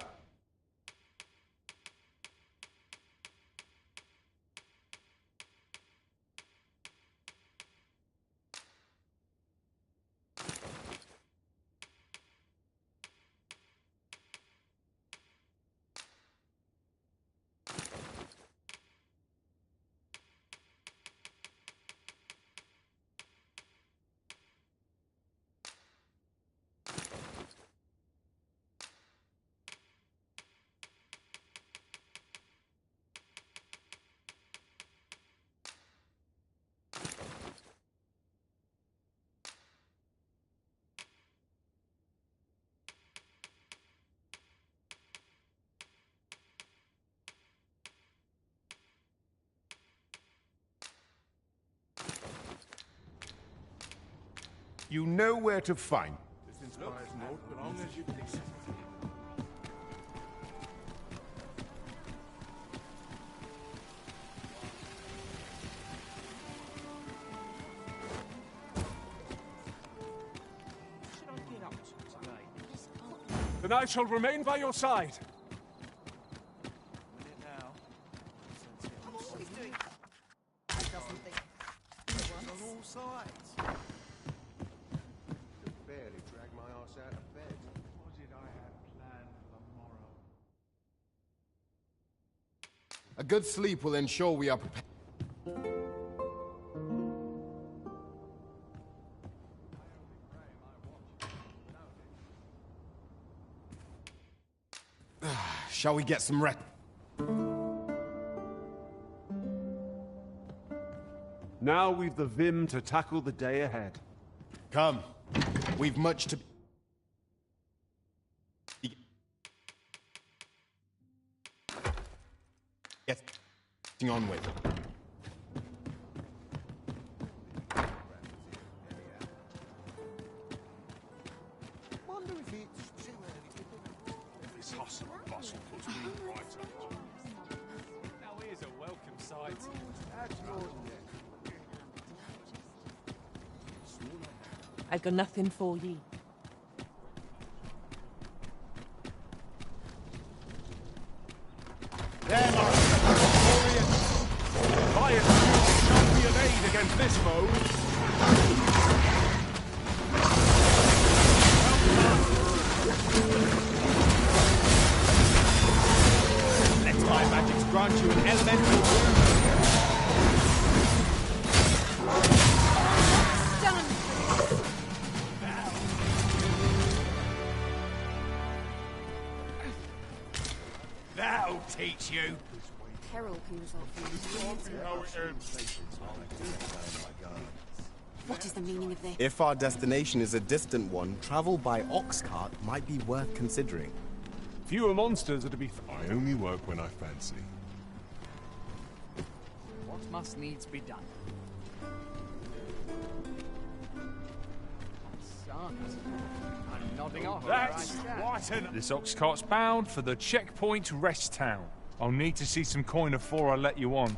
You know where to find. This inspires naught but long as you please. Then I shall remain by your side. A good sleep will ensure we are prepared. Shall we get some rest? Now we've the vim to tackle the day ahead. Come. We've much to... getting on with. Wonder if it's too early to... This hustle and bustle puts me right up. Now here's a welcome sight. I've got nothing for ye. There, I am champion aid against this foe. beats you. Peril comes What is the meaning of this? If our destination is a distant one, travel by ox cart might be worth considering. Fewer monsters are to be... I only work when I fancy. What must needs be done? I'm nodding off. That's what This ox cart's bound for the checkpoint rest town. I'll need to see some coin before I let you on.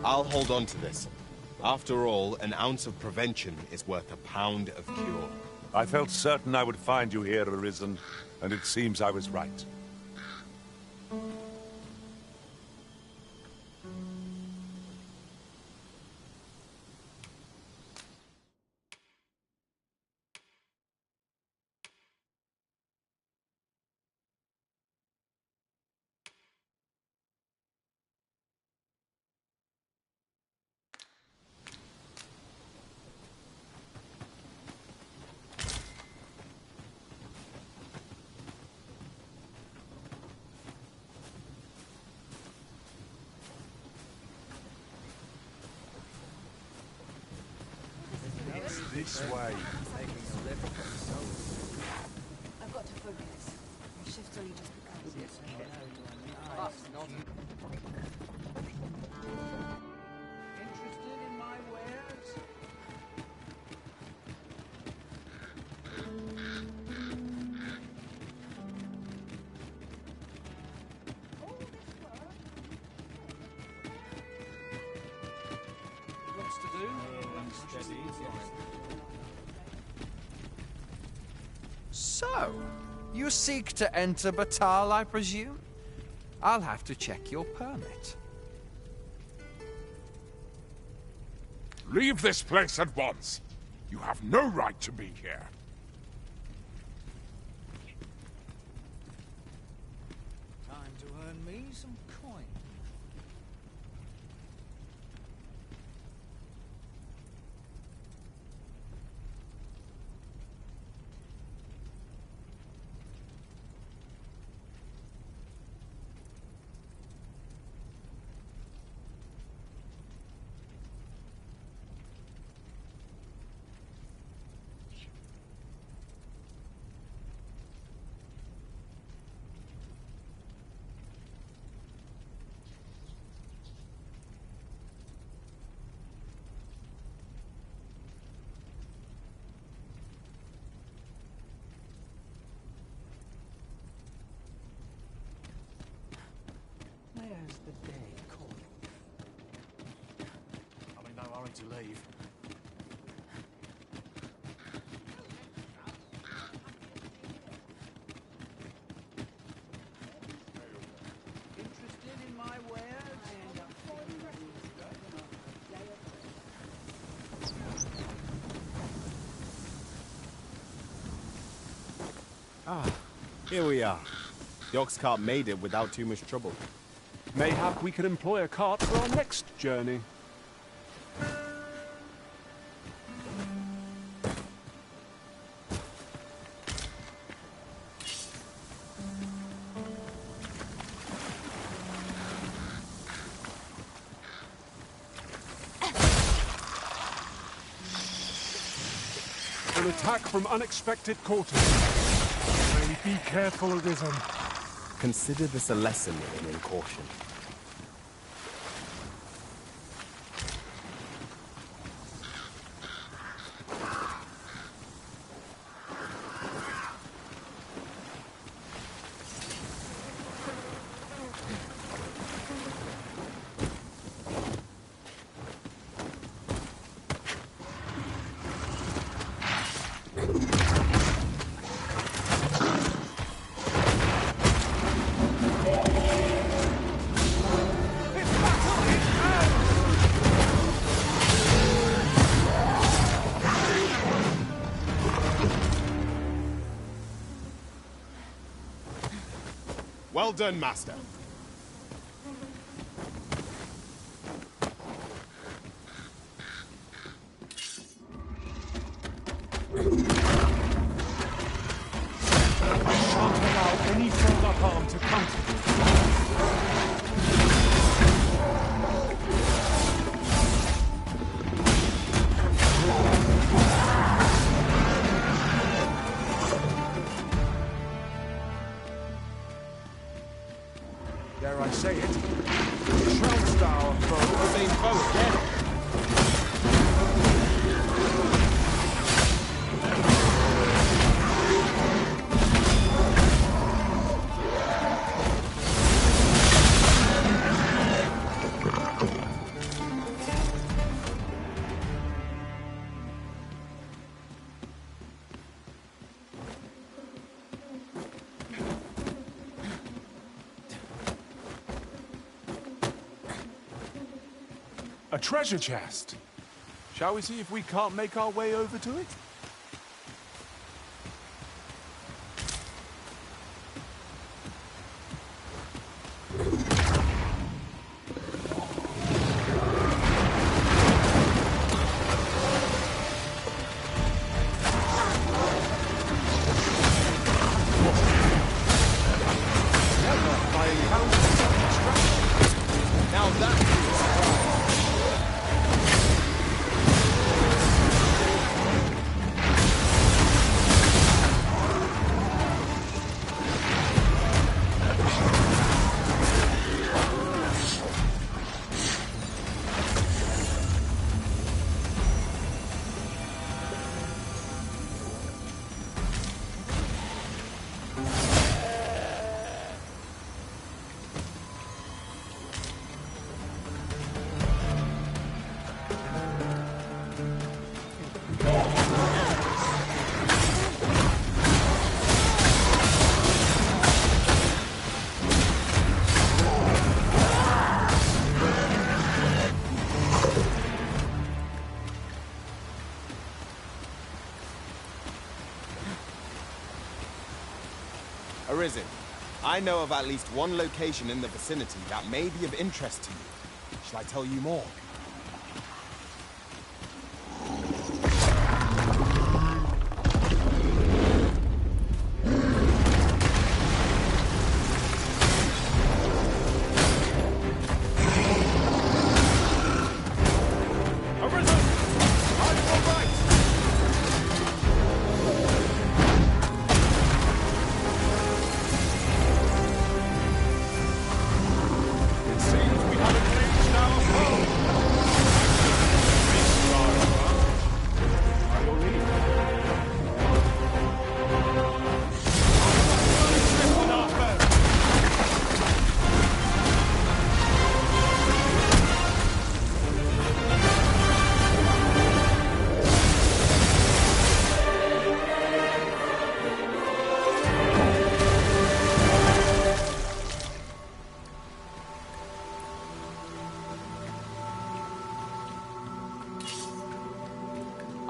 I'll hold on to this. After all, an ounce of prevention is worth a pound of cure. I felt certain I would find you here, Arisen, and it seems I was right. This way. I've got to focus. My shift's only just begun. Interested in my wares? Lots to do. So, you seek to enter Batal, I presume? I'll have to check your permit. Leave this place at once. You have no right to be here. Time to earn me some coin. Where's the day calling? I'm in no hurry to leave. Interested in my wares? Ah, here we are. The ox cart made it without too much trouble. Mayhap we could employ a cart for our next journey. An attack from unexpected quarters. Only be careful, Arisen. Consider this a lesson in caution. Well done, Master. I shan't allow any further harm to come to you. Dare I say it? Shroudstower foe. The same foe again. A treasure chest. Shall we see if we can't make our way over to it? Now that Arisen, I know of at least one location in the vicinity that may be of interest to you. Shall I tell you more?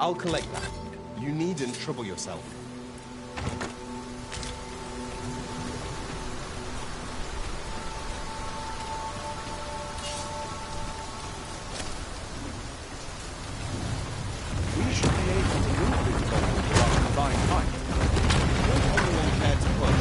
I'll collect that. You needn't trouble yourself. We should be able to move this boat with our combined might. Won't anyone care to push?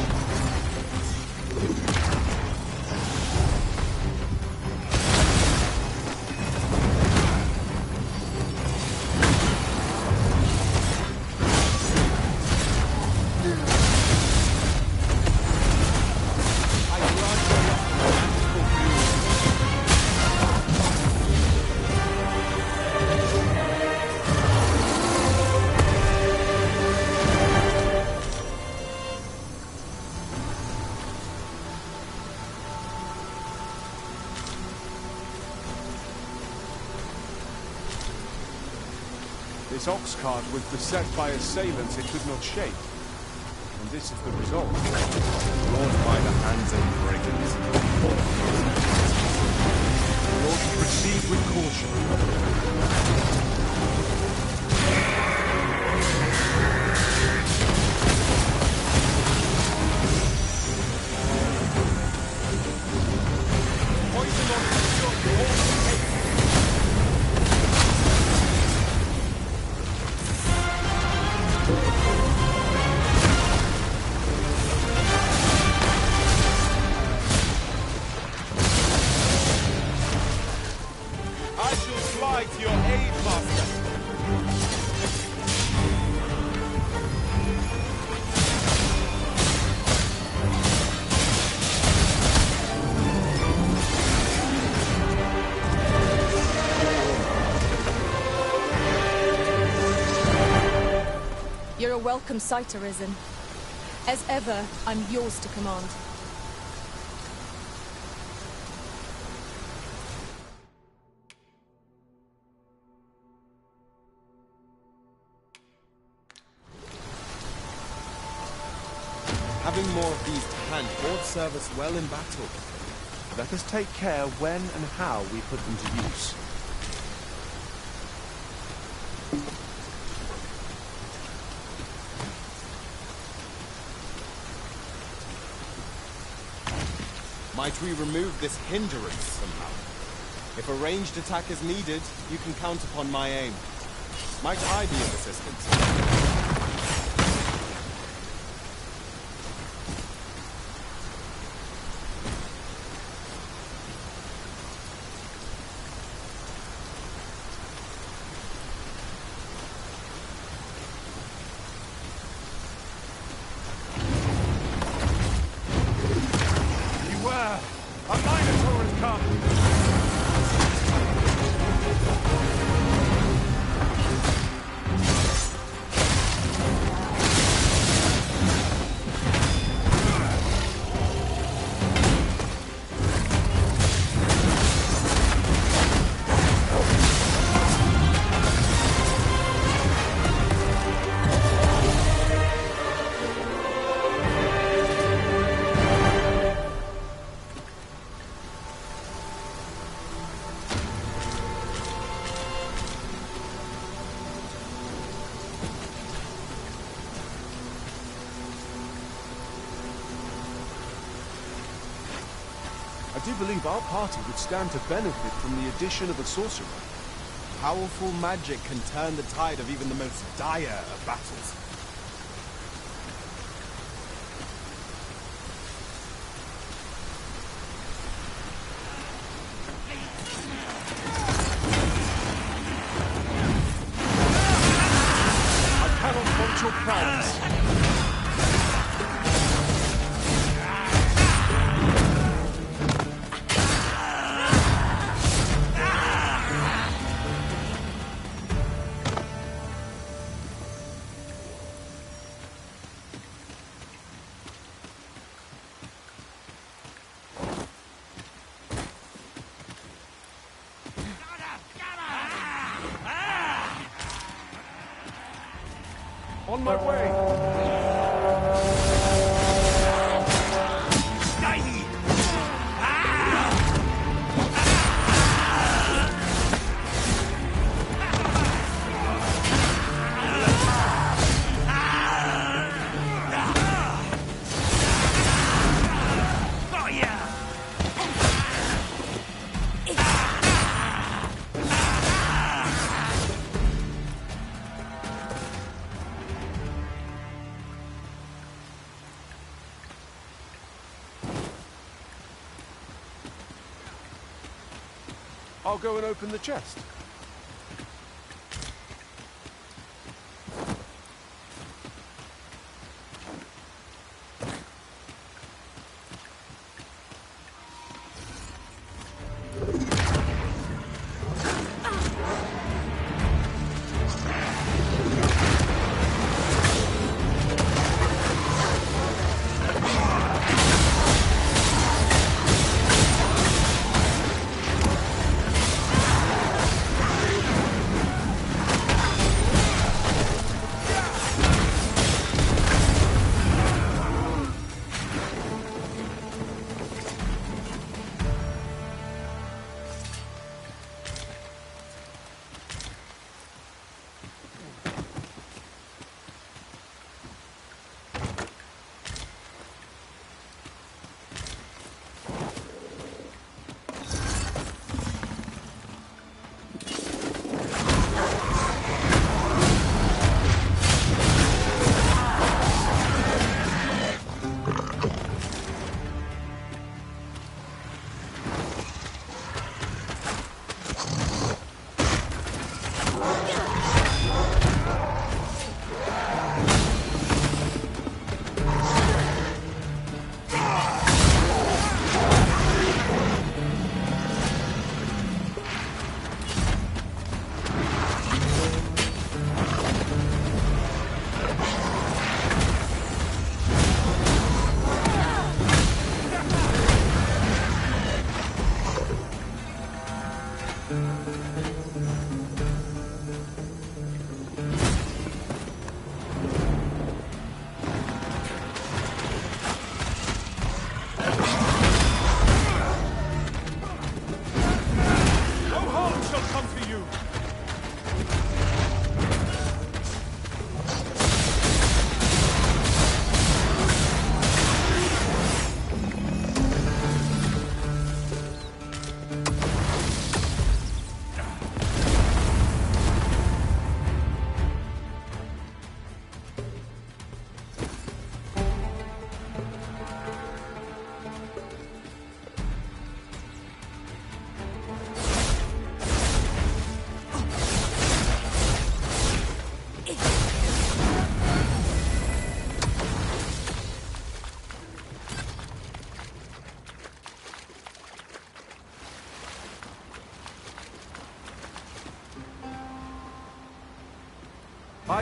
This ox cart was beset by assailants it could not shake. And this is the result. Brought by the hands of brigands. Lord, proceed with caution. You're a welcome sight, Arisen. As ever, I'm yours to command. Having more of these to hand would serve us well in battle. Let us take care when and how we put them to use. Might we remove this hindrance somehow? If a ranged attack is needed, you can count upon my aim. Might I be of assistance? I do believe our party would stand to benefit from the addition of a sorcerer. Powerful magic can turn the tide of even the most dire of battles. I cannot fault your prowess. On my way! I'll go and open the chest.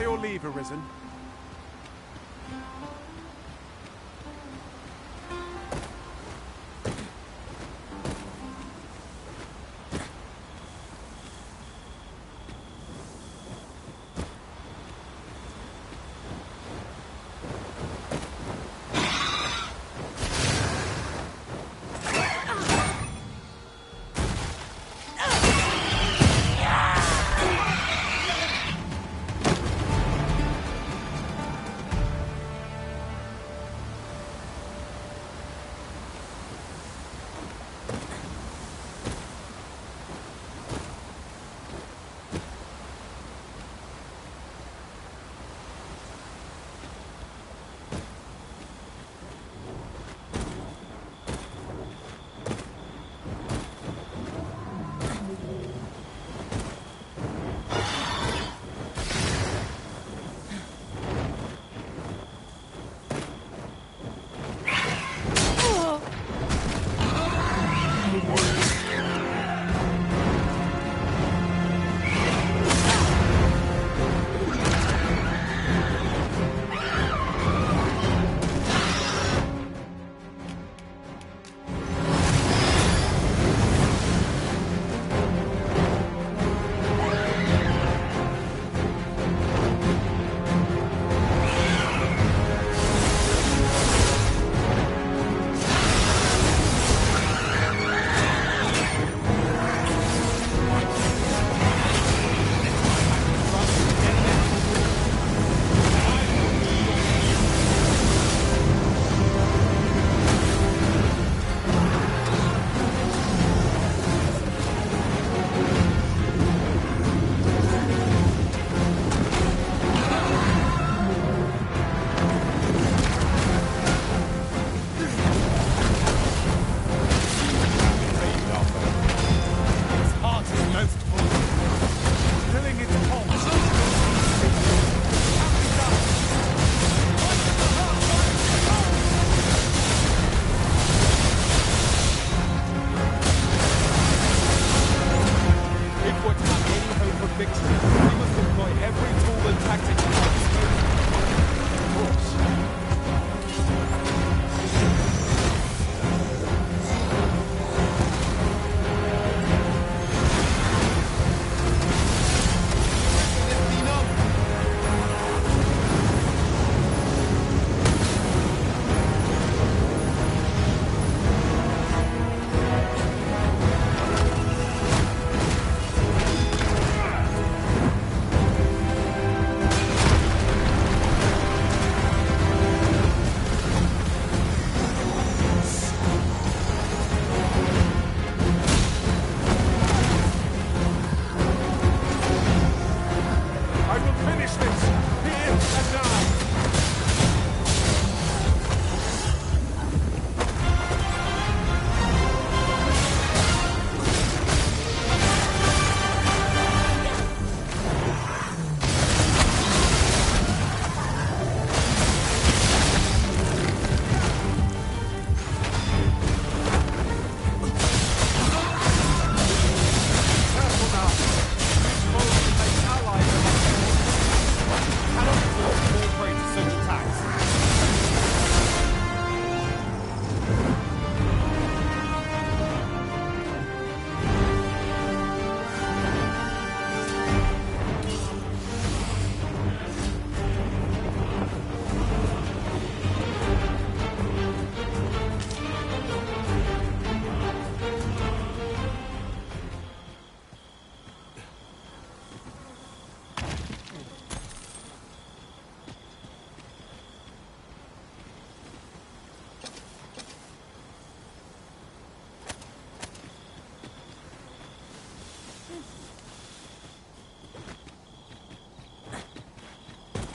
By your leave, Arisen.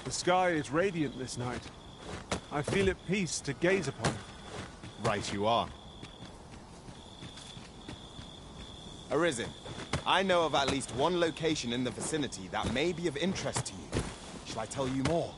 The sky is radiant this night. I feel at peace to gaze upon it. Right you are. Arisen, I know of at least one location in the vicinity that may be of interest to you. Shall I tell you more?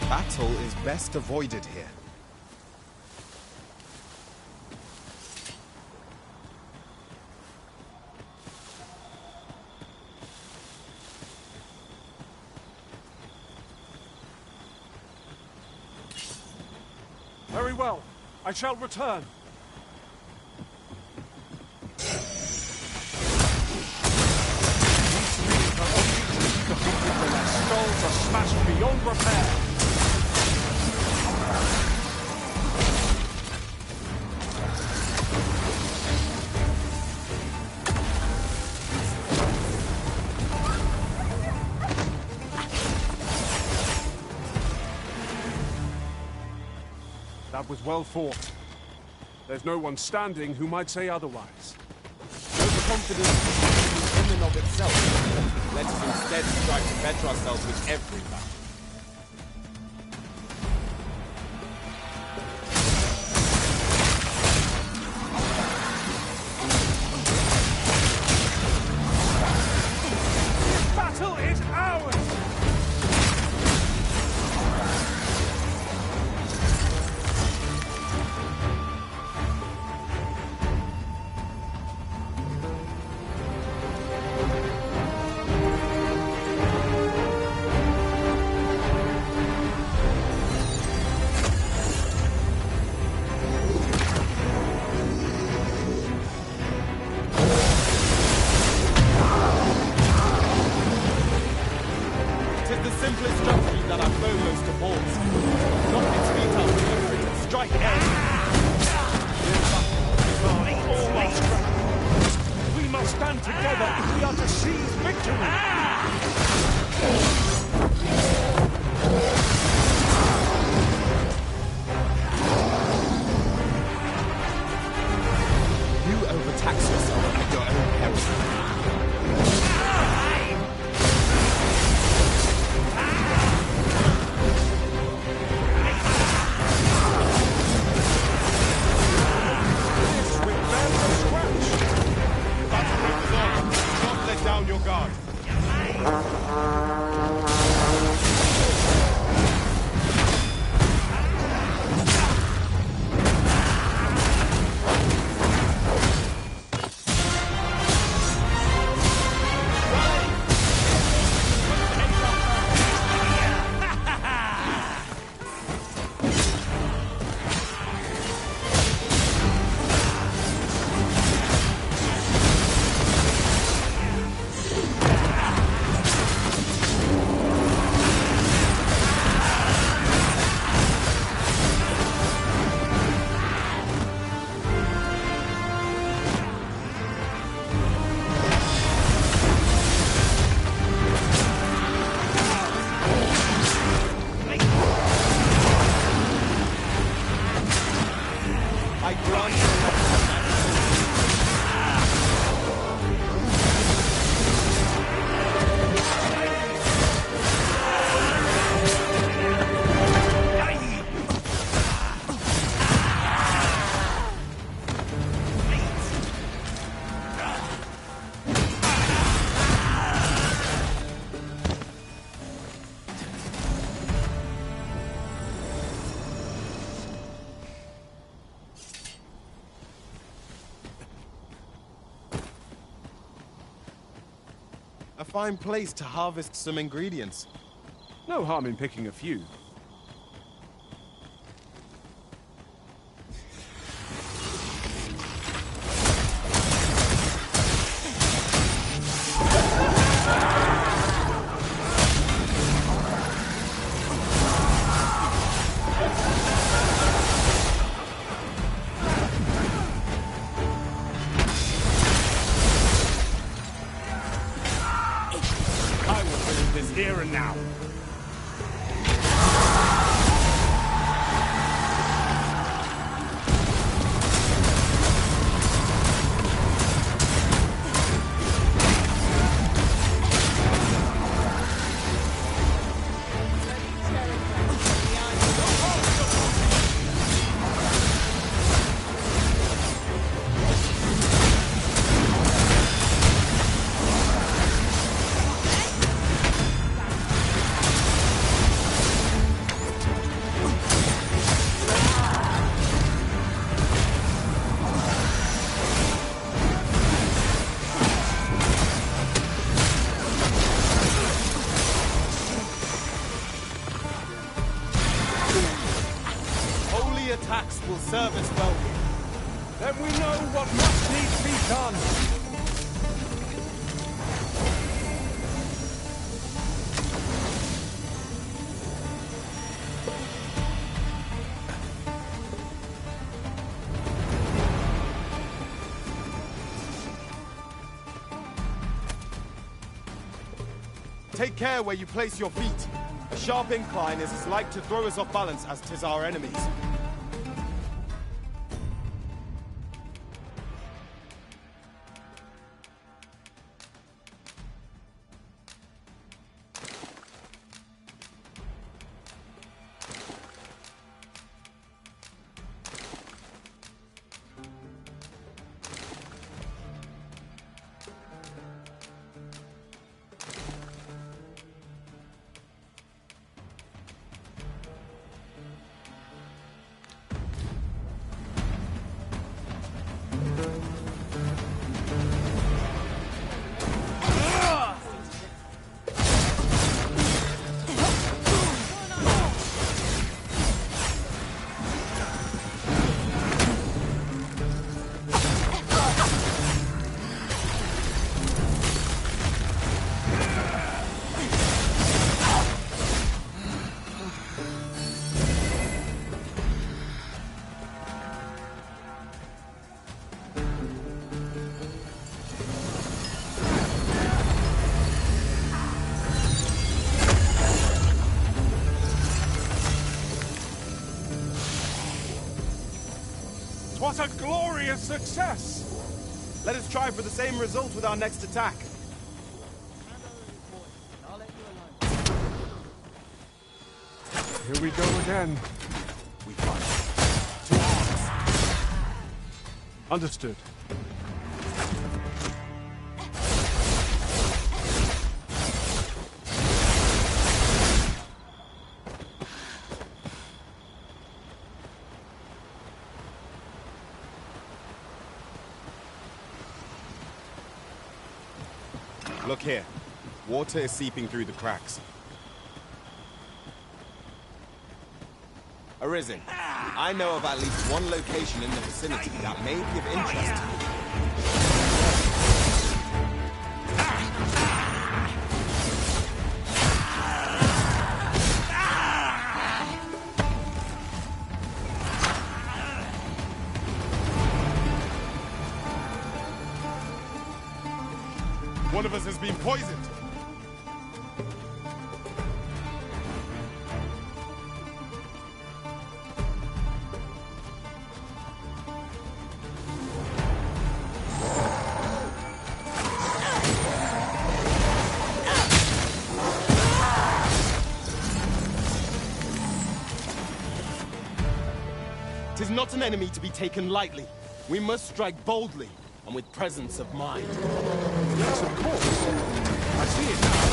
Battle is best avoided here. Very well. I shall return. Their skulls are smashed beyond repair. That was well fought. There's no one standing who might say otherwise. Overconfidence in and of itself. Let us instead strive to better ourselves with every battle. This battle is ours! A fine place to harvest some ingredients. No harm in picking a few. Here and now. attacks will serve us well here. Then we know what must needs be done. Take care where you place your feet. A sharp incline is as like to throw us off balance as 'tis our enemies. What a glorious success! Let us try for the same result with our next attack. Here we go again. We fight. To arms. Understood. Look here. Water is seeping through the cracks. Arisen, I know of at least one location in the vicinity that may be of interest to you. One of us has been poisoned. Tis not an enemy to be taken lightly. We must strike boldly and with presence of mind. Yes, of course. I see it now.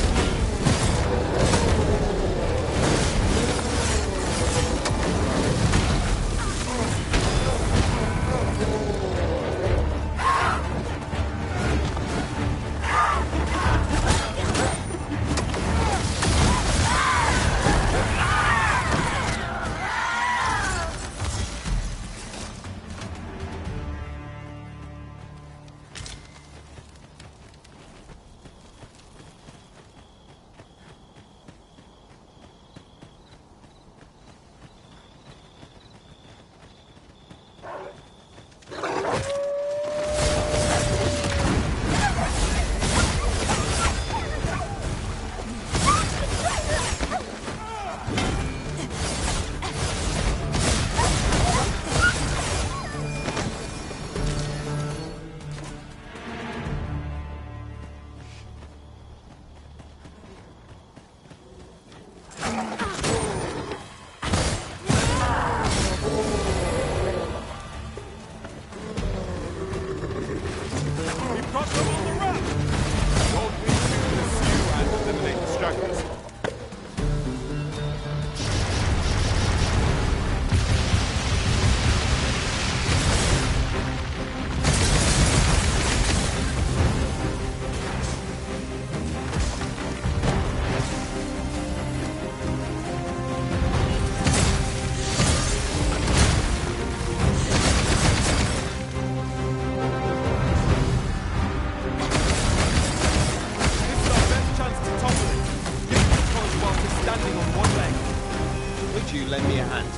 Would you lend me a hand?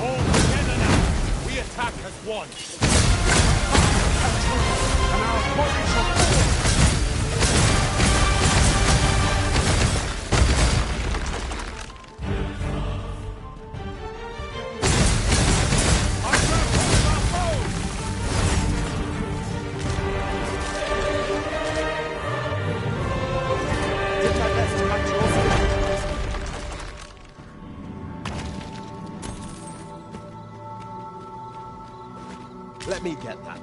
All together now! We attack as one! And our bodies shall fall! Let me get that.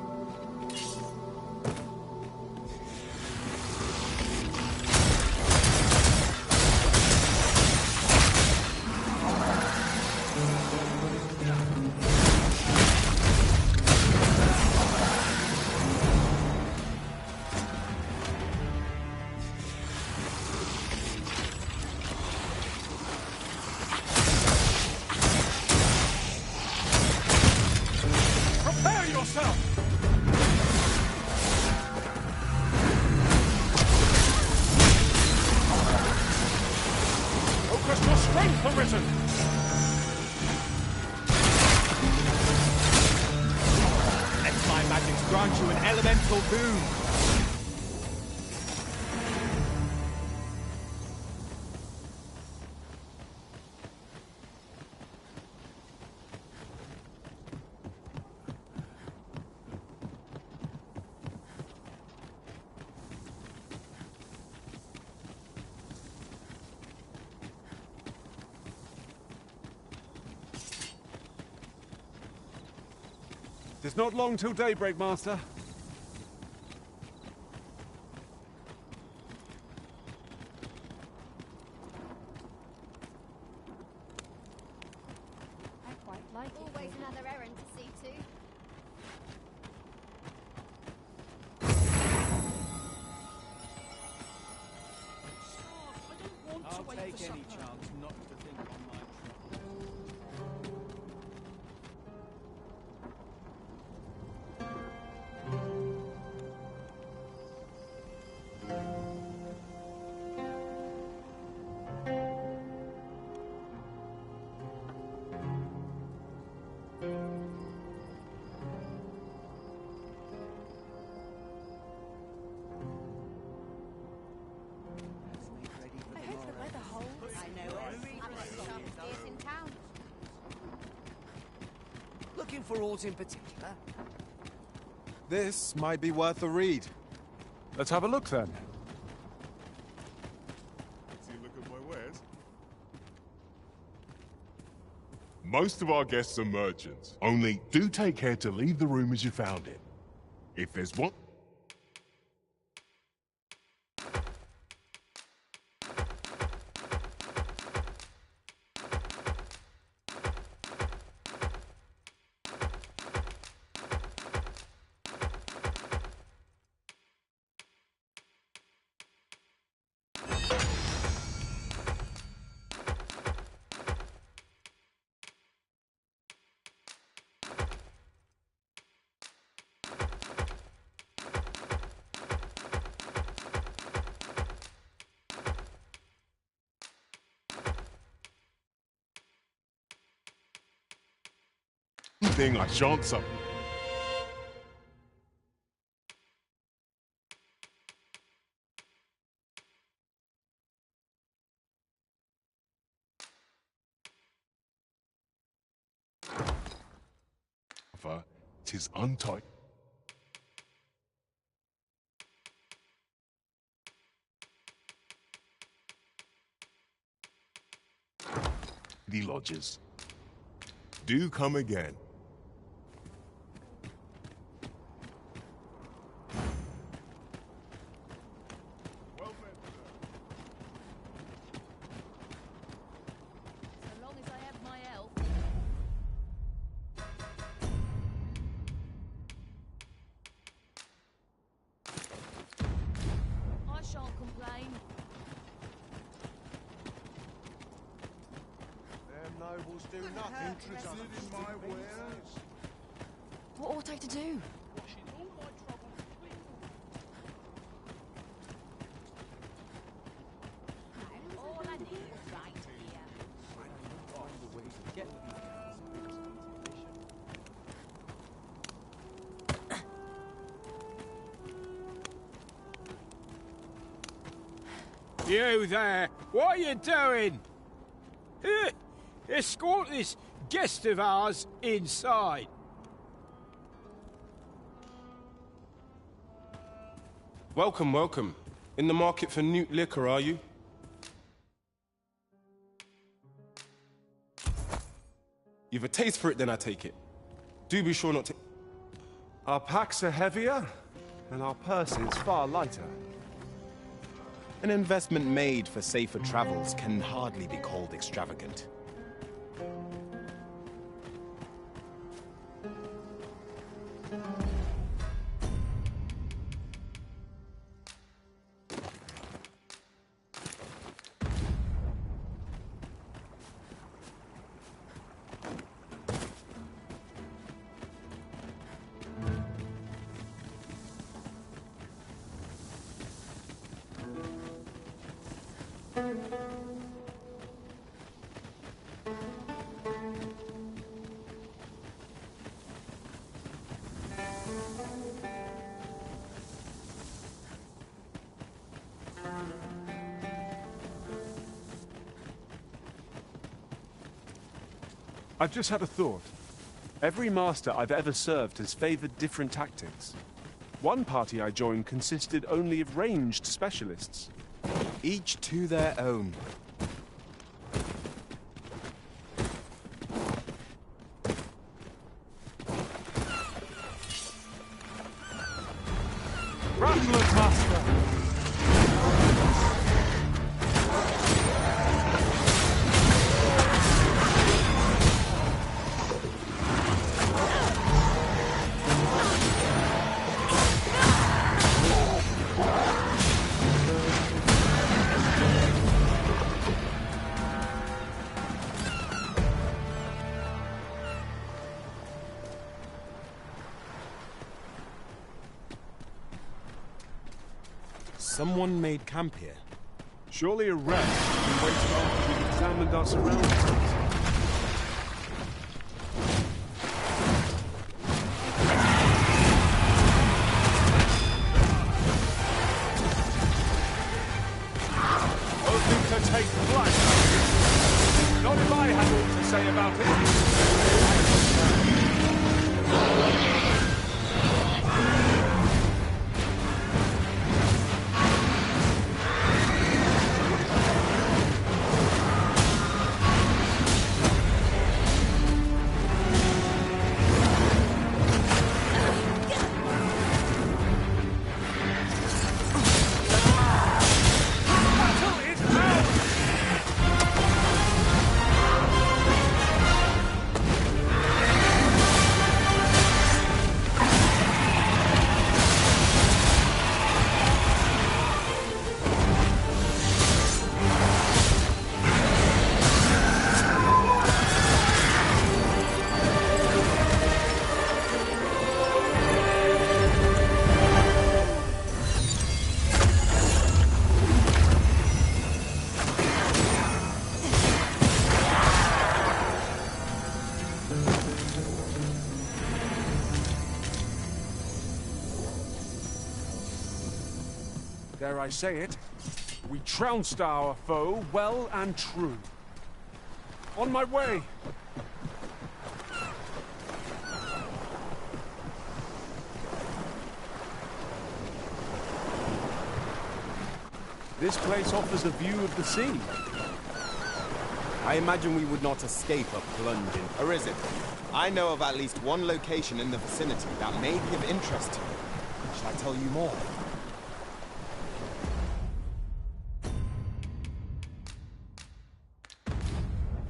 It's not long till daybreak, Master. I quite like it. Always another errand to see to. I'll take any chance not to think on my trouble. Looking for aught in particular? This might be worth a read. Let's have a look then. See a look at my wares? Most of our guests are merchants. Only do take care to leave the room as you found it. If there's one... thing I shan't suffer. Tis untied. The lodges. Do come again. So long as I have my health. I shan't complain. Them nobles do nothing. Interested in my wares? What ought I to do? All I need is right here. You there! What are you doing? Escort this guest of ours inside. Welcome, welcome. In the market for new liquor, are you? You've a taste for it, then I take it. Do be sure not to... Our packs are heavier, and our purses far lighter. An investment made for safer travels can hardly be called extravagant. I've just had a thought. Every master I've ever served has favored different tactics. One party I joined consisted only of ranged specialists. Each to their own. Rattlers, master! Someone made camp here. Surely a rest can wait after we've examined our surroundings. Hoping to take flight. Not if I had all to say about it. Dare I say it, we trounced our foe well and true. On my way! This place offers a view of the sea. I imagine we would not escape a plunge in... Or is it? I know of at least one location in the vicinity that may be of interest to you. Shall I tell you more?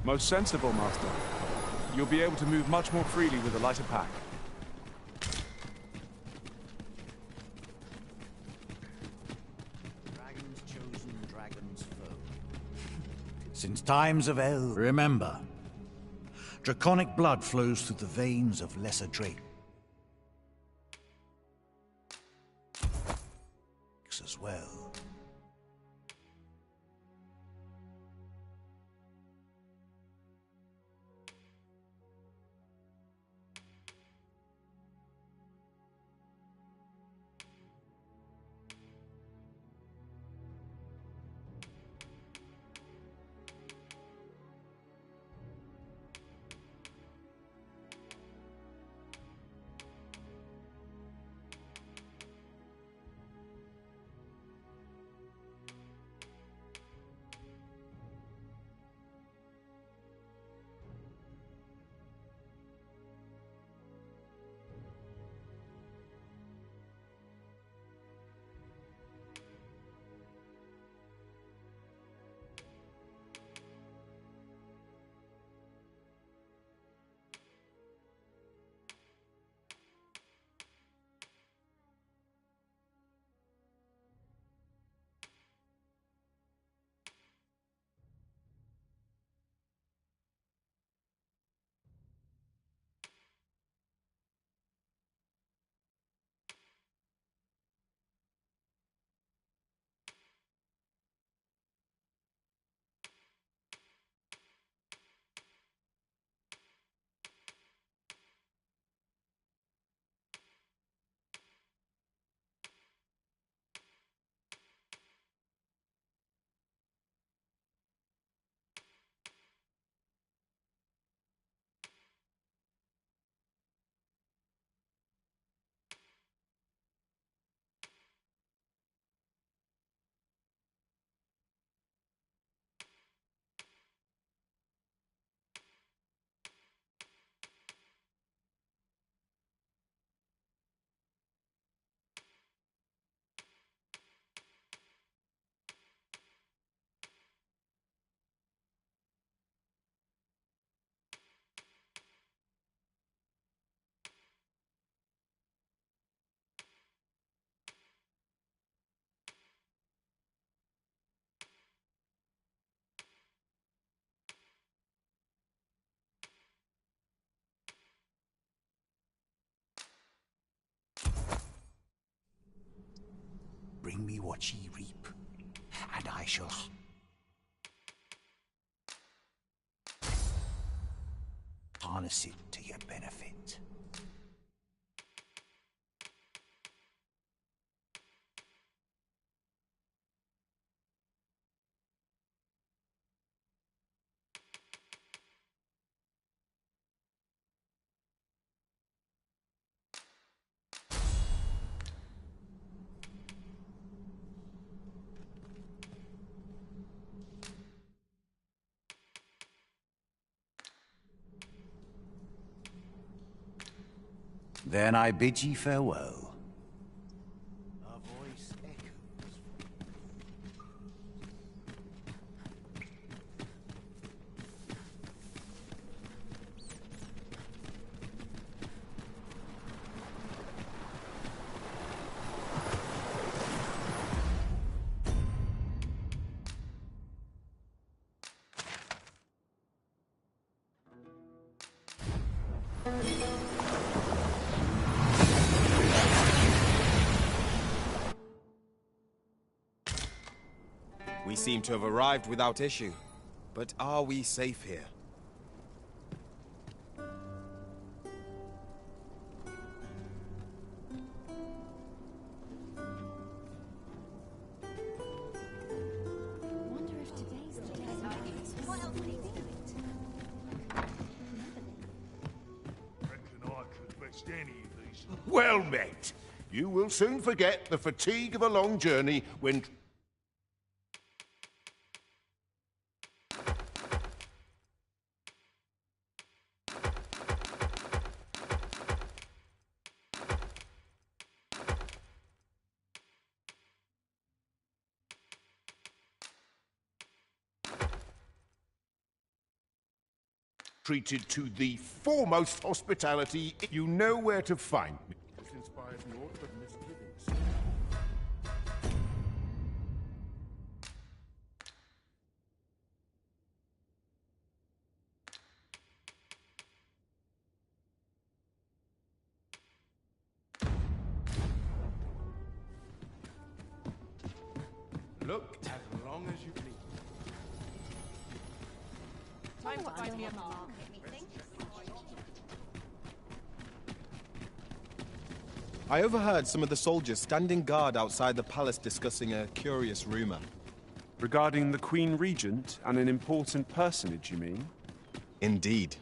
Most sensible, Master. You'll be able to move much more freely with a lighter pack. Dragon's chosen, dragon's foe. Since times of eld, remember, draconic blood flows through the veins of lesser drakes as well. what ye reap, and I shall... harness it to your benefit. Then I bid ye farewell. A voice echoes. We seem to have arrived without issue. But are we safe here? Well met. You will soon forget the fatigue of a long journey when... treated to the foremost hospitality. You know where to find me. This inspires naught but misgivings. Look as long as you please. Time to find me a mark. I overheard some of the soldiers standing guard outside the palace discussing a curious rumor. Regarding the Queen Regent and an important personage, you mean? Indeed.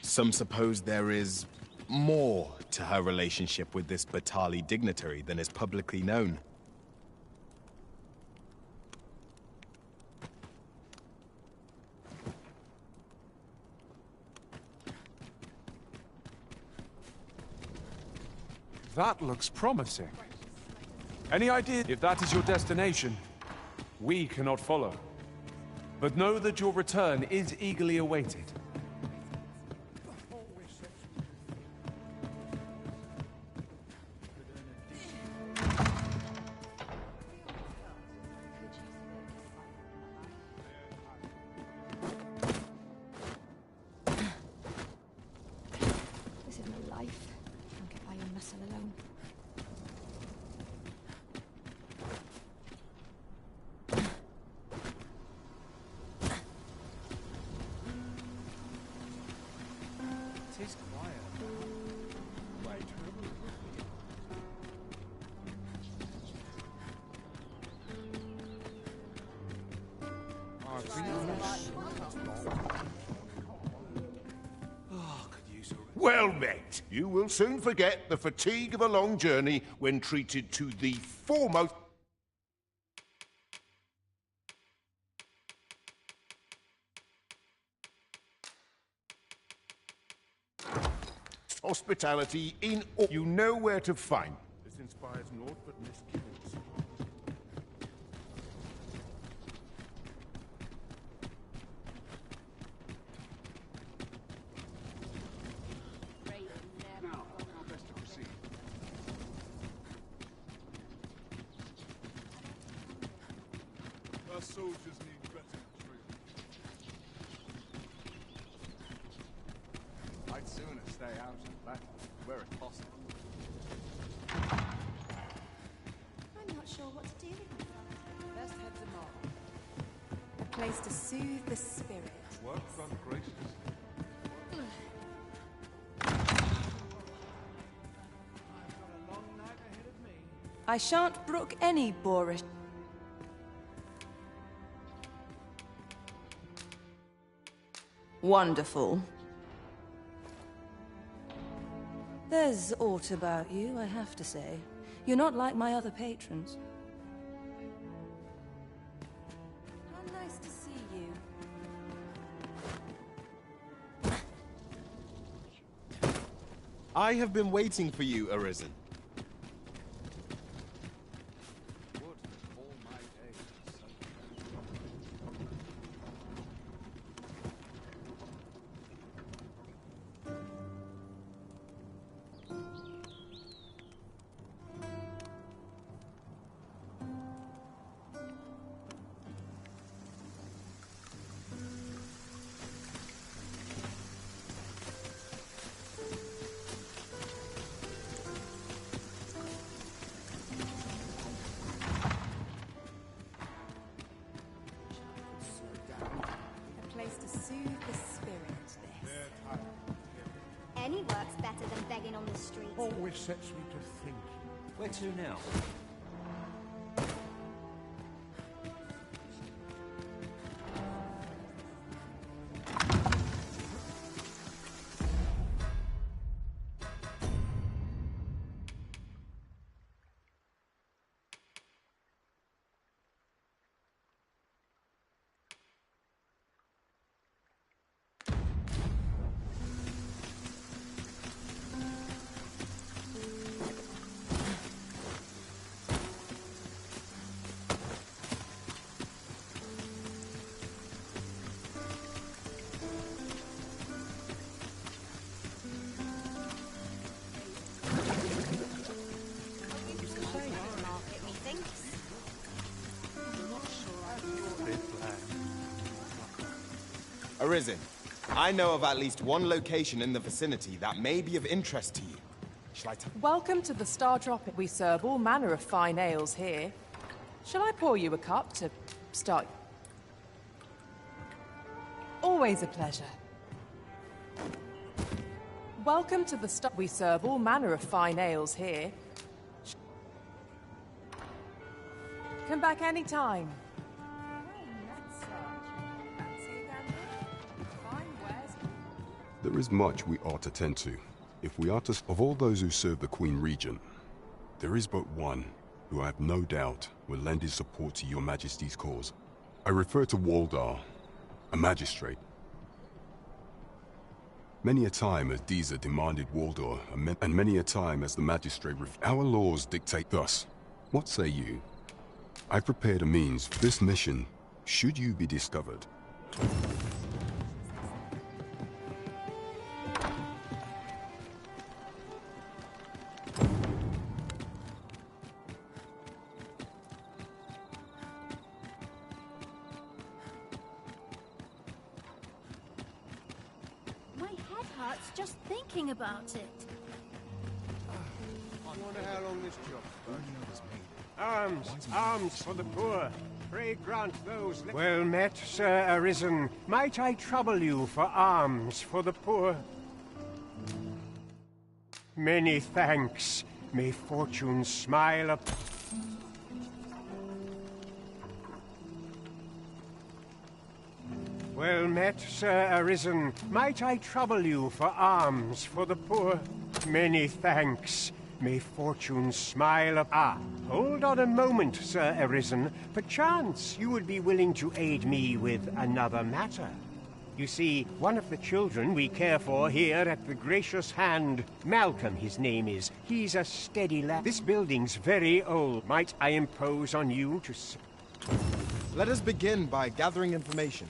Some suppose there is more to her relationship with this Batali dignitary than is publicly known. That looks promising. Any idea if that is your destination? We cannot follow. But know that your return is eagerly awaited. This is my life. Can't get by on muscle alone. It is quiet. Wait. Well met. You will soon forget the fatigue of a long journey when treated to the foremost... hospitality in all. You know where to find. This inspires naught but misgivings. Now, how best to proceed? Our soldiers need better training. I'd sooner stay out of battle, where it's possible. I'm not sure what to do with myself. Best head to Marble. A place to soothe the spirit. Work done graciously. I shan't brook any boorish. Wonderful. There's aught about you, I have to say. You're not like my other patrons. How nice to see you. I have been waiting for you, Arisen. Any work's better than begging on the street. Always sets me to thinking. Where to now? Arisen, I know of at least one location in the vicinity that may be of interest to you. Shall I tell? Welcome to the Star Tropic. We serve all manner of fine ales here. Shall I pour you a cup to start? Always a pleasure. Welcome to the Star. We serve all manner of fine ales here. Come back anytime. There is much we ought to tend to. If we are to... Of all those who serve the Queen Regent, there is but one who I have no doubt will lend his support to your Majesty's cause. I refer to Waldar, a magistrate. Many a time has Deeza demanded Waldar, and many a time has the magistrate Our laws dictate thus. What say you? I've prepared a means for this mission, should you be discovered. Just thinking about it. I wonder how long this job's Arms, arms for the poor. Pray grant those... Well met, Sir Arisen. Might I trouble you for alms for the poor? Many thanks. May fortune smile up... Well met, Sir Arisen. Might I trouble you for alms for the poor? Many thanks. May fortune smile up... Ah, hold on a moment, Sir Arisen. Perchance you would be willing to aid me with another matter. You see, one of the children we care for here at the Gracious Hand, Malcolm his name is, he's a steady lad. This building's very old. Might I impose on you to... Let us begin by gathering information.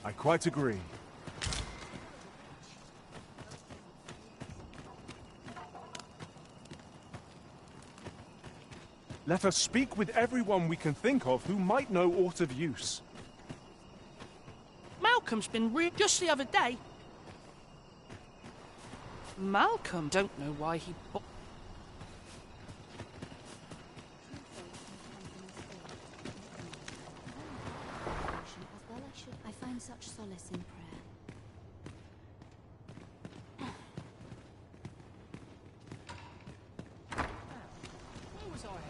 I quite agree. Let us speak with everyone we can think of who might know aught of use. Malcolm's been just the other day. Malcolm, don't know why he... find such solace in prayer. Where was I headed?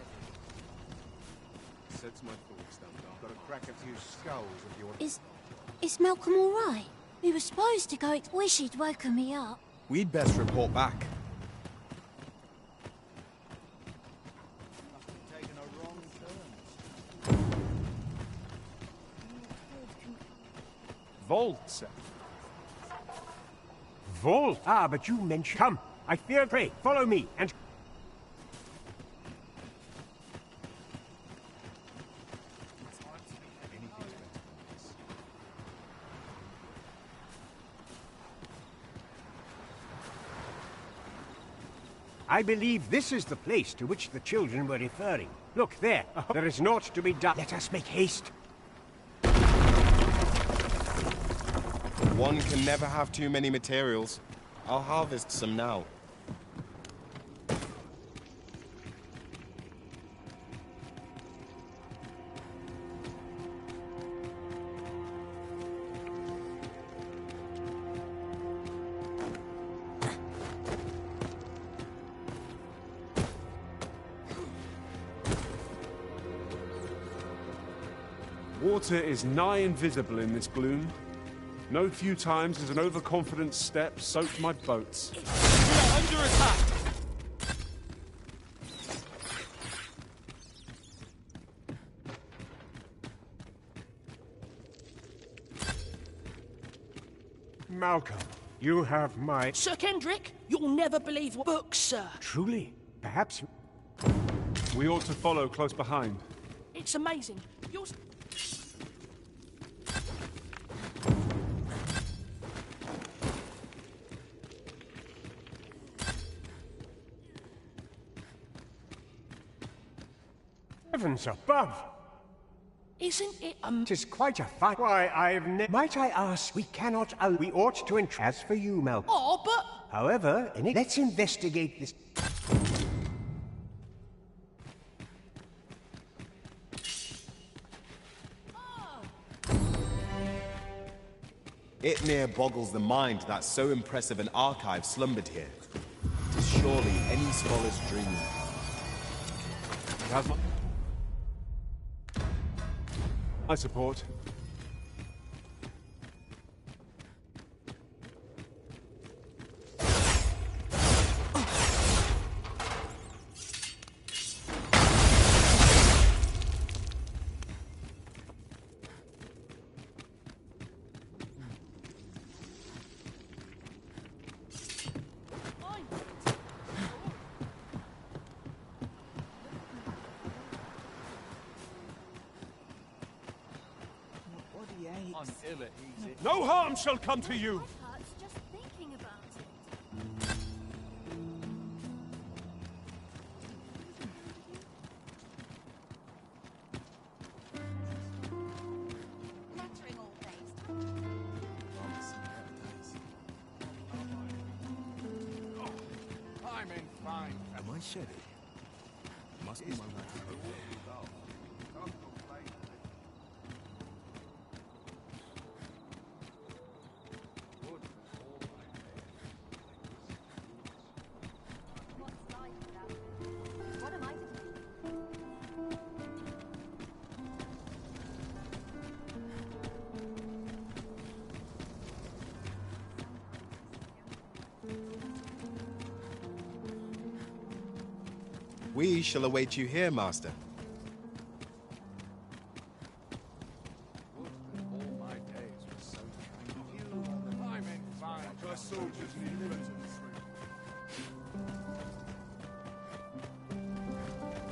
Sets my thoughts down. Got to crack a few skulls if you want. Is Malcolm all right? We were supposed to go. Wish he'd woken me up. We'd best report back. Vault, sir. Vault? Ah, but you mentioned... Come, I fear... Pray, follow me, and... I believe this is the place to which the children were referring. Look, there. There is naught to be done. Let us make haste. One can never have too many materials. I'll harvest some now. Water is nigh invisible in this gloom. No few times has an overconfident step soaked my boats. We are under attack! Malcolm, you have my... Sir Kendrick, you'll never believe what books, sir. Truly? Perhaps... We ought to follow close behind. It's amazing. Yours... Heavens above! Isn't it Tis quite a fight. Why, I've Might I ask, we cannot... we ought to As for you, Malcolm. Oh, but... However, let's investigate this... It near boggles the mind that so impressive an archive slumbered here. 'Tis surely any scholar's dream. It has my support. No harm shall come to you! Just thinking about it. I'm in fine. Am I shedding? Must be my right to go there. We shall await you here, Master. All my days were so tranquil. I'm in fine. Us soldiers need liberty.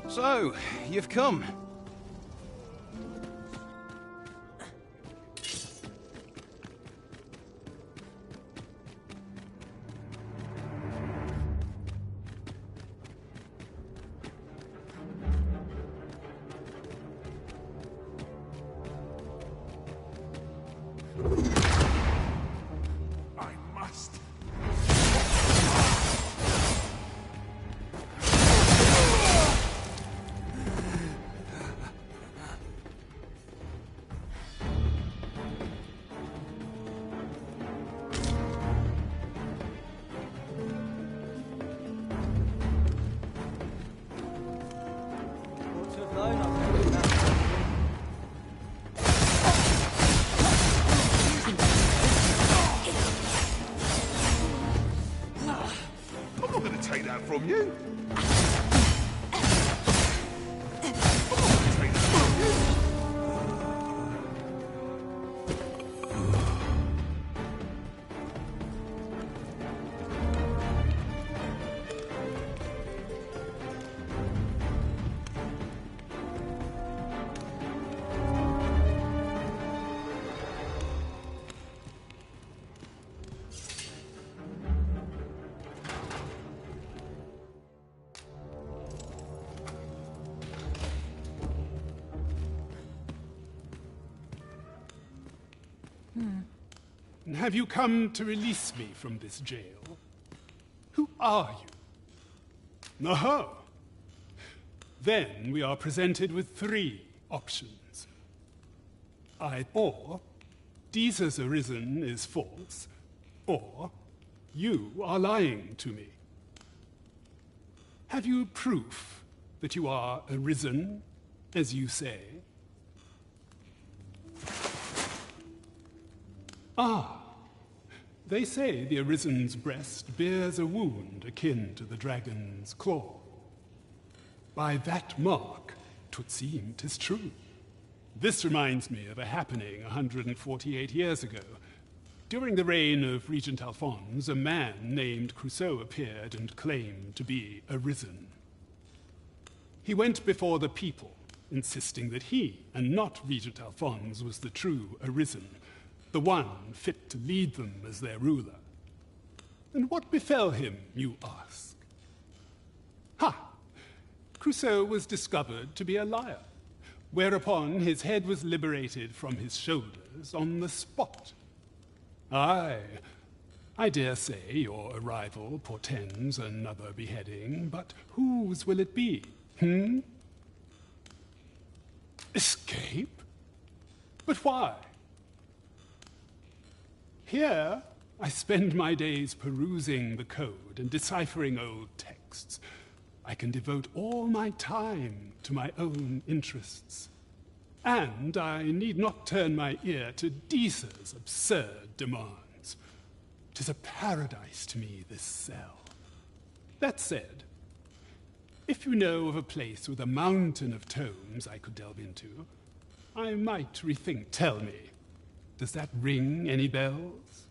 So, you've come. from you. And have you come to release me from this jail? Who are you? Oh. Then we are presented with 3 options. Or Jesus Arisen is false, or you are lying to me. Have you proof that you are arisen, as you say? They say the Arisen's breast bears a wound akin to the dragon's claw. By that mark, 'twould seem 'tis true. This reminds me of a happening 148 years ago. During the reign of Regent Alphonse, a man named Crusoe appeared and claimed to be arisen. He went before the people, insisting that he, and not Regent Alphonse, was the true arisen, the one fit to lead them as their ruler. And what befell him, you ask? Crusoe was discovered to be a liar, whereupon his head was liberated from his shoulders on the spot. Aye, I dare say your arrival portends another beheading, but whose will it be, Escape? But why? Here, I spend my days perusing the code and deciphering old texts. I can devote all my time to my own interests. And I need not turn my ear to Deesa's absurd demands. 'Tis a paradise to me, this cell. That said, if you know of a place with a mountain of tomes I could delve into, I might rethink. Tell me, does that ring any bells?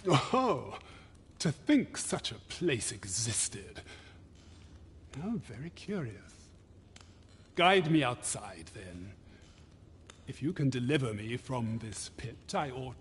Oh, to think such a place existed. Oh, very curious. Guide me outside, then. If you can deliver me from this pit, I ought...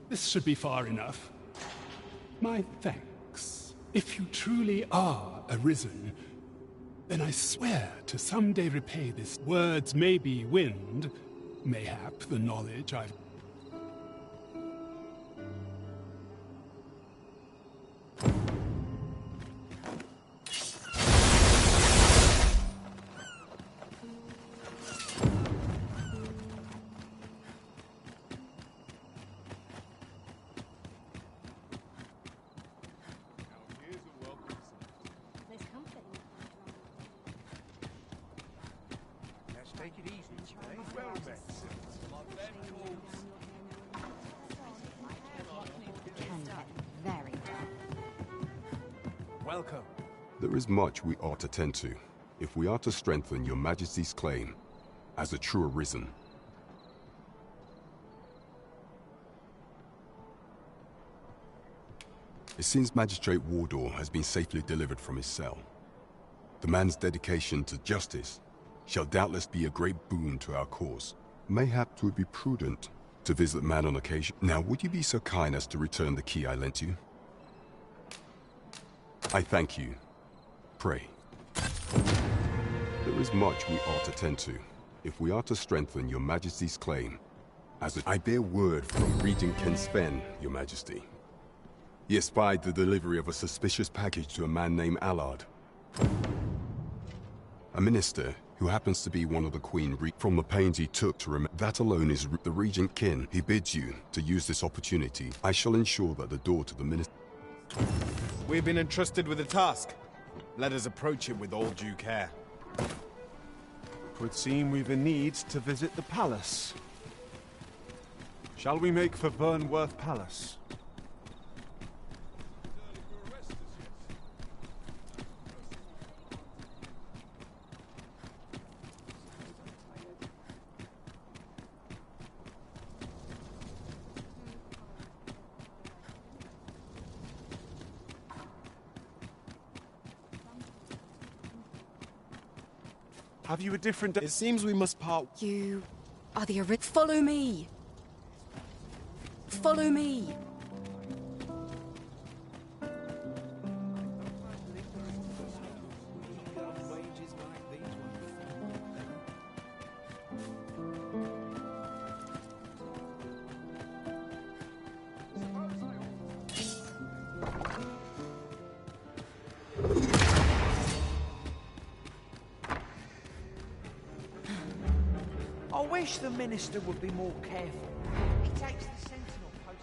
This should be far enough. My thanks. If you truly are arisen, then I swear to someday repay this. Words may be wind, mayhap the knowledge I've... Welcome. There is much we ought to tend to, if we are to strengthen your Majesty's claim as a true Arisen. It seems Magistrate Wardor has been safely delivered from his cell. The man's dedication to justice shall doubtless be a great boon to our cause. Mayhap 'twould be prudent to visit the man on occasion. Now, would you be so kind as to return the key I lent you? I thank you. Pray. There is much we ought to tend to, if we are to strengthen your Majesty's claim as I bear word from Regent Ken Spen, your Majesty. He espied the delivery of a suspicious package to a man named Allard. A minister who happens to be one of the Queen from the pains he took to remember. That alone is the Regent Kin. He bids you to use this opportunity. I shall ensure that the door to the minister... We've been entrusted with a task. Let us approach it with all due care. Would seem we've a need to visit the palace. Shall we make for Vernworth Palace? Have you a different... It seems we must part... You are the Arisen. Follow me! Follow me! I wish the minister would be more careful. He takes the sentinel post.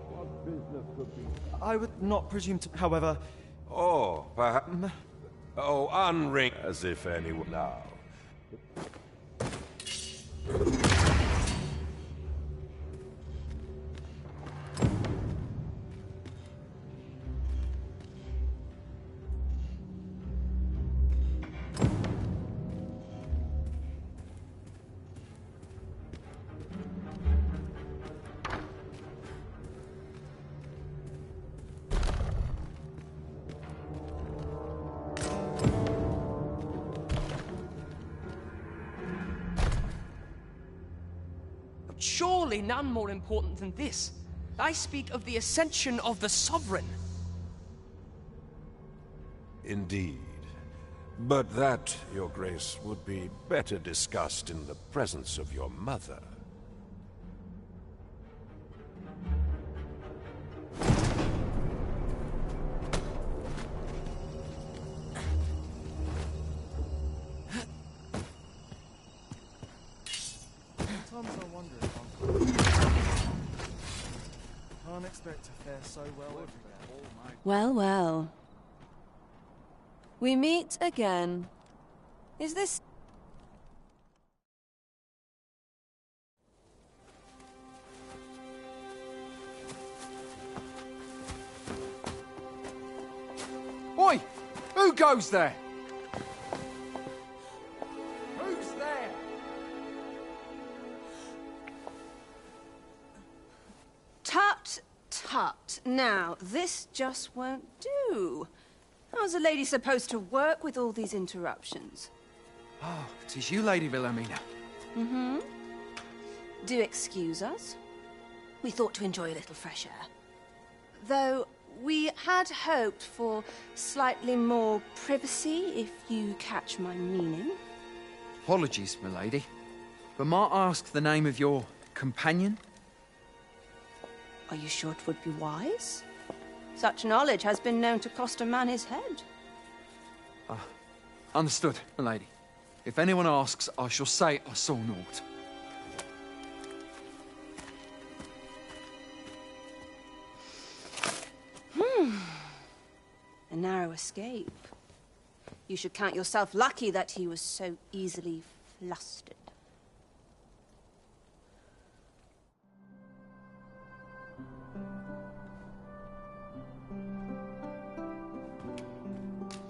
What business could be? I would not presume to, however... Oh, perhaps... Oh, unring as if anyone now. Surely none more important than this. I speak of the ascension of the Sovereign. Indeed. But that, Your Grace, would be better discussed in the presence of your mother. Sometimes I wonder if can't expect to fare so well everywhere. Well, well. We meet again. Is this... Oi! Who goes there? Who's there? Tut, tut. Now, this just won't do. How's a lady supposed to work with all these interruptions? Oh, 'tis you, Lady Wilhelmina. Mm-hmm. Do excuse us. We thought to enjoy a little fresh air. Though we had hoped for slightly more privacy, if you catch my meaning. Apologies, milady. But might I ask the name of your companion? Are you sure it would be wise? Such knowledge has been known to cost a man his head. Understood, milady. If anyone asks, I shall say I saw naught. narrow escape. You should count yourself lucky that he was so easily flustered.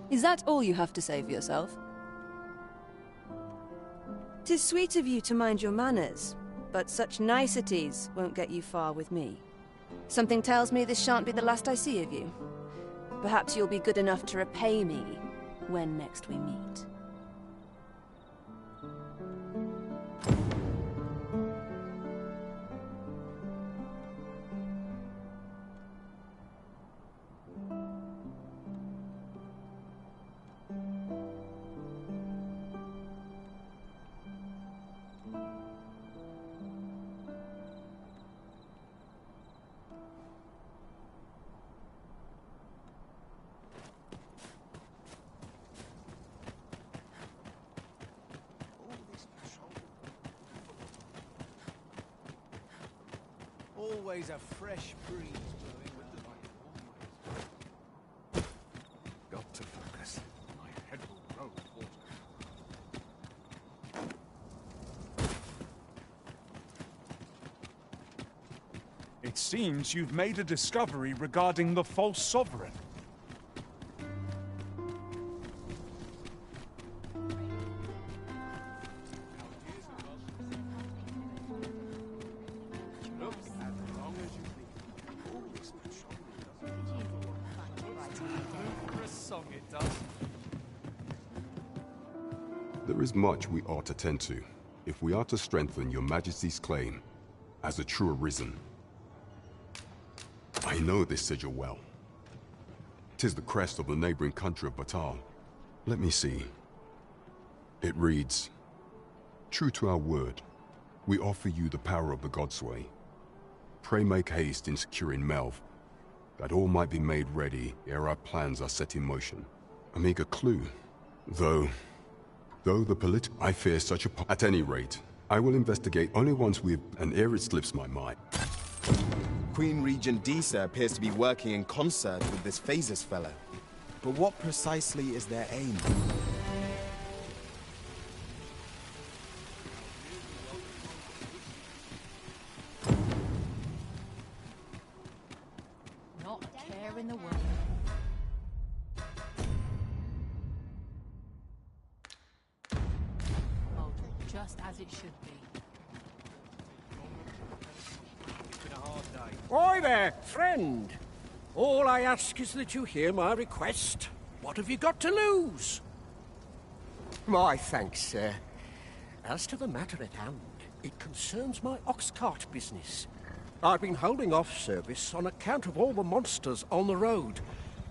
Is that all you have to say for yourself? 'Tis sweet of you to mind your manners, but such niceties won't get you far with me. Something tells me this shan't be the last I see of you. Perhaps you'll be good enough to repay me when next we meet. Always a fresh breeze blowing with the Got to focus. My head will roll with water. It seems you've made a discovery regarding the false sovereign. There is much we ought to tend to, if we are to strengthen your Majesty's claim as a true Arisen. I know this sigil well. 'Tis the crest of the neighboring country of Batal. Let me see. It reads, "True to our word, we offer you the power of the Godsway. Pray make haste in securing Melv, that all might be made ready ere our plans are set in motion." A meager clue, though the I fear such a... At any rate, I will investigate only once we've... and ere it slips my mind. Queen Regent Disa appears to be working in concert with this Phasis fellow. But what precisely is their aim? Not a care in the world. Just as it should be. It's been a hard day. Oi there, friend! All I ask is that you hear my request. What have you got to lose? My thanks, sir. As to the matter at hand, it concerns my ox cart business. I've been holding off service on account of all the monsters on the road,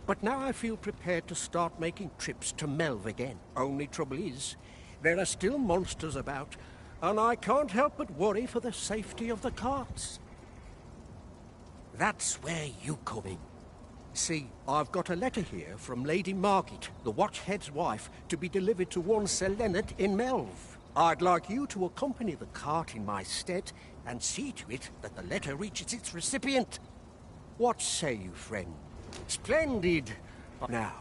but now I feel prepared to start making trips to Melv again. Only trouble is, there are still monsters about, and I can't help but worry for the safety of the carts. That's where you come in. See, I've got a letter here from Lady Margit, the Watchhead's wife, to be delivered to one Sir Leonard in Melv. I'd like you to accompany the cart in my stead and see to it that the letter reaches its recipient. What say you, friend? Splendid! Now,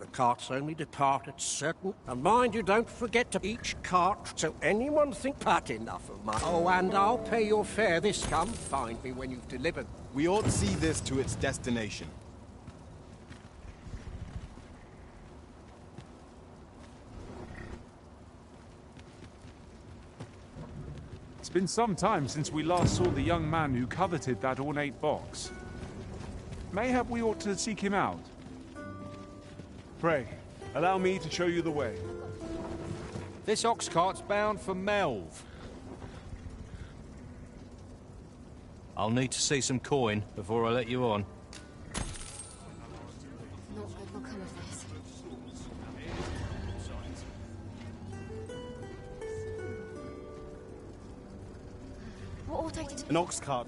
the carts only depart at certain... And mind you don't forget to each cart, so anyone think that enough of my... Oh, and I'll pay your fare this come. Find me when you've delivered. We ought to see this to its destination. It's been some time since we last saw the young man who coveted that ornate box. Mayhap we ought to seek him out. Pray, allow me to show you the way. This ox cart's bound for Melv. I'll need to see some coin before I let you on. Not good will come of this. What ought I to do? An ox cart.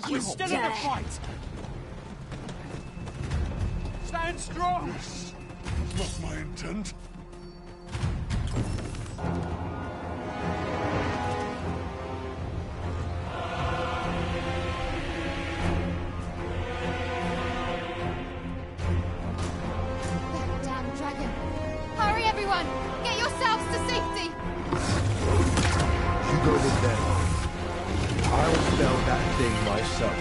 We're still in the fight! Stand strong! Not my intent. Damn dragon. Hurry, everyone! Get yourselves to safety! You go in there. I'll spell that thing myself.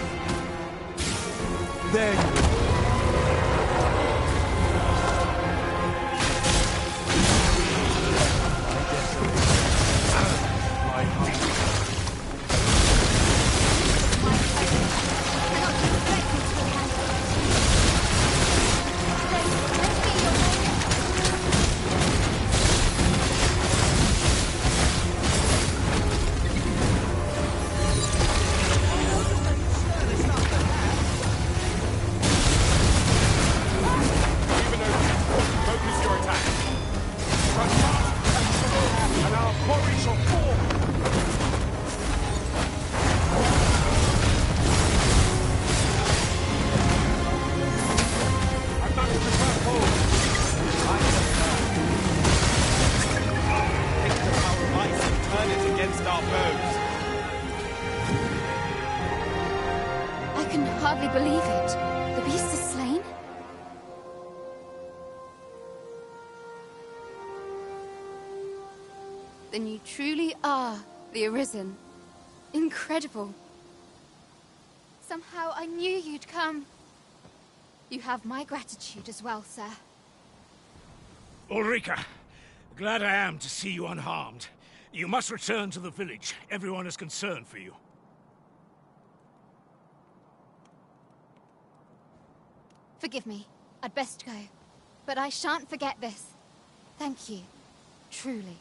There you go. I can hardly believe it. The beast is slain? Then you truly are the Arisen. Incredible. Somehow I knew you'd come. You have my gratitude as well, sir. Ulrika, glad I am to see you unharmed. You must return to the village. Everyone is concerned for you. Forgive me. I'd best go. But I shan't forget this. Thank you. Truly.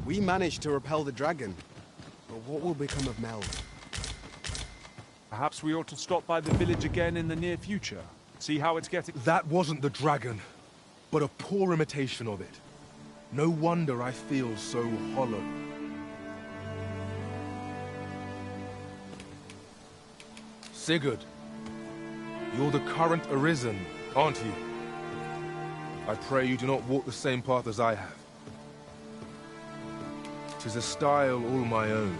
We managed to repel the dragon. But what will become of Mel? Perhaps we ought to stop by the village again in the near future. See how it's getting... That wasn't the dragon, but a poor imitation of it. No wonder I feel so hollow. Sigurd, you're the current Arisen, aren't you? I pray you do not walk the same path as I have. 'Tis a style all my own,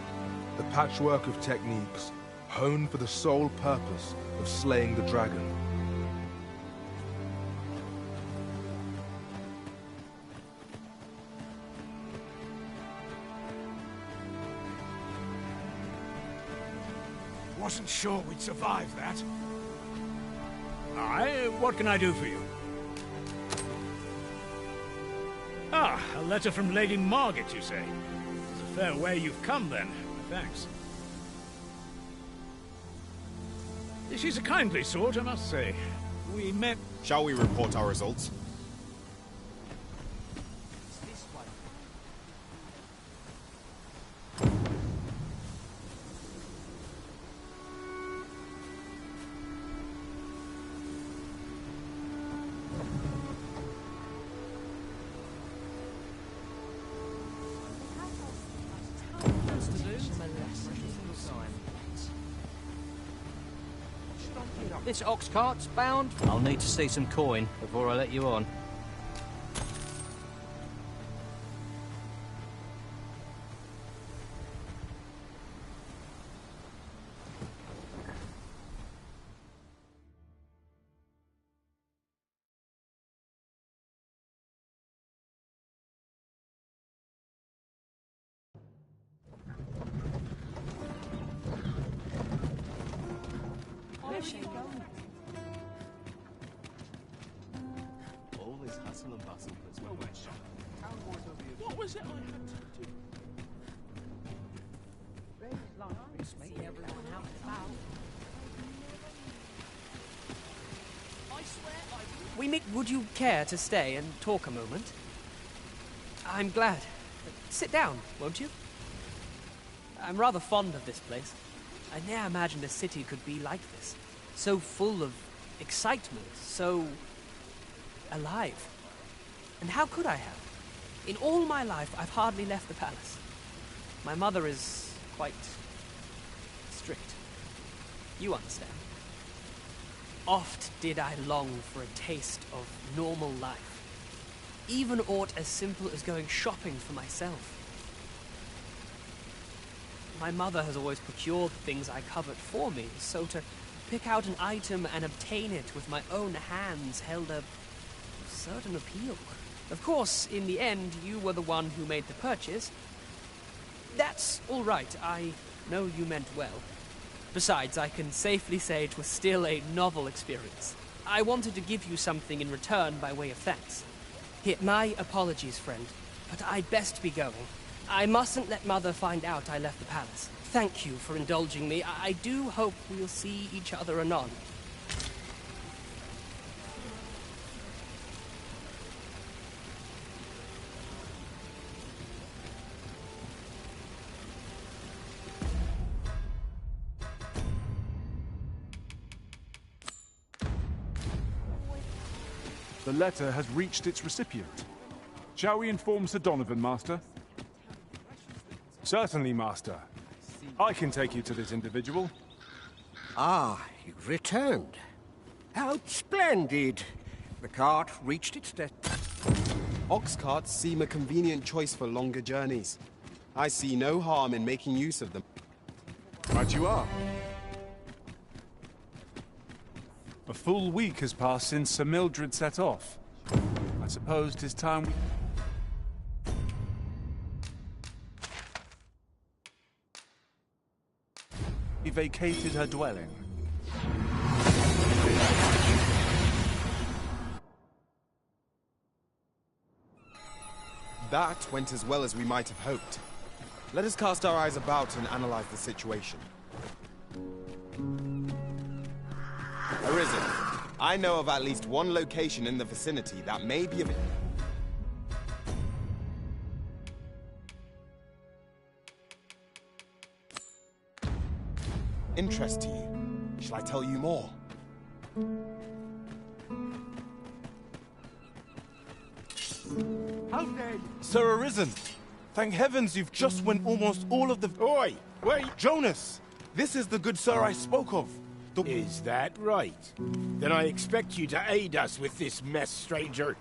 the patchwork of techniques, honed for the sole purpose of slaying the dragon. Wasn't sure we'd survive that. What can I do for you? Ah, a letter from Lady Margaret, you say? It's a fair way you've come, then. Thanks. She's a kindly sort, I must say. We met... Shall we report our results? This ox cart's bound. I'll need to see some coin before I let you on. All this hustle and bustle that's well wet shop. What was it I had to do? Would you care to stay and talk a moment? I'm glad. Sit down, won't you? I'm rather fond of this place. I ne'er imagined a city could be like this. So full of excitement, so alive. And how could I have? In all my life, I've hardly left the palace. My mother is quite strict. You understand. Oft did I long for a taste of normal life. Even aught as simple as going shopping for myself. My mother has always procured the things I covet for me, so to pick out an item and obtain it with my own hands held a certain appeal. Of course, in the end, you were the one who made the purchase. That's all right. I know you meant well. Besides, I can safely say it was still a novel experience. I wanted to give you something in return by way of thanks. Here, my apologies, friend, but I'd best be going. I mustn't let Mother find out I left the palace. Thank you for indulging me. I do hope we'll see each other anon. The letter has reached its recipient. Shall we inform Sir Donovan, Master? Certainly, Master. I can take you to this individual. Ah, you've returned. How splendid! The cart reached its Ox carts seem a convenient choice for longer journeys. I see no harm in making use of them. Right you are. A full week has passed since Sir Mildred set off. I suppose 'tis time we vacated her dwelling. That went as well as we might have hoped. Let us cast our eyes about and analyze the situation. Arisen, I know of at least one location in the vicinity that may be of interest to you. Shall I tell you more? How dare you? Sir Arisen, thank heavens you've just won almost all of the... Oi! Wait! Jonas! This is the good sir I spoke of. Is that right? Then I expect you to aid us with this mess, stranger.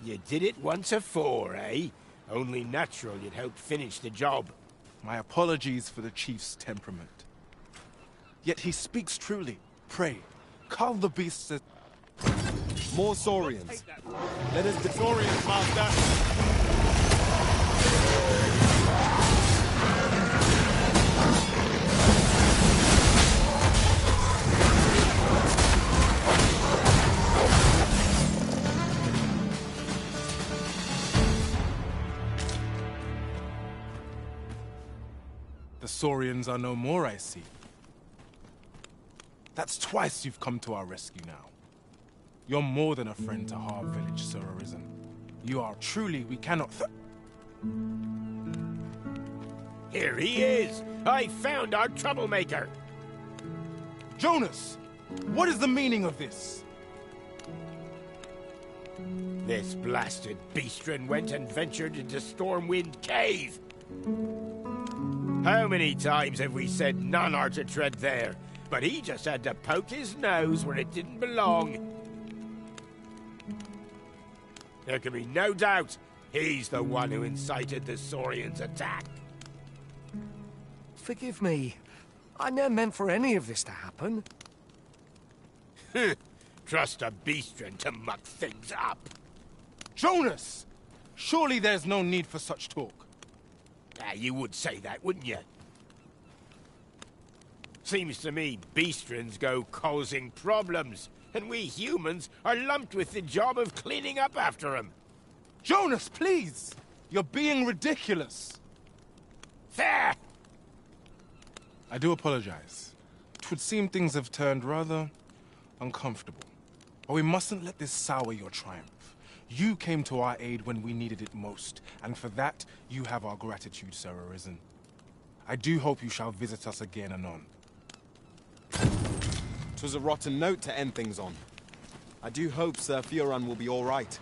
You did it once afore, eh? Only natural you'd help finish the job. My apologies for the chief's temperament. Yet he speaks truly. Pray, calm the beasts that... More Saurians. Let us... Saurians, master! The Saurians are no more, I see. That's twice you've come to our rescue now. You're more than a friend to Harv Village, Sir Arisen. You are truly, we cannot Here he is! I found our troublemaker! Jonas! What is the meaning of this? This blasted beastren went and ventured into Stormwind Cave! How many times have we said none are to tread there? But he just had to poke his nose where it didn't belong. There can be no doubt he's the one who incited the Saurians' attack. Forgive me. I never meant for any of this to happen. Trust a beastren to muck things up. Jonas! Surely there's no need for such talk. You would say that, wouldn't you? Seems to me beastrens go causing problems, and we humans are lumped with the job of cleaning up after them. Jonas, please! You're being ridiculous. There! I do apologize. It would seem things have turned rather uncomfortable. But we mustn't let this sour your triumph. You came to our aid when we needed it most, and for that, you have our gratitude, Sir Arisen. I do hope you shall visit us again anon. 'Twas a rotten note to end things on. I do hope Sir Fioran will be all right.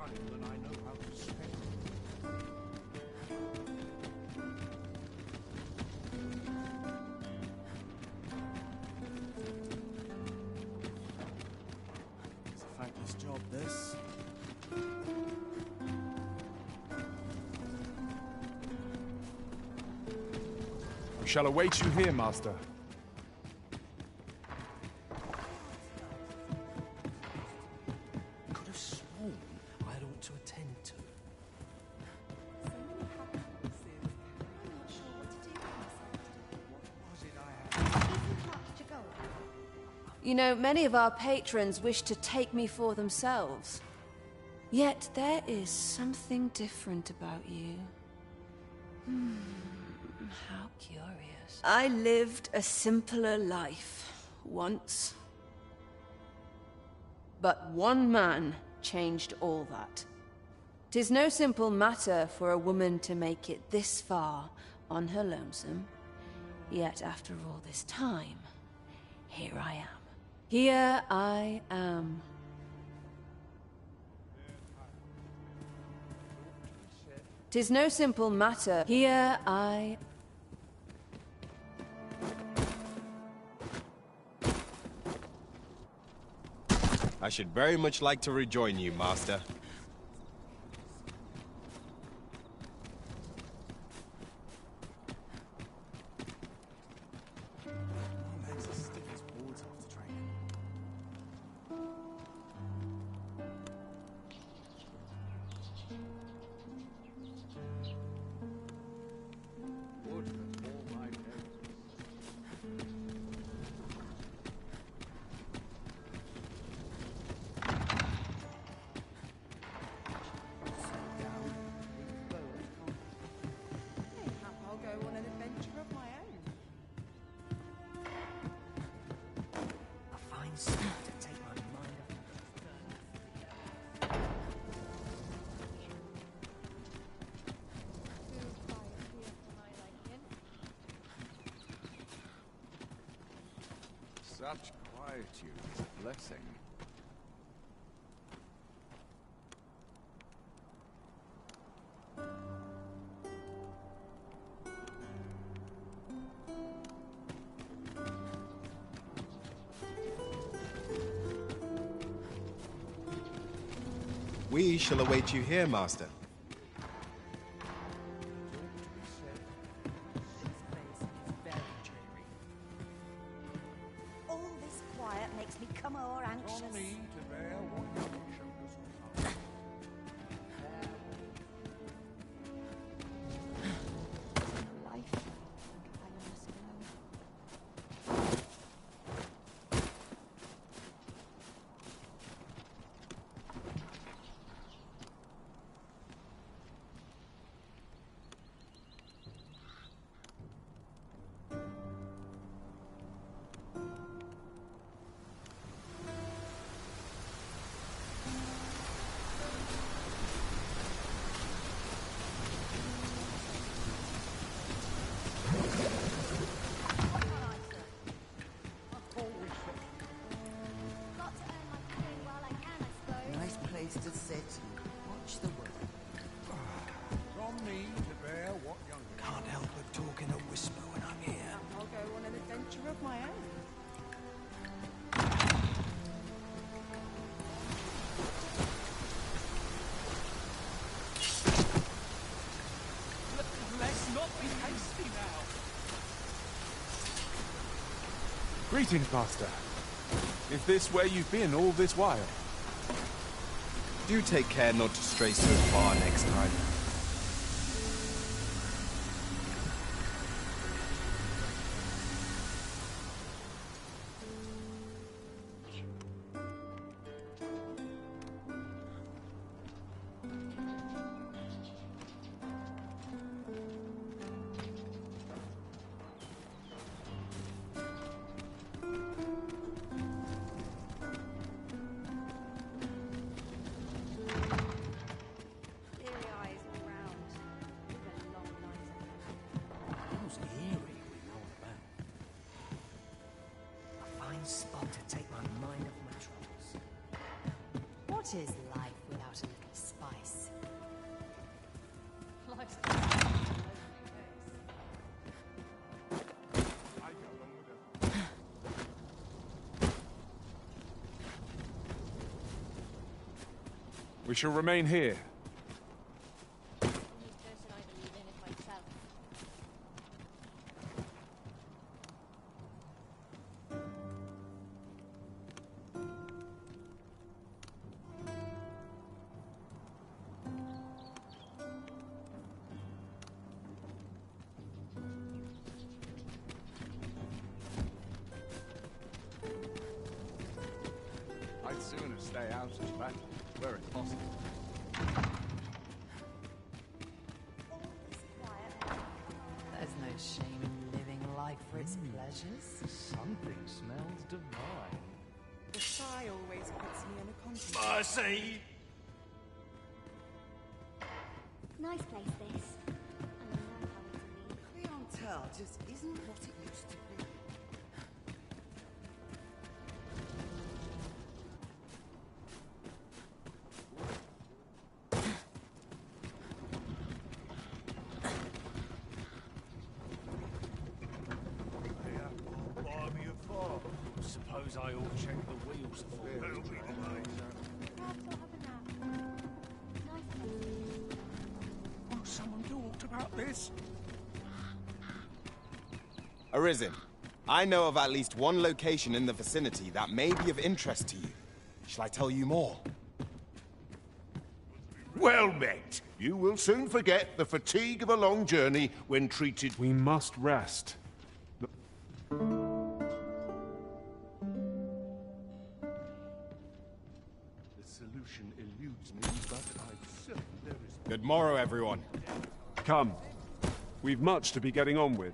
cunning than I know how to spend. It's a thankless job, this. We shall await you here, Master. Could have sworn I ought to attend to. You know, many of our patrons wish to take me for themselves. Yet there is something different about you. How curious. I lived a simpler life once. But one man changed all that. 'Tis no simple matter for a woman to make it this far on her lonesome. Yet after all this time, here I am. Here I am. 'Tis no simple matter. Here I... I should very much like to rejoin you, Master. Such quietude is a blessing. We shall await you here, Master. To sit and watch the world. From me to bear what younger. Can't help but talk in a whisper when I'm here. I'll go on an adventure of my own. Let's not be hasty now. Greetings, Master. Is this where you've been all this while? Do take care not to stray so far next time. Spot to take my mind off my troubles. What is life without a little spice? We shall remain here. I'd sooner stay out of battle, where it's possible. There's no shame in living life for its pleasures. Something smells divine. The shy always puts me in a context. Mercy! Nice place, this. I know how to leave. Clientele just isn't what it used to be. Suppose I ought to check the wheels before we drive. Won't someone talk about this? Arisen, I know of at least one location in the vicinity that may be of interest to you. Shall I tell you more? Well met. You will soon forget the fatigue of a long journey when treated... We must rest. Good morrow, everyone. Come. We've much to be getting on with.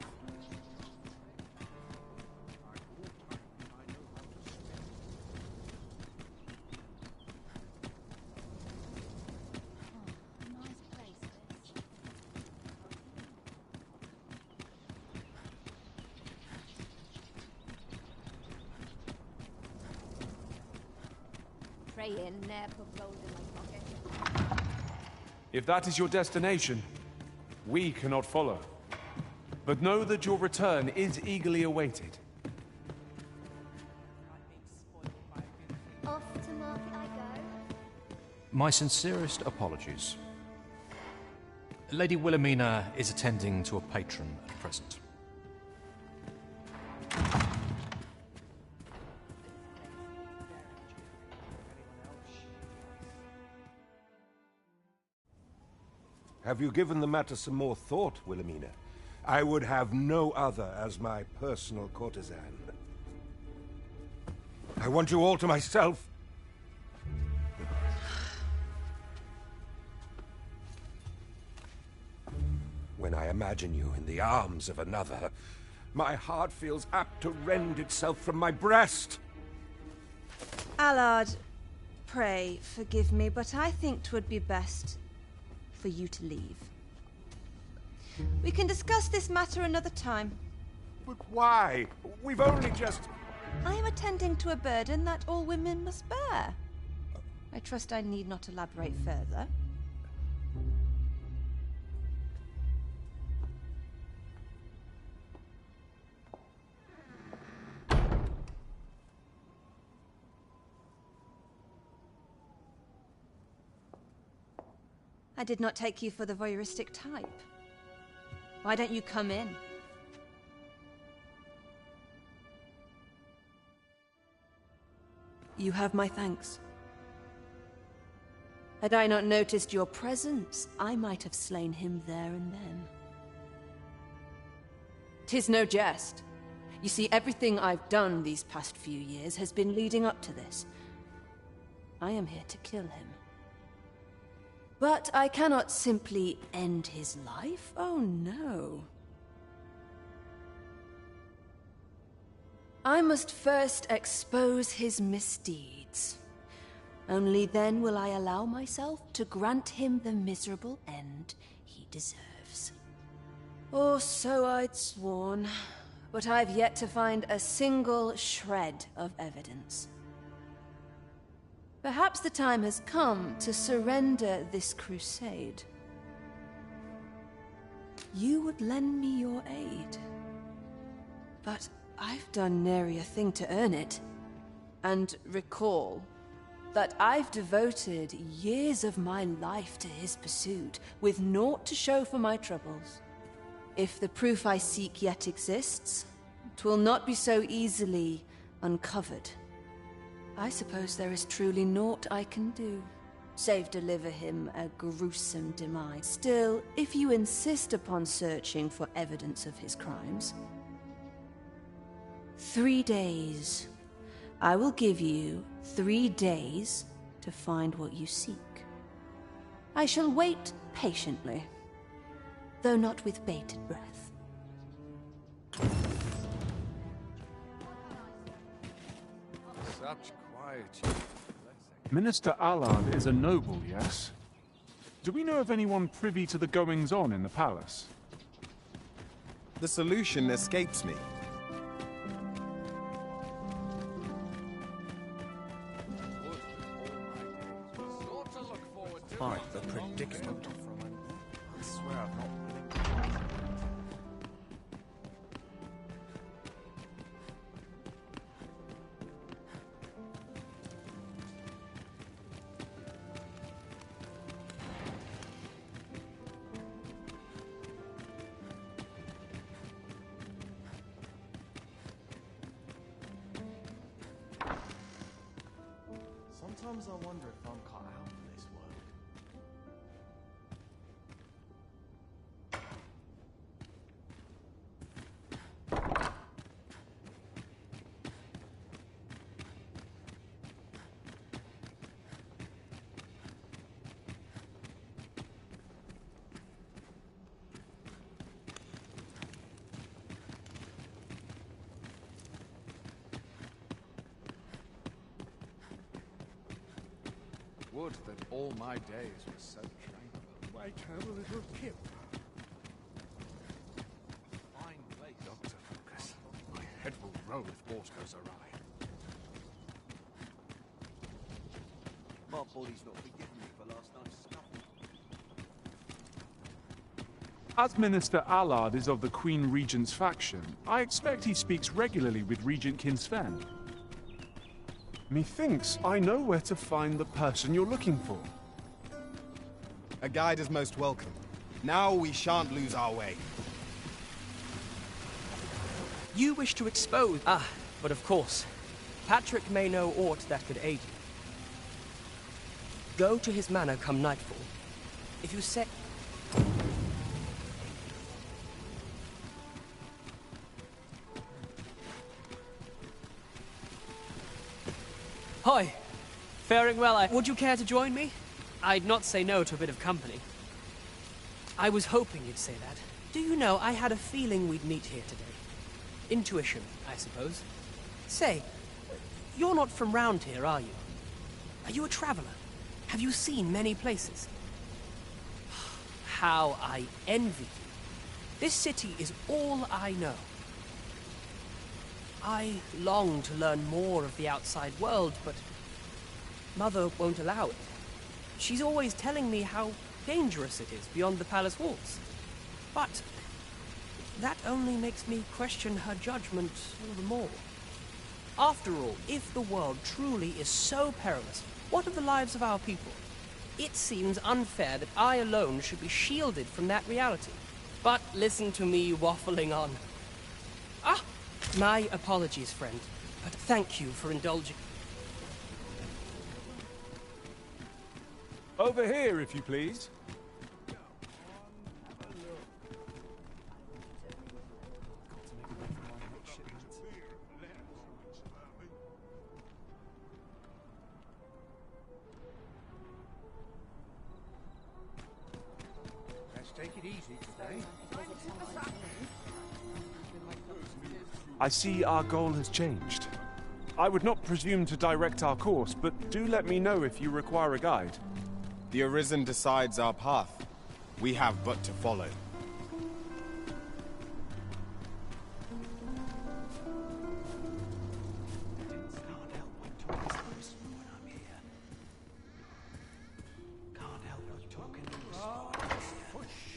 Pray in there, put gold in my pocket. If that is your destination, we cannot follow. But know that your return is eagerly awaited. Off to market I go. My sincerest apologies. Lady Wilhelmina is attending to a patron at present. Have you given the matter some more thought, Wilhelmina? I would have no other as my personal courtesan. I want you all to myself. When I imagine you in the arms of another, my heart feels apt to rend itself from my breast. Allard, pray forgive me, but I think 'twould be best for you to leave. We can discuss this matter another time. But why? We've only just... I am attending to a burden that all women must bear. I trust I need not elaborate further. I did not take you for the voyeuristic type. Why don't you come in? You have my thanks. Had I not noticed your presence, I might have slain him there and then. 'Tis no jest. You see, everything I've done these past few years has been leading up to this. I am here to kill him. But I cannot simply end his life. Oh no. I must first expose his misdeeds. Only then will I allow myself to grant him the miserable end he deserves. Or so I'd sworn, but I've yet to find a single shred of evidence. Perhaps the time has come to surrender this crusade. You would lend me your aid. But I've done nary a thing to earn it. And recall, But I've devoted years of my life to his pursuit, with naught to show for my troubles. If the proof I seek yet exists, 'twill not be so easily uncovered. I suppose there is truly naught I can do, save deliver him a gruesome demise. Still, if you insist upon searching for evidence of his crimes, 3 days. I will give you 3 days to find what you seek. I shall wait patiently, though not with bated breath. Such quiet. Minister Allard is a noble, yes? Do we know of anyone privy to the goings-on in the palace? The solution escapes me. Quite the predicament. I swear I've not Sometimes I wonder if I'm cut out for this work. Would that all my days were so tranquil. Wait, have a little kip. Fine place, Dr. Lucas. My head will roll if aught goes awry. My body's not forgiven me for last night's stuff. As Minister Allard is of the Queen Regent's faction, I expect he speaks regularly with Regent Kinsfen. Methinks I know where to find the person you're looking for. A guide is most welcome. Now we shan't lose our way. You wish to expose... Ah, but of course. Patrick may know aught that could aid you. Go to his manor come nightfall. If you say... Hoi! Faring well, Would you care to join me? I'd not say no to a bit of company. I was hoping you'd say that. Do you know, I had a feeling we'd meet here today. Intuition, I suppose. Say, you're not from round here, are you? Are you a traveler? Have you seen many places? How I envy you. This city is all I know. I long to learn more of the outside world, but Mother won't allow it. She's always telling me how dangerous it is beyond the palace walls. But that only makes me question her judgment all the more. After all, if the world truly is so perilous, what of the lives of our people? It seems unfair that I alone should be shielded from that reality. But listen to me waffling on. Ah! My apologies, friend, but thank you for indulging. Over here, if you please. Let's take it easy today. I see our goal has changed. I would not presume to direct our course, but do let me know if you require a guide. The Arisen decides our path. We have but to follow.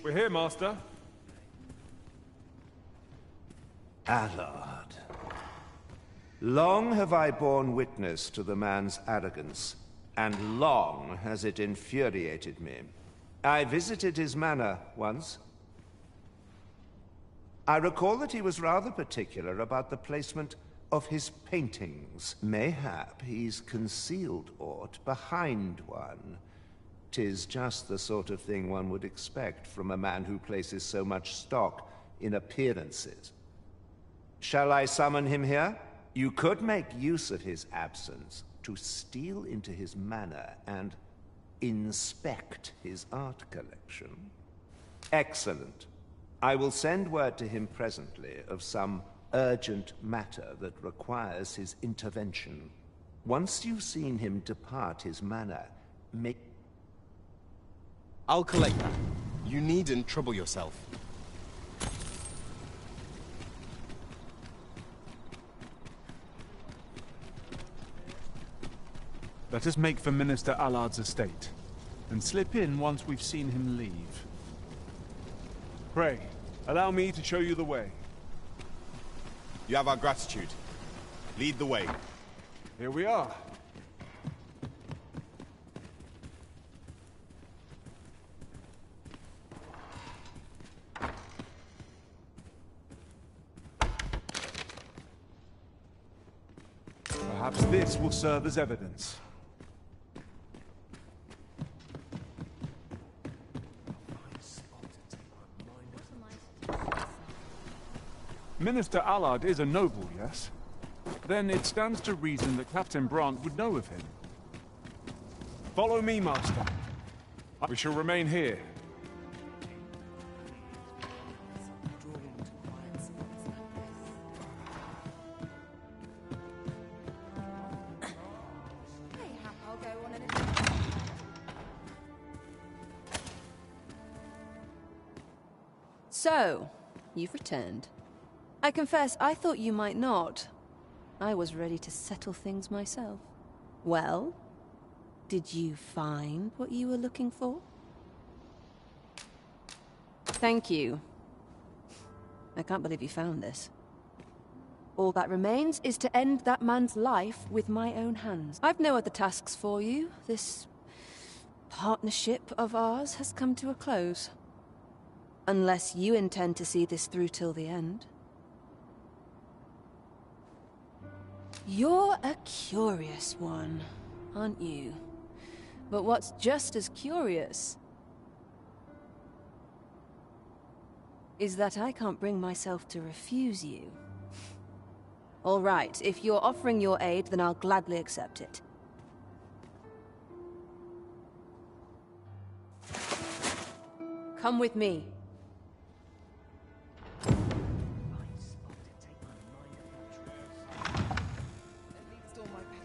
We're here, Master. Allard. Long have I borne witness to the man's arrogance, and long has it infuriated me. I visited his manor once. I recall that he was rather particular about the placement of his paintings. Mayhap he's concealed aught behind one. 'Tis just the sort of thing one would expect from a man who places so much stock in appearances. Shall I summon him here? You could make use of his absence to steal into his manor and inspect his art collection. Excellent. I will send word to him presently of some urgent matter that requires his intervention. Once you've seen him depart his manor, make... I'll collect that. You needn't trouble yourself. Let us make for Minister Allard's estate, and slip in once we've seen him leave. Pray, allow me to show you the way. You have our gratitude. Lead the way. Here we are. Perhaps this will serve as evidence. Minister Allard is a noble, yes? Then it stands to reason that Captain Brant would know of him. Follow me, Master. We shall remain here. So, you've returned. I confess, I thought you might not. I was ready to settle things myself. Well, did you find what you were looking for? Thank you. I can't believe you found this. All that remains is to end that man's life with my own hands. I've no other tasks for you. This partnership of ours has come to a close. Unless you intend to see this through till the end. You're a curious one, aren't you? But what's just as curious is that I can't bring myself to refuse you. All right, if you're offering your aid, then I'll gladly accept it. Come with me.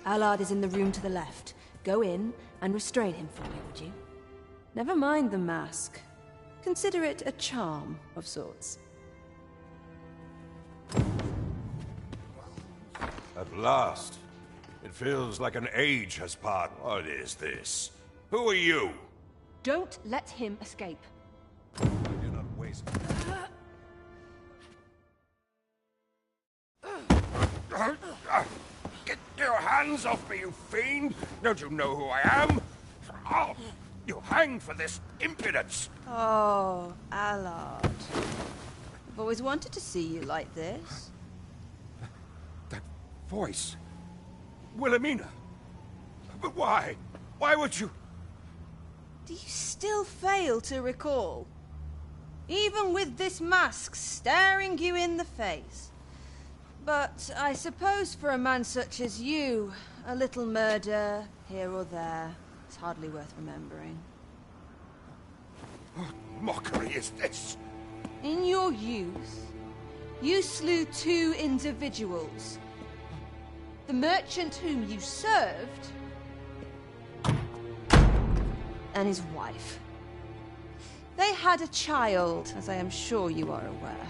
Allard is in the room to the left. Go in and restrain him for me, would you? Never mind the mask. Consider it a charm of sorts. At last. It feels like an age has passed. What is this? Who are you? Don't let him escape. I do not waste... Get your hands off me, you fiend! Don't you know who I am? Oh, you'll hang for this impudence! Oh, Allard. I've always wanted to see you like this. That voice... Wilhelmina! But why? Why would you... Do you still fail to recall? Even with this mask staring you in the face. But I suppose for a man such as you, a little murder here or there is hardly worth remembering. What mockery is this? In your youth, you slew 2 individuals. The merchant whom you served, and his wife. They had a child, as I am sure you are aware.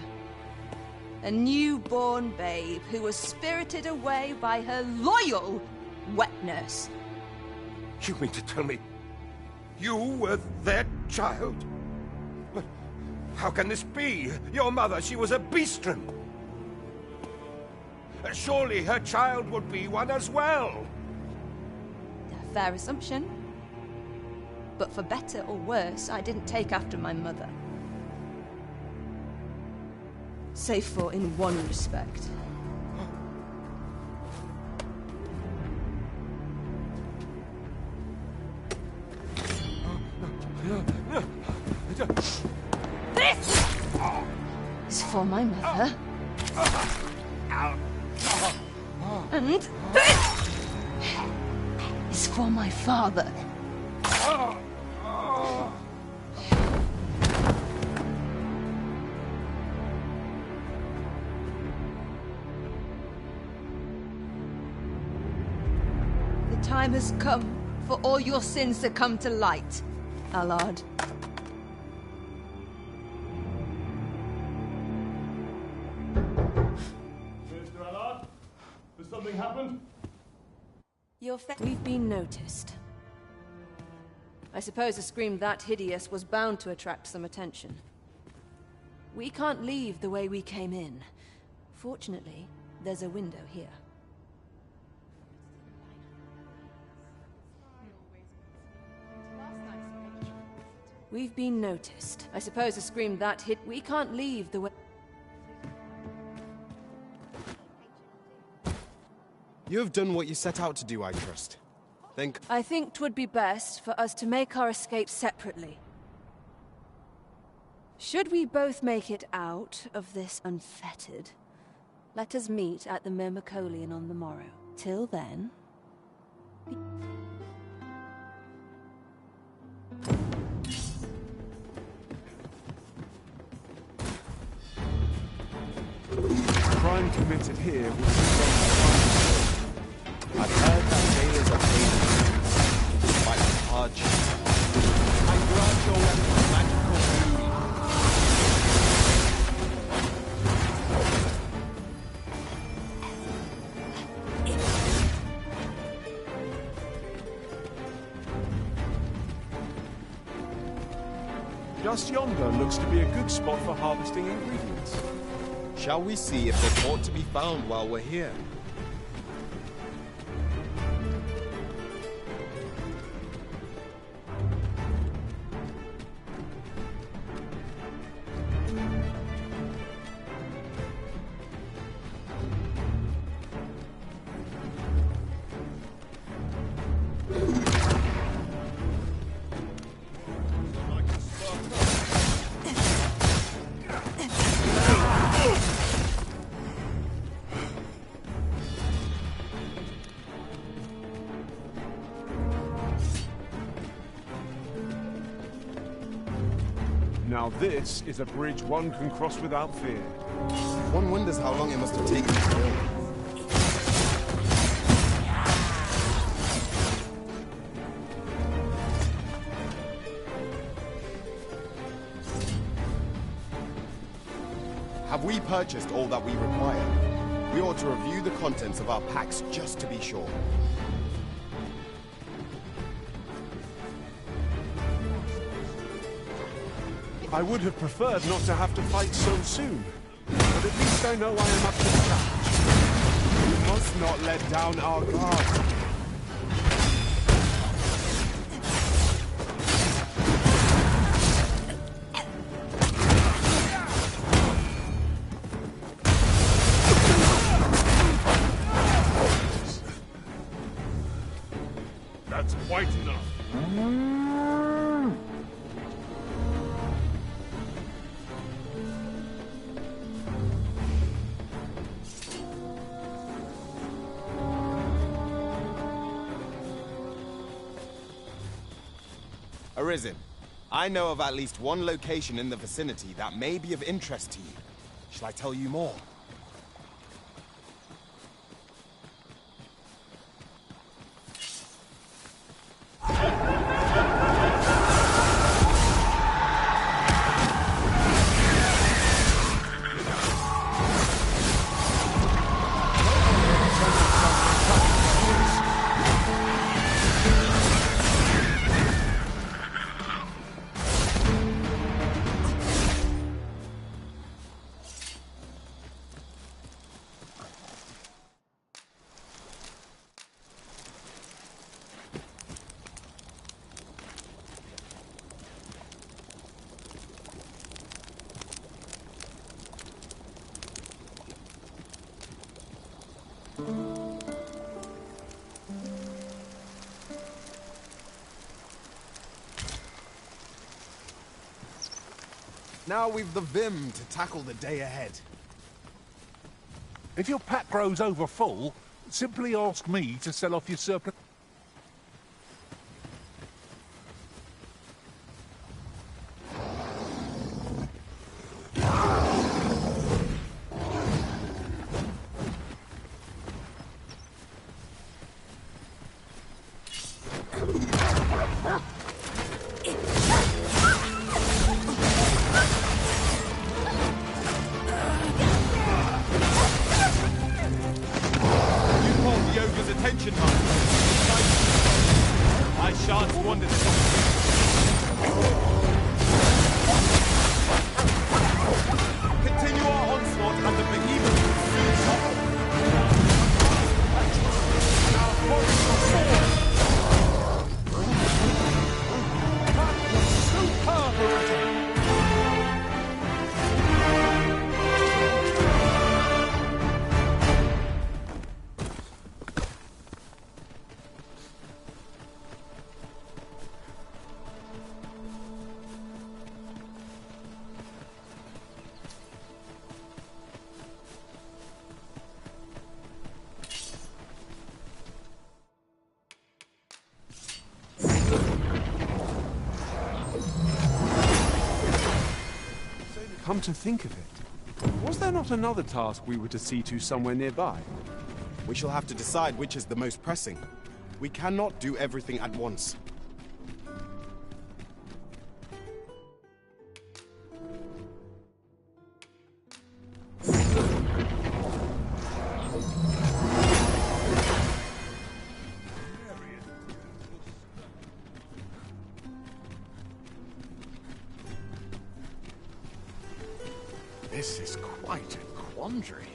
A newborn babe who was spirited away by her loyal wet nurse. You mean to tell me you were their child? But how can this be? Your mother, she was a beastren. Surely her child would be one as well. fair assumption. But for better or worse, I didn't take after my mother. Save for in one respect. This is for my mother. And this is for my father. The time has come for all your sins to come to light, Allard. Mr. Allard, has something happened? We've been noticed. I suppose a scream that hideous was bound to attract some attention. We can't leave the way we came in. Fortunately, there's a window here. We've been noticed. I suppose a scream that hit. We can't leave the way. You have done what you set out to do, I trust. I think 'twould be best for us to make our escape separately. Should we both make it out of this unfettered, let us meet at the Myrmecolian on the morrow. Till then... Crime committed here was I've heard that jailers are paid despite the hardship. I grant your weapon magical Just yonder looks to be a good spot for harvesting ingredients. Shall we see if they ought to be found while we're here? Now this is a bridge one can cross without fear. One wonders how long it must have taken to build. Have we purchased all that we require? We ought to review the contents of our packs just to be sure. I would have preferred not to have to fight so soon, but at least I know I am up to the challenge. We must not let down our guard. That's quite enough. Arisen, I know of at least one location in the vicinity that may be of interest to you. Shall I tell you more? Now we've the vim to tackle the day ahead. If your pack grows over full, simply ask me to sell off your surplus. Come to think of it, was there not another task we were to see to somewhere nearby? We shall have to decide which is the most pressing. We cannot do everything at once. This is quite a quandary.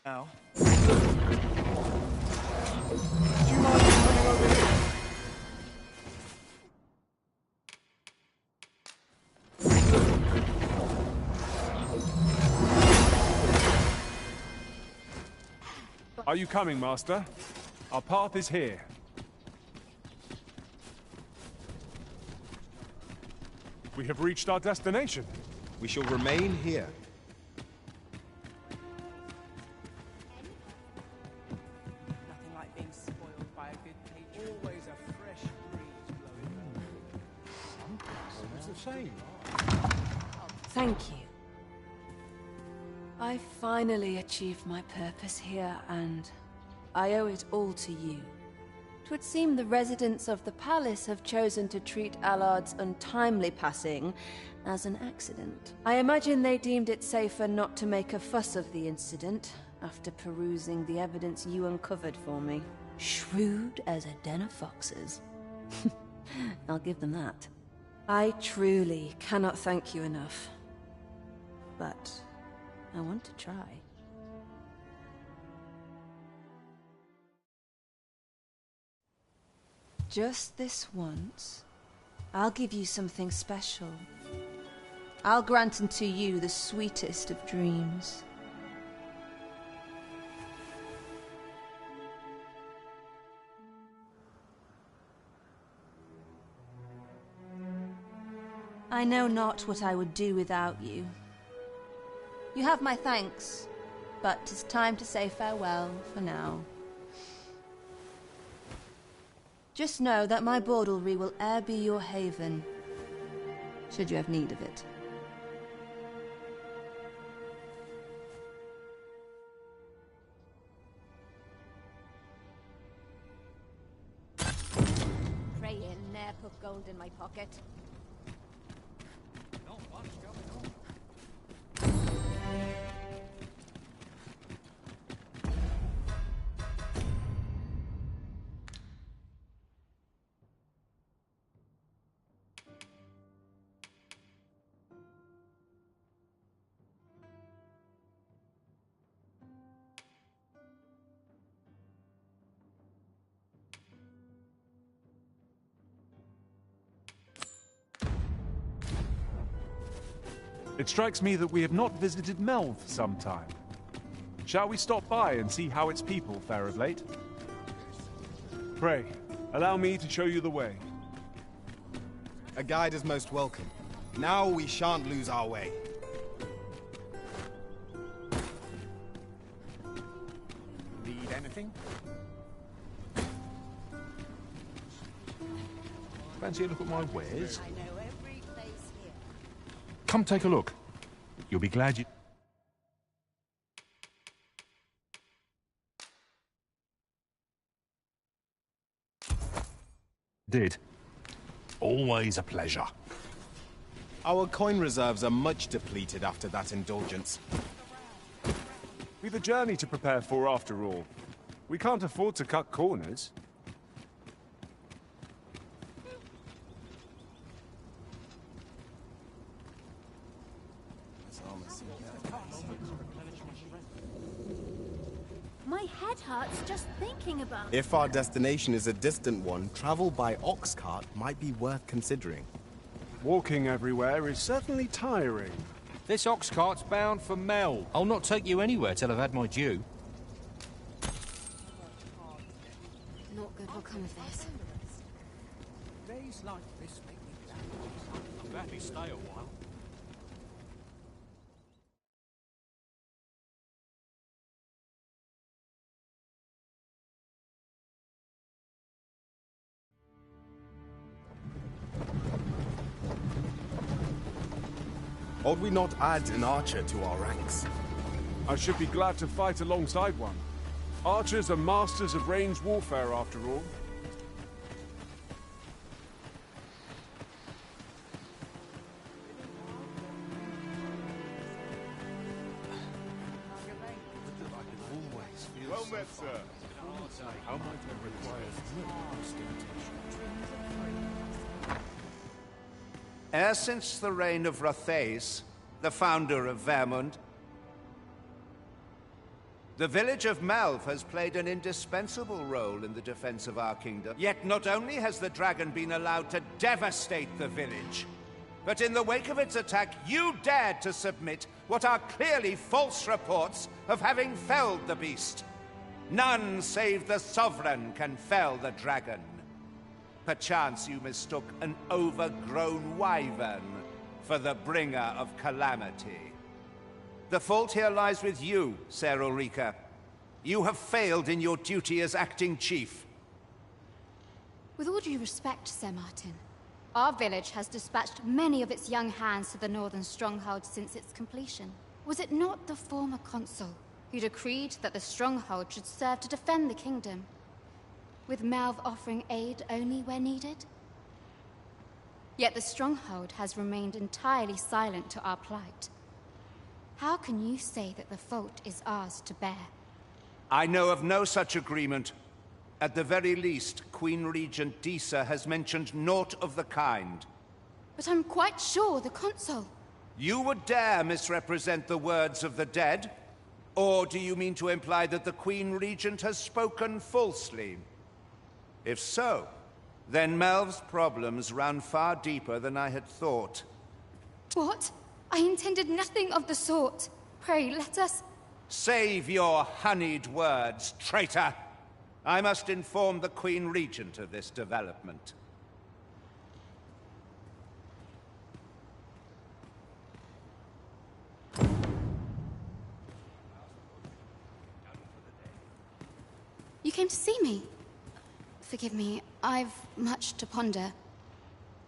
Now. Do you mind coming over here? Are you coming, Master? Our path is here. We have reached our destination. We shall remain here. Nothing like being spoiled by a good patron. Always a fresh breeze blowing. It's the same. Thank you. I finally achieved my purpose here, and I owe it all to you. 'Twould seem the residents of the palace have chosen to treat Allard's untimely passing as an accident. I imagine they deemed it safer not to make a fuss of the incident after perusing the evidence you uncovered for me. Shrewd as a den of foxes. I'll give them that. I truly cannot thank you enough. But I want to try. Just this once, I'll give you something special. I'll grant unto you the sweetest of dreams. I know not what I would do without you. You have my thanks, but 'tis time to say farewell for now. Just know that my bordlery will e'er be your haven, should you have need of it. Praying ne'er put gold in my pocket. Not much going on. It strikes me that we have not visited Melv for some time. Shall we stop by and see how its people fare of late? Pray, allow me to show you the way. A guide is most welcome. Now we shan't lose our way. Need anything? Fancy a look at my wares? Come take a look. You'll be glad you... did. Always a pleasure. Our coin reserves are much depleted after that indulgence. We've a journey to prepare for after all. We can't afford to cut corners. My head hurts just thinking about it. If our destination is a distant one, travel by ox cart might be worth considering. Walking everywhere is certainly tiring. This ox cart's bound for Mel. I'll not take you anywhere till I've had my due. Not good will come of this. Days like this make me glad. I'll gladly stay a while. Ought we not add an archer to our ranks? I should be glad to fight alongside one. Archers are masters of ranged warfare, after all. Well met, sir. How might I require E'er since the reign of Yotèi, the founder of Vermund, the village of Melv has played an indispensable role in the defense of our kingdom. Yet not only has the dragon been allowed to devastate the village, but in the wake of its attack, you dared to submit what are clearly false reports of having felled the beast. None save the Sovereign can fell the dragon. Perchance you mistook an overgrown wyvern for the bringer of calamity. The fault here lies with you, Ser Ulrika. You have failed in your duty as acting chief. With all due respect, Sir Martin, our village has dispatched many of its young hands to the northern stronghold since its completion. Was it not the former consul who decreed that the stronghold should serve to defend the kingdom, with Melv offering aid only where needed? Yet the stronghold has remained entirely silent to our plight. How can you say that the fault is ours to bear? I know of no such agreement. At the very least, Queen Regent Disa has mentioned naught of the kind. But I'm quite sure the consul... You would dare misrepresent the words of the dead? Or do you mean to imply that the Queen Regent has spoken falsely? If so, then Melv's problems run far deeper than I had thought. What? I intended nothing of the sort. Pray, let us... Save your honeyed words, traitor! I must inform the Queen Regent of this development. You came to see me? Forgive me, I've much to ponder.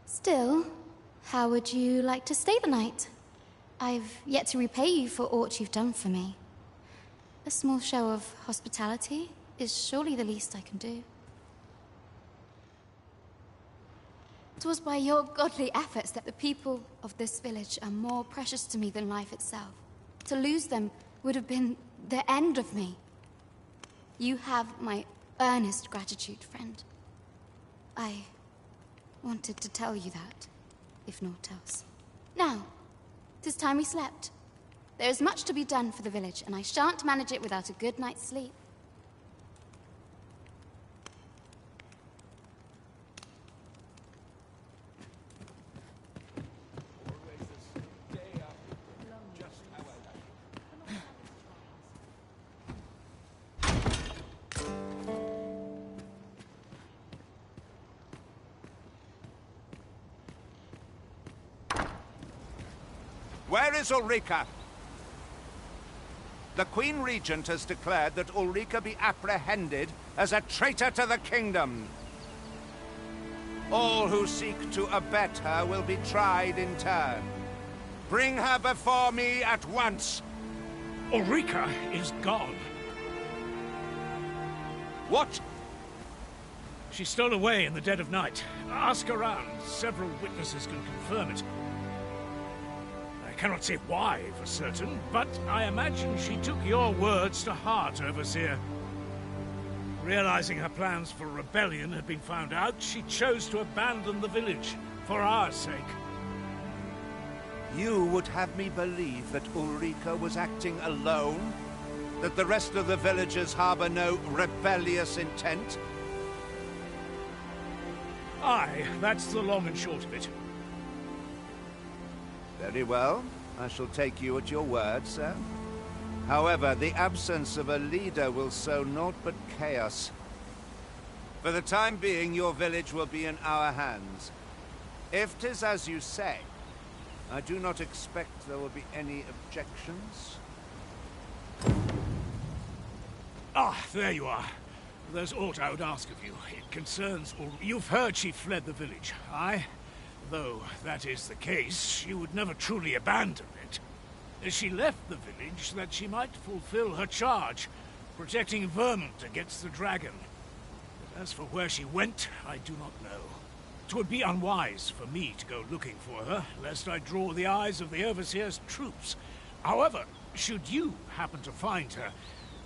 Still, how would you like to stay the night? I've yet to repay you for aught you've done for me. A small show of hospitality is surely the least I can do. It was by your godly efforts that the people of this village are more precious to me than life itself. To lose them would have been the end of me. You have my earnest gratitude, friend. I wanted to tell you that, if naught else. Now, 'tis time we slept. There is much to be done for the village, and I shan't manage it without a good night's sleep. Where is Ulrika? The Queen Regent has declared that Ulrika be apprehended as a traitor to the kingdom. All who seek to abet her will be tried in turn. Bring her before me at once. Ulrika is gone. What? She stole away in the dead of night. Ask around. Several witnesses can confirm it. I cannot say why for certain, but I imagine she took your words to heart, Overseer. Realizing her plans for rebellion had been found out, she chose to abandon the village, for our sake. You would have me believe that Ulrika was acting alone? That the rest of the villagers harbor no rebellious intent? Aye, that's the long and short of it. Very well. I shall take you at your word, sir. However, the absence of a leader will sow naught but chaos. For the time being, your village will be in our hands. If 'tis as you say, I do not expect there will be any objections. Ah, there you are. There's aught I would ask of you. It concerns You've heard she fled the village, aye? Though that is the case, she would never truly abandon it. She left the village that she might fulfill her charge, protecting Vermont against the dragon. But as for where she went, I do not know. 'Twould be unwise for me to go looking for her, lest I draw the eyes of the Overseer's troops. However, should you happen to find her,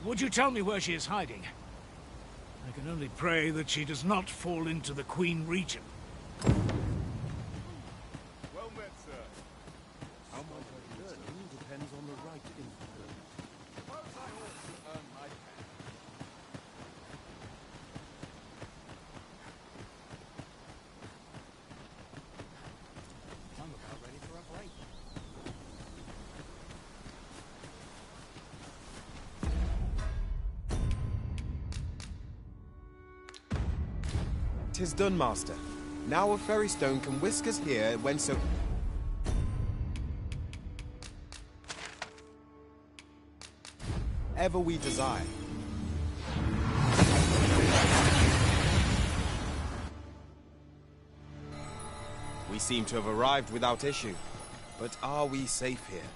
would you tell me where she is hiding? I can only pray that she does not fall into the Queen Regent. Well met, sir. How much I learn depends on the right influence. Suppose I ought to earn my pay. I'm about ready for a break. "'Tis done, master. Now a ferry stone can whisk us here when so... ever we desire. We seem to have arrived without issue. But are we safe here?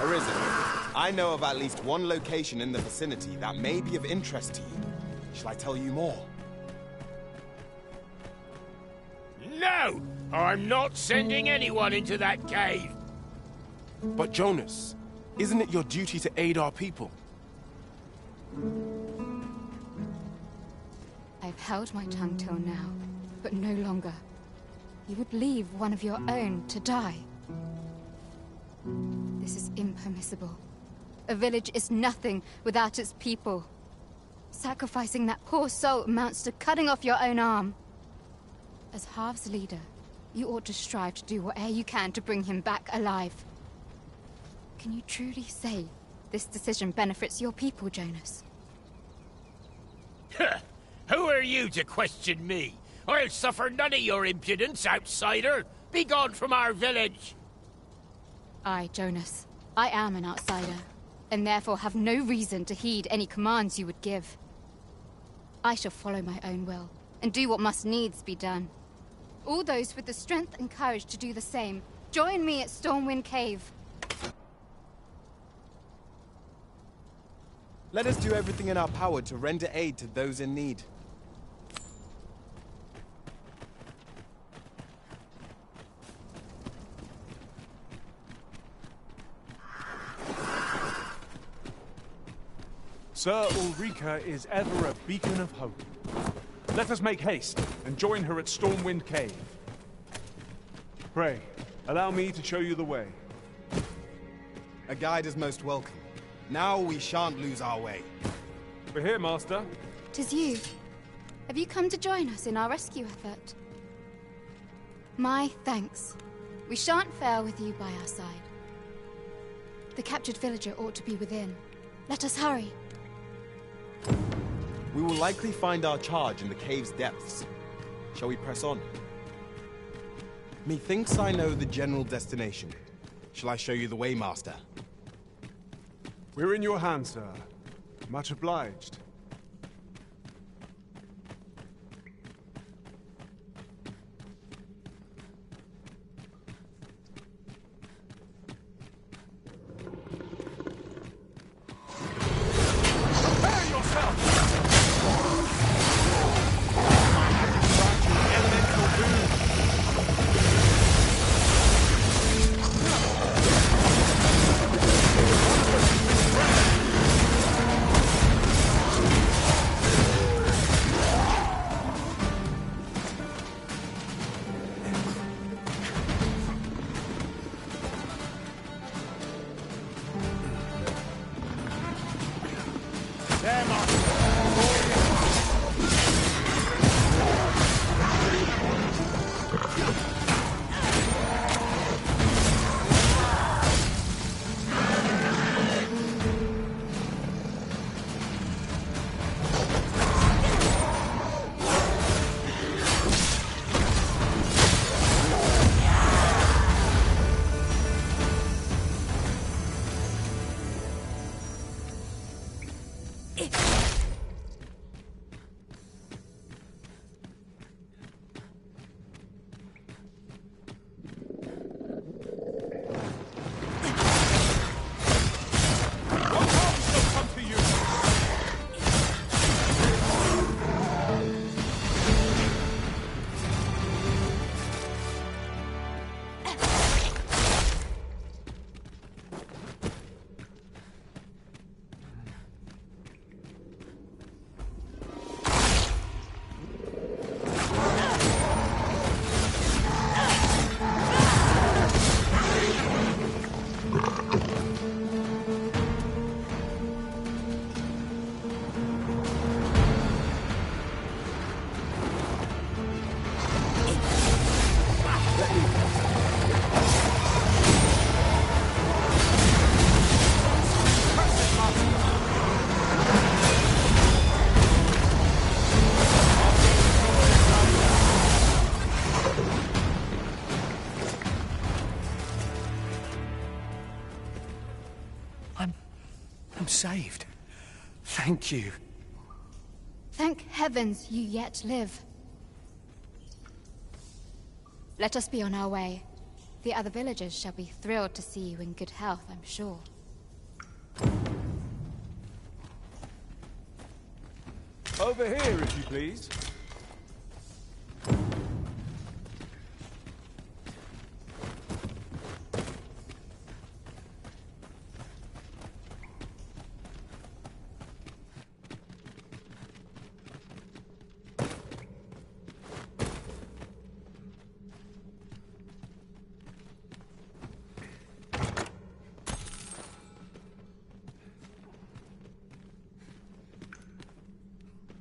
Arisen, I know of at least one location in the vicinity that may be of interest to you. Shall I tell you more? No! I'm not sending anyone into that cave! But Jonas, isn't it your duty to aid our people? I've held my tongue till now, but no longer. You would leave one of your own to die. This is impermissible. A village is nothing without its people. Sacrificing that poor soul amounts to cutting off your own arm. As Half's leader, you ought to strive to do whatever you can to bring him back alive. Can you truly say this decision benefits your people, Jonas? Who are you to question me? I'll suffer none of your impudence, outsider! Be gone from our village! I, Jonas, I am an outsider, and therefore have no reason to heed any commands you would give. I shall follow my own will, and do what must needs be done. All those with the strength and courage to do the same, join me at Stormwind Cave. Let us do everything in our power to render aid to those in need. Sir Ulrika is ever a beacon of hope. Let us make haste and join her at Stormwind Cave. Pray, allow me to show you the way. A guide is most welcome. Now we shan't lose our way. We're here, Master. 'Tis you. Have you come to join us in our rescue effort? My thanks. We shan't fail with you by our side. The captured villager ought to be within. Let us hurry. We will likely find our charge in the cave's depths. Shall we press on? Methinks I know the general destination. Shall I show you the way, Master? We're in your hands, sir. Much obliged. I'm saved. Thank you. Thank heavens you yet live. Let us be on our way. The other villagers shall be thrilled to see you in good health, I'm sure. Over here, if you please.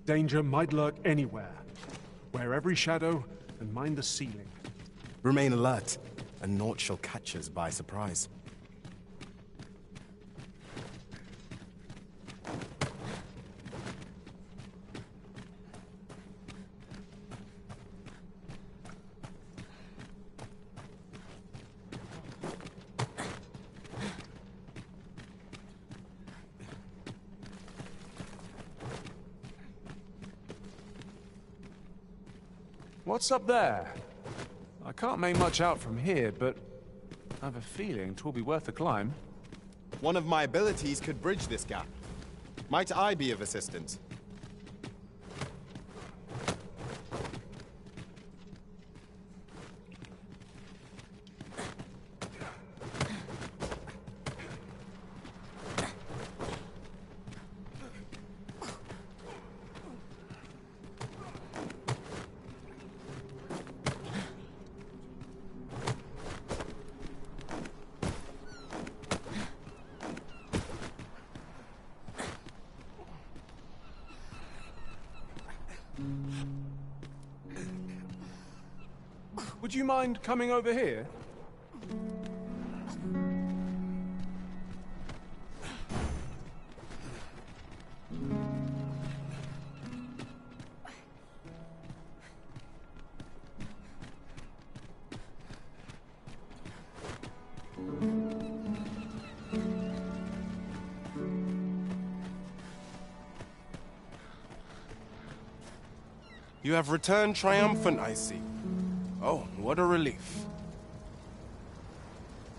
Danger might lurk anywhere. Wear every shadow and mind the ceiling. Remain alert, and naught shall catch us by surprise. What's up there? I can't make much out from here, but I have a feeling 'twill be worth the climb. One of my abilities could bridge this gap. Might I be of assistance? Would you mind coming over here? You have returned triumphant, I see. Oh, what a relief.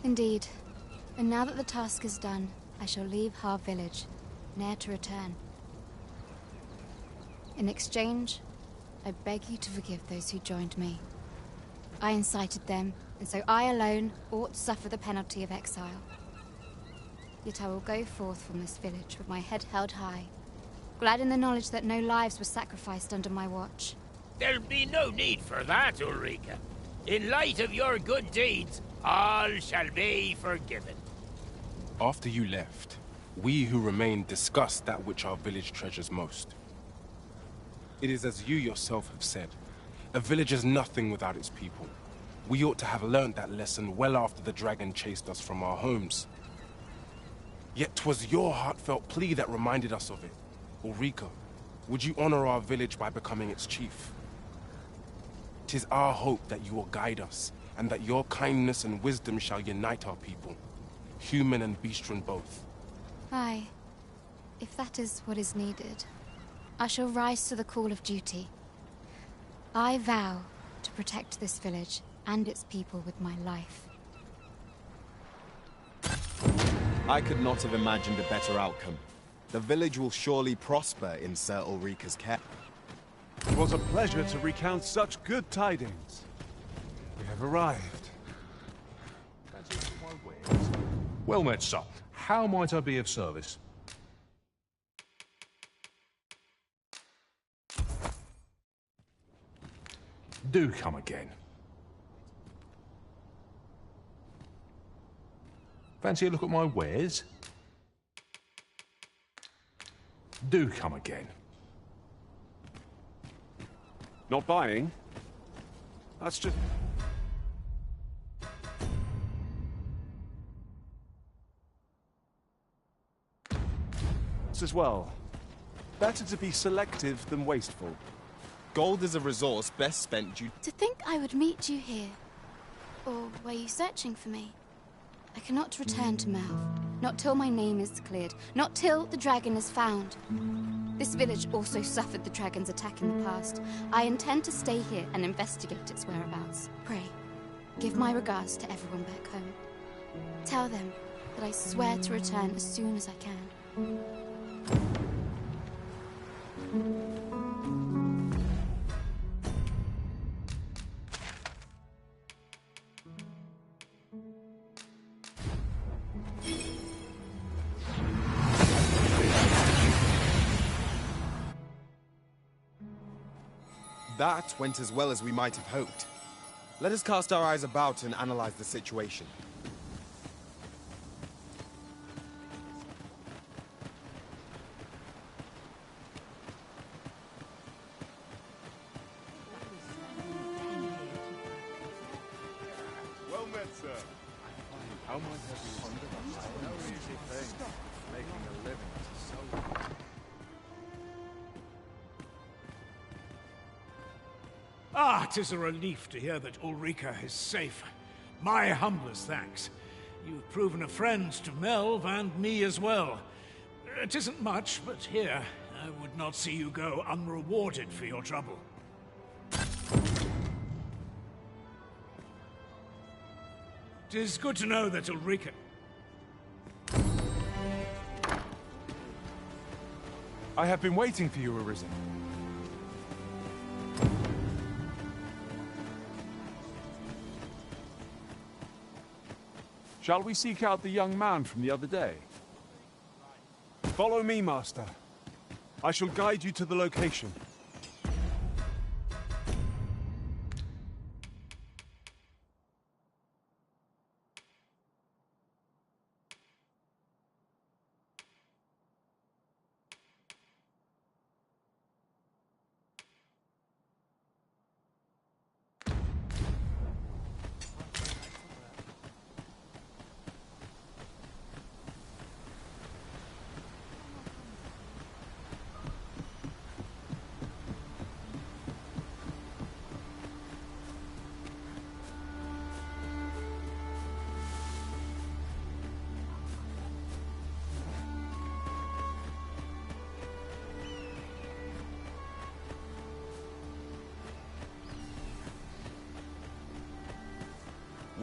Indeed. And now that the task is done, I shall leave Har village, ne'er to return. In exchange, I beg you to forgive those who joined me. I incited them, and so I alone ought to suffer the penalty of exile. Yet I will go forth from this village with my head held high, glad in the knowledge that no lives were sacrificed under my watch. There'll be no need for that, Ulrika. In light of your good deeds, all shall be forgiven. After you left, we who remained discussed that which our village treasures most. It is as you yourself have said, a village is nothing without its people. We ought to have learned that lesson well after the dragon chased us from our homes. Yet 'twas your heartfelt plea that reminded us of it. Ulrika, would you honor our village by becoming its chief? 'Tis our hope that you will guide us, and that your kindness and wisdom shall unite our people, human and beastren both. Aye, if that is what is needed, I shall rise to the call of duty. I vow to protect this village and its people with my life. I could not have imagined a better outcome. The village will surely prosper in Sir Ulrika's care. It was a pleasure to recount such good tidings. We have arrived. Well met, sir. How might I be of service? Do come again. Fancy a look at my wares? Do come again. Not buying? That's just... as well. Better to be selective than wasteful. Gold is a resource best spent due... To think I would meet you here. Or were you searching for me? I cannot return to Melve. Not till my name is cleared. Not till the dragon is found. This village also suffered the dragon's attack in the past. I intend to stay here and investigate its whereabouts. Pray, give my regards to everyone back home. Tell them that I swear to return as soon as I can. That went as well as we might have hoped. Let us cast our eyes about and analyze the situation. Well met, sir. How might I be wondered? No easy thing. Making a living is so... Ah, 'tis a relief to hear that Ulrika is safe. My humblest thanks. You've proven a friend to Melve and me as well. It isn't much, but here, I would not see you go unrewarded for your trouble. 'Tis good to know that Ulrika... I have been waiting for you, Arisen. Shall we seek out the young man from the other day? Follow me, Master. I shall guide you to the location.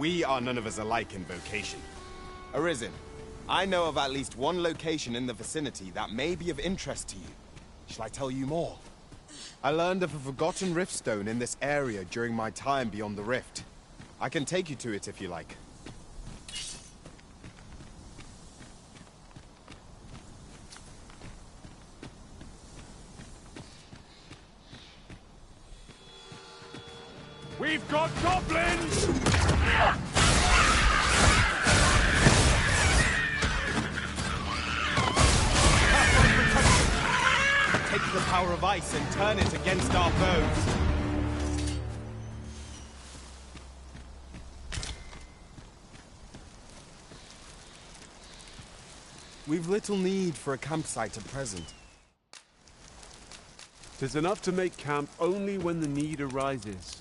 We are none of us alike in vocation. Arisen, I know of at least one location in the vicinity that may be of interest to you. Shall I tell you more? I learned of a forgotten riftstone in this area during my time beyond the rift. I can take you to it if you like. We've got goblins! Take the power of ice and turn it against our foes. We've little need for a campsite at present. 'Tis enough to make camp only when the need arises.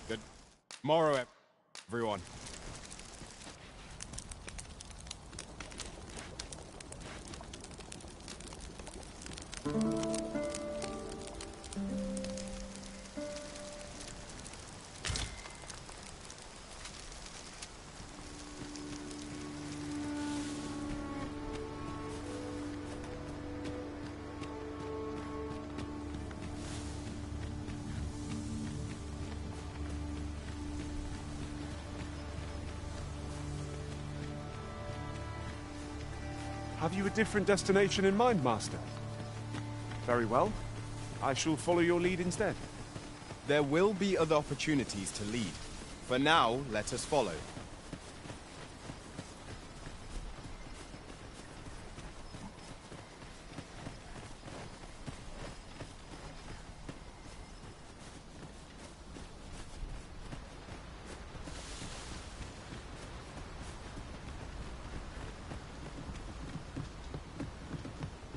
Good morrow, everyone. Have you a different destination in mind, Master? Very well. I shall follow your lead instead. There will be other opportunities to lead. For now, let us follow.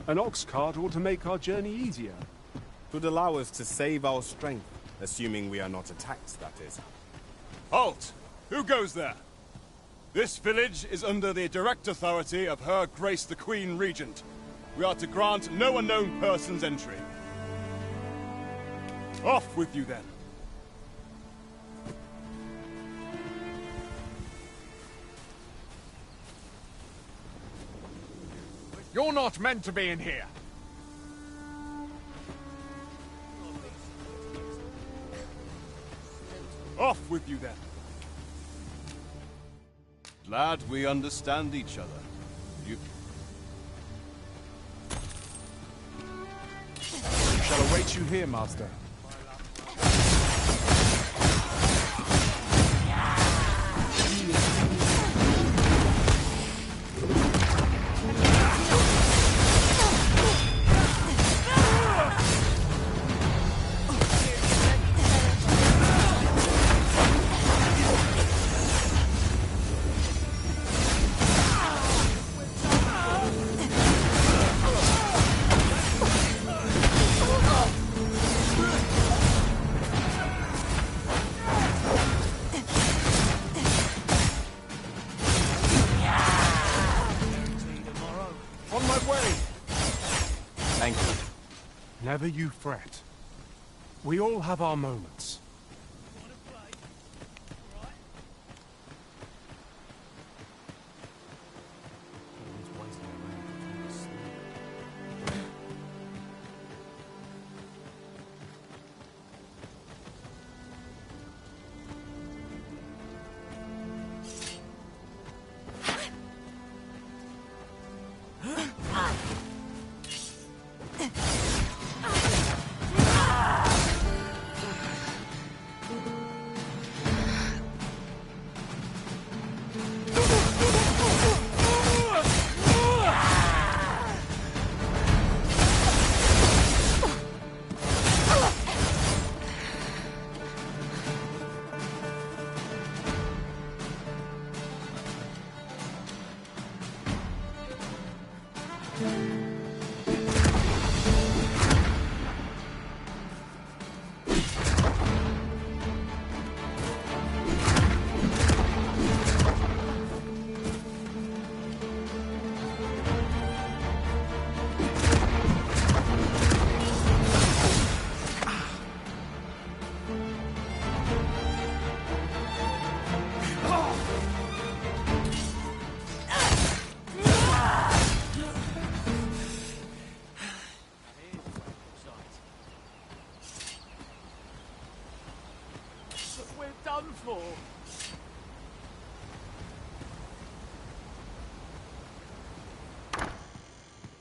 An ox cart ought to make our journey easier. Would allow us to save our strength, assuming we are not attacked, that is. Halt! Who goes there? This village is under the direct authority of Her Grace the Queen Regent. We are to grant no unknown persons entry. Off with you, then. You're not meant to be in here. Off with you, then. Glad we understand each other. You... Shall await you here, Master. Never you fret. We all have our moments.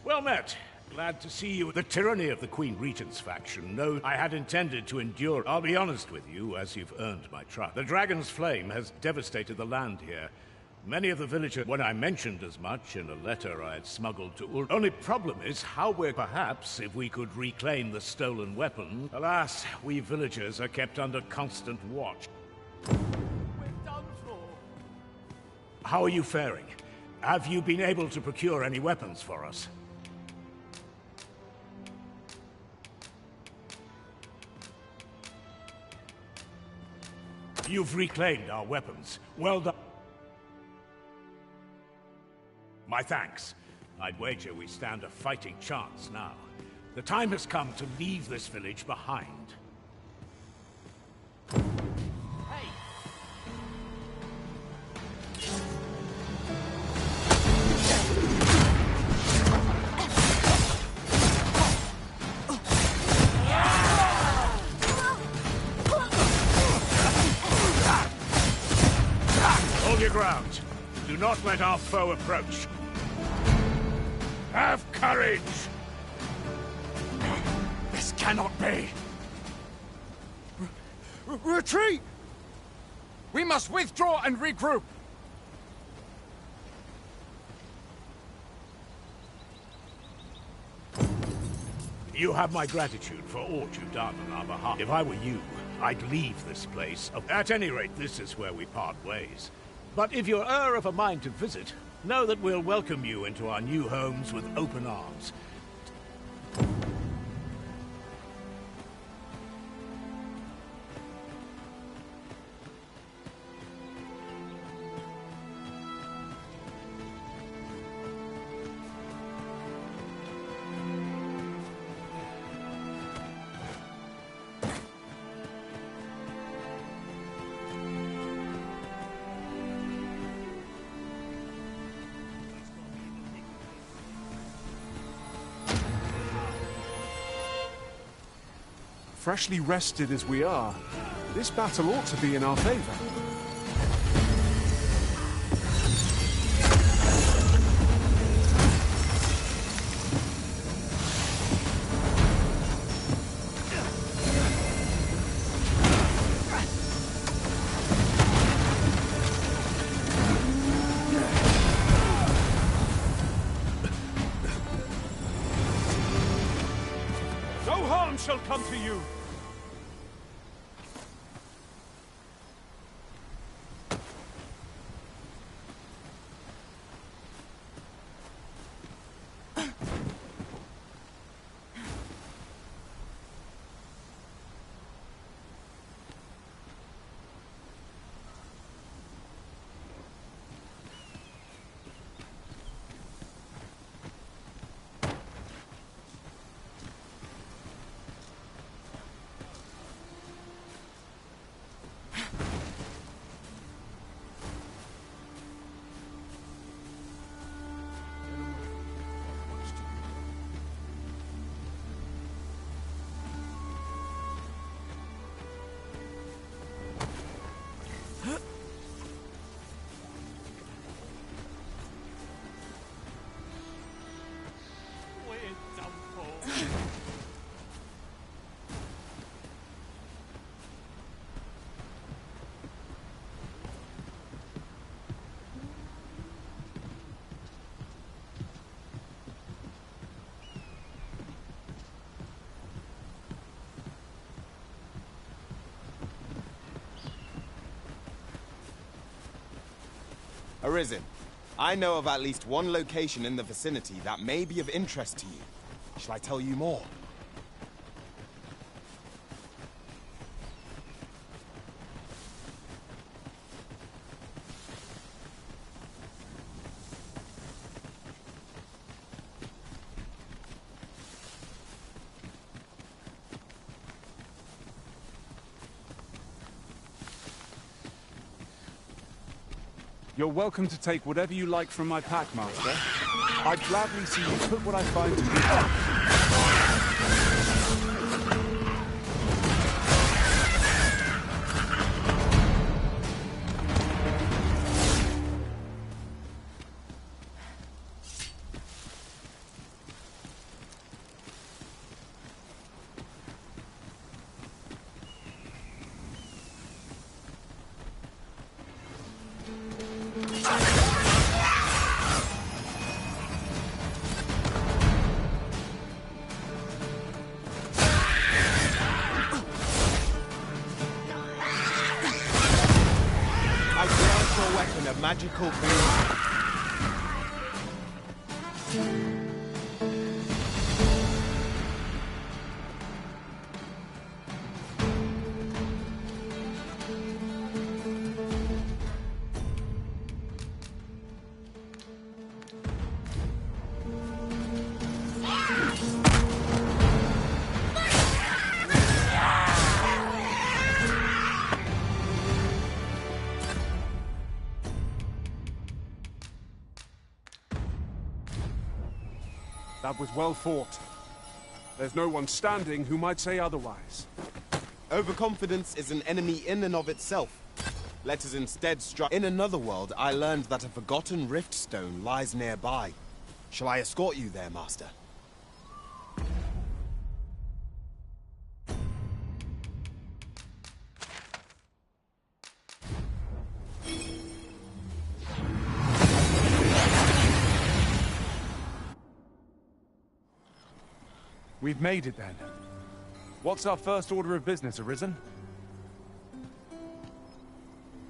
Well met. Glad to see you. The tyranny of the Queen Regent's faction. No, I had intended to endure. I'll be honest with you, as you've earned my trust. The Dragon's Flame has devastated the land here. Many of the villagers, when I mentioned as much in a letter I had smuggled to Ur. Only problem is how we're perhaps if we could reclaim the stolen weapon. Alas, we villagers are kept under constant watch. We're done for. How are you faring? Have you been able to procure any weapons for us? You've reclaimed our weapons. Well done. My thanks. I'd wager we stand a fighting chance now. The time has come to leave this village behind. Hold your ground. Do not let our foe approach. Have courage! This cannot be! Retreat! We must withdraw and regroup! You have my gratitude for all you've done on our behalf. If I were you, I'd leave this place. At any rate, this is where we part ways. But if you're of a mind to visit, know that we'll welcome you into our new homes with open arms. Freshly rested as we are, this battle ought to be in our favor. No harm shall come to you! Arisen, I know of at least one location in the vicinity that may be of interest to you. Shall I tell you more? You're welcome to take whatever you like from my pack, Master. I'd gladly see you put what I find to magical being. That was well fought. There's no one standing who might say otherwise. Overconfidence is an enemy in and of itself. Let us instead strike. In another world, I learned that a forgotten rift stone lies nearby. Shall I escort you there, Master? We've made it then. What's our first order of business, Arisen?